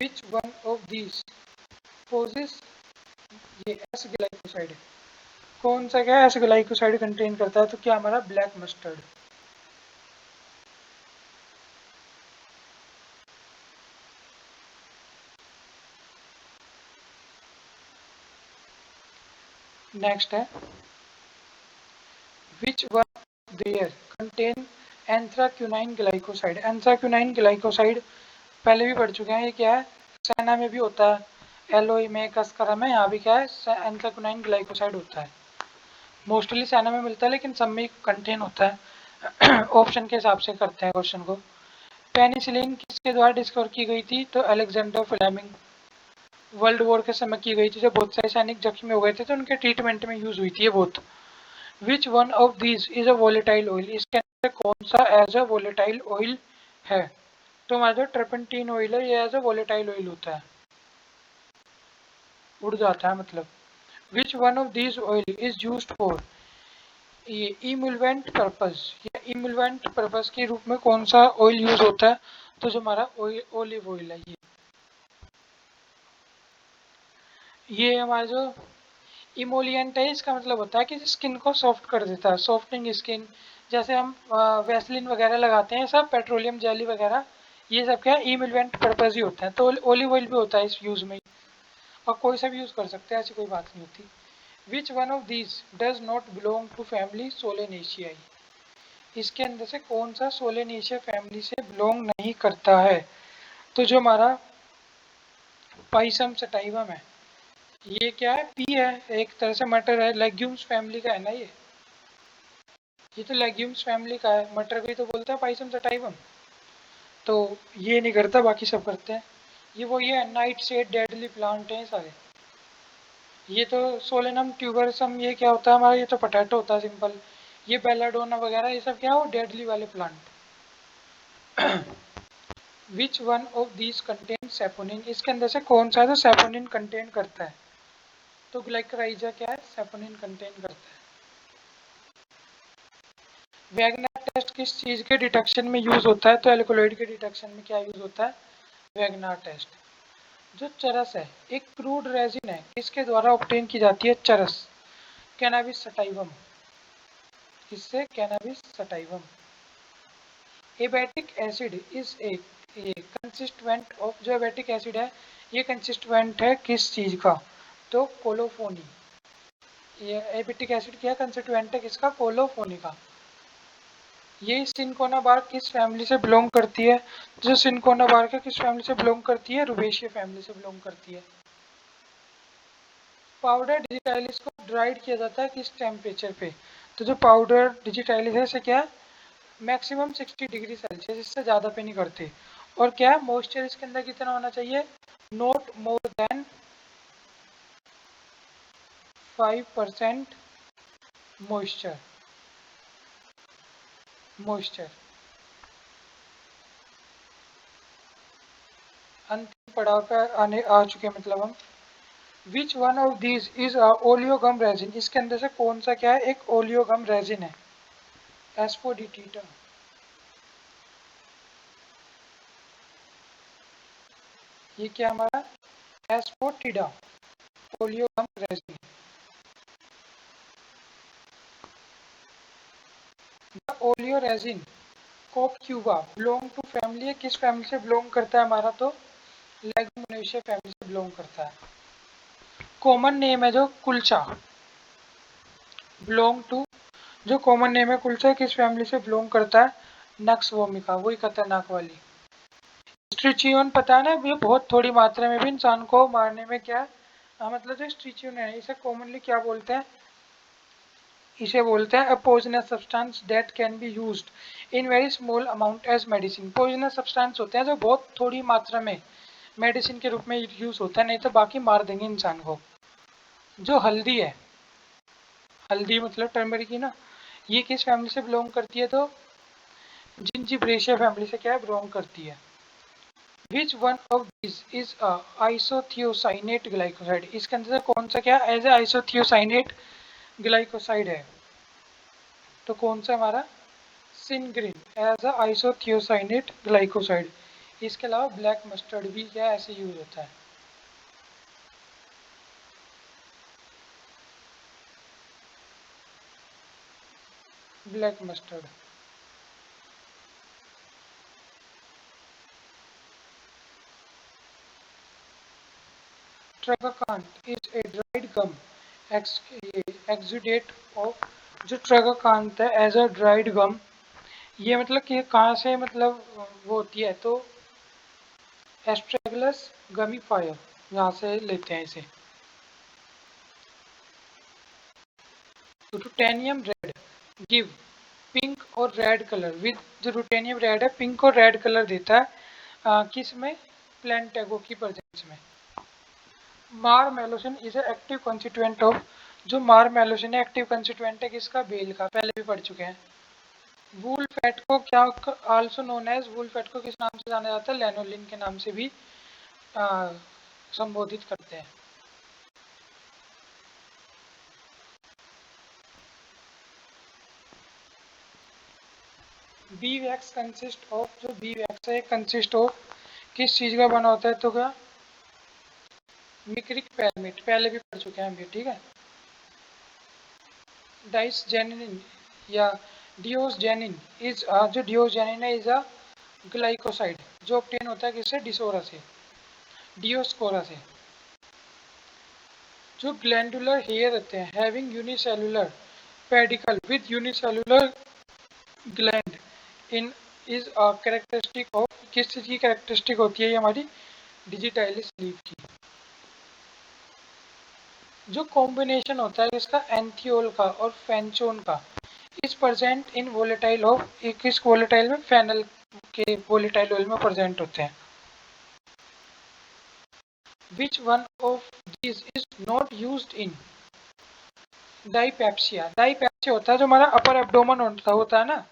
Which one of these possess, ये एस ग्लाइकोसाइड है, कौन सा क्या एस ग्लाइकोसाइड कंटेन करता है? तो क्या हमारा ब्लैक मस्टर्ड। नेक्स्ट है which one there contain anthraquinone glycoside, anthraquinone glycoside पहले भी पढ़ चुके हैं, ये क्या है? सेना में भी होता है, एलओई में, कसकरा में, यहाँ भी क्या है एंथ्राक्यूनाइन ग्लाइकोसाइड होता है। मोस्टली सेना में मिलता है लेकिन सब में कंटेन होता है। ऑप्शन के हिसाब से करते हैं क्वेश्चन को। पेनिसिलिन किसके द्वारा डिस्कवर की गई थी? तो अलेक्जेंडर फ्लेमिंग, वर्ल्ड वॉर के समय की गई थी, जब बहुत सारे सैनिक जख्मी हो गए थे तो उनके ट्रीटमेंट में यूज हुई थी ये बहुत। विच one of these is a volatile oil, इसके अंदर कौन सा एज अ वोलेटाइल ऑयल है? तो हमारा जो ट्रपेंटीन ऑयल है ये एज अ वोलेटाइल ऑयल होता है, उड़ जाता है मतलब। विच one of these oil is used for, ये इमूलवेंट पर्पस, या इमूलवेंट पर्पस के रूप में कौन सा ऑयल यूज होता है? तो जो हमारा ओलिव ऑयल है ये हमारा जो इमोलियंट है, इसका मतलब होता है कि स्किन को सॉफ्ट कर देता है, सॉफ्टनिंग स्किन। जैसे हम वैसलिन वगैरह लगाते हैं, सब पेट्रोलियम जेली वगैरह, ये सब क्या है, इमोलियंट पर्पज ही होता है। तो ओलिव ऑयल भी होता है इस यूज़ में, और कोई सा भी यूज़ कर सकते हैं, ऐसी कोई बात नहीं होती। Which one of these does not belong to family solanaceae, इसके अंदर से कौन सा सोलेनेशिया फैमिली से बिलोंग नहीं करता है? तो जो हमारा पाइसम सटाइवम है, ये क्या है, पी है, एक तरह से मटर है, लेग्यूम्स फैमिली का है ना ये तो लेग्यूम्स फैमिली का है, मटर भी तो बोलते हैं पाइसम सटाइवम। तो ये नहीं करता, बाकी सब करते हैं। ये वो ये नाइट शेड डेडली प्लांट हैं सारे। ये तो सोलेनम ट्यूबरसम, ये क्या होता है हमारा, ये तो पोटैटो होता है सिंपल। ये बेलाडोना वगैरह, ये सब क्या हो, डेडली वाले plant. Which one of these contain saponin, इसके अंदर से कौन सा है जो सेपोनिन कंटेन करता है? तो ग्लाइकोराइजा क्या है, सेपोनिन कंटेन करता है। वैगनर टेस्ट किस चीज के डिटेक्शन में यूज होता है? तो एल्कोलॉइड के डिटेक्शन में क्या यूज होता है, वैगनर टेस्ट। जो चरस है, एक क्रूड रेजिन है, किसके द्वारा ऑब्टेन की जाती है चरस? कैनाबिस सटाइवम, किससे, cannabis sativa. Abietic acid is a consistent of, जो एबैटिक एसिड है ये कंसिस्टेंट है किस चीज का? तो कोलोफोनी। ये एबैटिक एसिड क्या कंसिस्टेंट है किसका, कोलोफोनी का। ये सिनकोना बार्क किस फैमिली से बिलोंग करती है? जो सिनकोना बार्क है किस फैमिली से बिलोंग करती है, रुबेशिया फैमिली से बिलोंग करती है। पाउडर डिजिटाइलिस को ड्राइड किया जाता है किस टेम्परेचर पे? तो जो पाउडर डिजिटाइलिस है इसे क्या, मैक्सिमम 60 डिग्री सेल्सियस, इससे ज़्यादा पे नहीं करते। और क्या मॉइस्चर इसके अंदर कितना होना चाहिए, not more than 5% moisture. Moisture अंतिम पड़ाव पर आने आ चुके मतलब हम। विच one of these is oleo-gum resin, इसके अंदर से कौन सा क्या है, एक ओलियोगम रेजिन है, एस्पोडिटीटा। ये क्या हमारा, asafoetida, oleogum resin. The oleo resin copaiba belong to family है, किस फैमिली से बिलोंग करता है हमारा? तो लेगुमिनेशिया फैमिली से बिलोंग करता है। कॉमन नेम है जो कुलचा, बिलोंग टू, जो कॉमन नेम है कुलचा किस फैमिली से बिलोंग करता है? नक्स वोमिका, वही खतरनाक वाली। स्ट्रिचियन पता है ना, ये बहुत थोड़ी मात्रा में भी इंसान को मारने में क्या मतलब जो स्ट्रिचियन है इसे कॉमनली क्या बोलते हैं, इसे बोलते हैं a poisonous substance that can be used in very small amount as medicine. Poisonous substance होते हैं जो बहुत थोड़ी मात्रा में मेडिसिन के रूप में यूज होता है, नहीं तो बाकी मार देंगे इंसान को। जो हल्दी है, हल्दी मतलब टर्मरिक ही ना, ये किस फैमिली से बिलोंग करती है? तो जिंजिब्रेशिया फैमिली से क्या बिलोंग करती है। Which one of this is isothiocyanate glycoside, इसके अंदर कौन सा क्या एज ए आइसोथियोसाइनेट ग्लाइकोसाइड है? तो कौन सा हमारा, सिनग्रीन एज अ आइसोथियोसाइनेट ग्लाइकोसाइड। इसके अलावा ब्लैक मस्टर्ड भी क्या ऐसे यूज होता है। Black mustard, tragacanth is a dried gum exudate of, जो ट्रगाकांत है एज अ ड्राइड गम, ये मतलब कि कहाँ से मतलब वो होती है? तो एस्ट्रेगलस गमीफायर, यहाँ से लेते हैं इसे। तो रुटेनियम रेड गिव पिंक और रेड कलर विद, जो रुटेनियम रेड है पिंक और रेड कलर देता है किस में, प्लेंटेगो की प्रेजेंस में। मार मेलोसिन इज एक्टिव कॉन्स्टिट्यूएंट ऑफ, जो मार मेलोसिन है एक्टिव कॉन्स्टिट्यूएंट है किसका, बेल का, पहले भी पढ़ चुके हैं। वूल फैट को क्या, also known as, wool fat को किस नाम से जाना जाता है, लैनोलिन के नाम से भी आ, संबोधित करते हैं। बी वैक्स कंसिस्ट ऑफ, जो बी वैक्स है कंसिस्ट ऑफ किस चीज का बना होता है? तो क्या, मिक्रिक पैरमिट, पहले भी पढ़ चुके हैं हम ये, ठीक है। डाइसजेनिन या डिओसजेनिन इज जो डिओसजेनिन है इज अ ग्लाइकोसाइड जो ऑब्टेन होता है किससे, डिसोरा से, डिओस्कोरा से। जो ग्लैंडुलर हेयर रहते हैं having unicellular pedicle with unicellular gland in is a characteristic of, किस चीज की कैरेक्टरिस्टिक होती है ये हमारी, डिजिटाइलिस लीफ की। जो कॉम्बिनेशन होता है इसका एंथियोल का और फेंचोन का is present in volatile of, किस वोलेटाइल में, फेनल के वोलेटाइल ऑयल में प्रेजेंट होते हैं। Which one of these is not used in dyspepsia. Dyspepsia होता है जो हमारा अपर एब्डोमन होता है ना,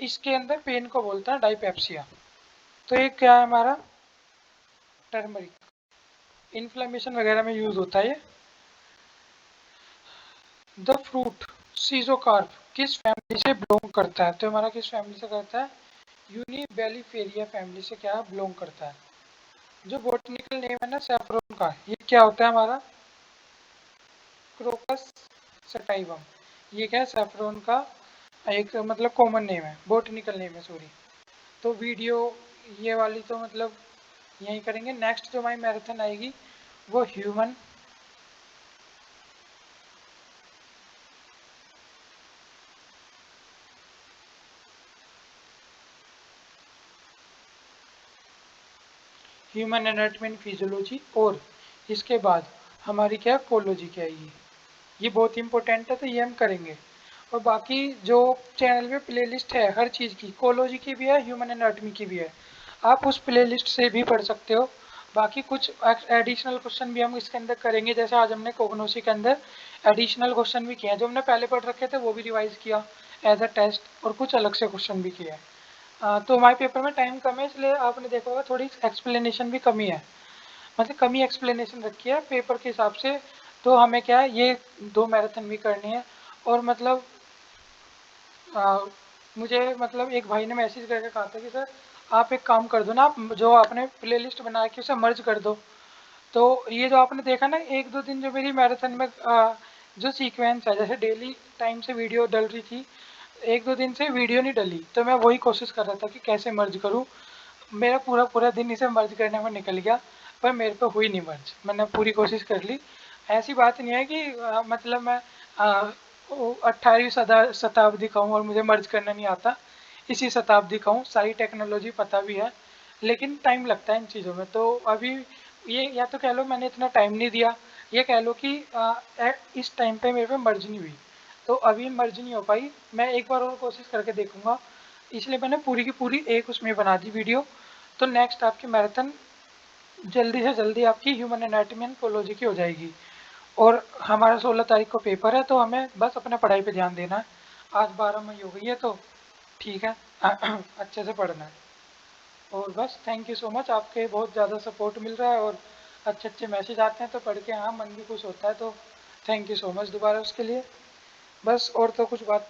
इसके अंदर पेन को बोलता है डाइपेप्सिया। तो ये क्या है हमारा, टर्मरिक, इन्फ्लेमेशन वगैरह में यूज होता है ये। द फ्रूट सीजोकार्प किस फैमिली से बिलोंग करता है, तो हमारा किस फैमिली से करता है, यूनिबेलिफेरिया फैमिली से क्या बिलोंग करता है। जो बॉटनिकल नेम है ना सैफरोन का, ये क्या होता है हमारा, क्रोकस सटाइवम। ये क्या है, सैफरोन का एक मतलब कॉमन नेम है, बॉटनिकल नेम है सॉरी। तो वीडियो ये वाली तो मतलब यही करेंगे। नेक्स्ट जो हमारी मैराथन आएगी वो human human anatomy and physiology, और इसके बाद हमारी क्या कोलॉजी की आएगी। ये बहुत इंपॉर्टेंट है तो ये हम करेंगे। और बाकी जो चैनल में प्लेलिस्ट है हर चीज़ की, कोलॉजी की भी है, ह्यूमन एनाटॉमी की भी है, आप उस प्लेलिस्ट से भी पढ़ सकते हो। बाकी कुछ एडिशनल क्वेश्चन भी हम इसके अंदर करेंगे, जैसे आज हमने कोग्नोसी के अंदर एडिशनल क्वेश्चन भी किए हैं, जो हमने पहले पढ़ रखे थे वो भी रिवाइज किया एज अ टेस्ट, और कुछ अलग से क्वेश्चन भी किए हैं। तो हमारे पेपर में टाइम कम है इसलिए आपने देखा होगा थोड़ी एक्सप्लेनेशन भी कमी है, मतलब कमी एक्सप्लेनेशन रखी है पेपर के हिसाब से। तो हमें क्या है ये 2 मैराथन भी करनी है। और मतलब मुझे मतलब एक भाई ने मैसेज करके कहा था कि सर आप एक काम कर दो ना, आप जो आपने प्लेलिस्ट बना के उसे मर्ज कर दो। तो ये जो आपने देखा ना 1-2 दिन जो मेरी मैराथन में जो सीक्वेंस है, जैसे डेली टाइम से वीडियो डल रही थी, 1-2 दिन से वीडियो नहीं डली, तो मैं वही कोशिश कर रहा था कि कैसे मर्ज करूँ। मेरा पूरा पूरा दिन इसे मर्ज करने में निकल गया, पर मेरे पे हुई नहीं मर्ज, मैंने पूरी कोशिश कर ली। ऐसी बात नहीं है कि मतलब मैं 18वीं शताब्दी का हूँ और मुझे मर्ज करना नहीं आता, इसी शताब्दी का हूँ, सारी टेक्नोलॉजी पता भी है, लेकिन टाइम लगता है इन चीज़ों में। तो अभी ये या तो कह लो मैंने इतना टाइम नहीं दिया, ये कह लो कि इस टाइम पे मेरे पे मर्ज नहीं हुई, तो अभी मर्ज नहीं हो पाई। मैं एक बार और कोशिश करके देखूंगा, इसलिए मैंने पूरी की पूरी एक उसमें बना दी वीडियो। तो नेक्स्ट आपकी मैराथन जल्दी से जल्दी आपकी ह्यूमन एनाटॉमी एंड कोलॉजी की हो जाएगी। और हमारा 16 तारीख को पेपर है, तो हमें बस अपने पढ़ाई पे ध्यान देना है। आज 12 मई हो गई है, तो ठीक है अच्छे से पढ़ना है। और बस थैंक यू सो मच, आपके बहुत ज़्यादा सपोर्ट मिल रहा है और अच्छे अच्छे मैसेज आते हैं, तो पढ़ के हाँ मन भी खुश होता है। तो थैंक यू सो मच दोबारा उसके लिए। बस और तो कुछ बात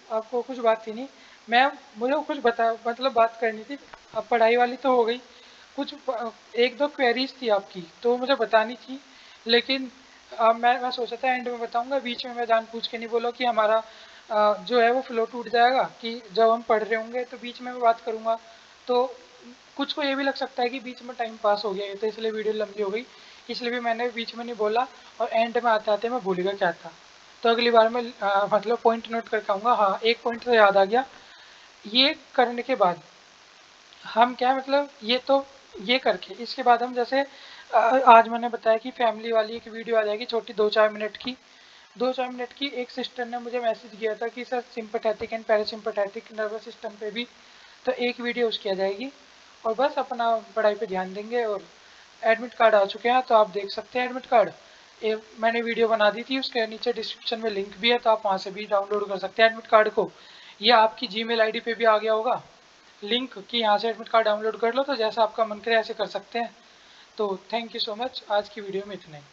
आपको कुछ बात थी नहीं, मैं मुझे कुछ बता मतलब बात करनी थी। अब पढ़ाई वाली तो हो गई, कुछ 1-2 क्वेरीज थी आपकी तो मुझे बतानी थी, लेकिन मैं सोचा था एंड में बताऊंगा, बीच में मैं जानबूझ के नहीं बोला कि हमारा जो है वो फ्लो टूट जाएगा, कि जब हम पढ़ रहे होंगे तो बीच में मैं बात करूंगा, तो कुछ को ये भी लग सकता है कि बीच में टाइम पास हो गया है, तो इसलिए वीडियो लंबी हो गई, इसलिए भी मैंने बीच में नहीं बोला, और एंड में आते आते मैं भूल गया क्या था। तो अगली बार मैं मतलब पॉइंट नोट करके आऊँगा। हाँ एक पॉइंट तो याद आ गया, ये करने के बाद हम क्या मतलब ये तो ये करके इसके बाद हम जैसे आज मैंने बताया कि फैमिली वाली एक वीडियो आ जाएगी छोटी 2-4 मिनट की। 2-4 मिनट की एक सिस्टर ने मुझे मैसेज किया था कि sir sympathetic and parasympathetic nervous system पे भी, तो एक वीडियो उसकी आ जाएगी। और बस अपना पढ़ाई पे ध्यान देंगे। और एडमिट कार्ड आ चुके हैं तो आप देख सकते हैं एडमिट कार्ड, ये मैंने वीडियो बना दी थी, उसके नीचे डिस्क्रिप्शन में लिंक भी है, तो आप वहाँ से भी डाउनलोड कर सकते हैं एडमिट कार्ड को। ये आपकी जीमेल आईडी पे भी आ गया होगा लिंक कि यहाँ से एडमिट कार्ड डाउनलोड कर लो, तो जैसा आपका मन करे ऐसे कर सकते हैं। तो थैंक यू सो मच, आज की वीडियो में इतना ही।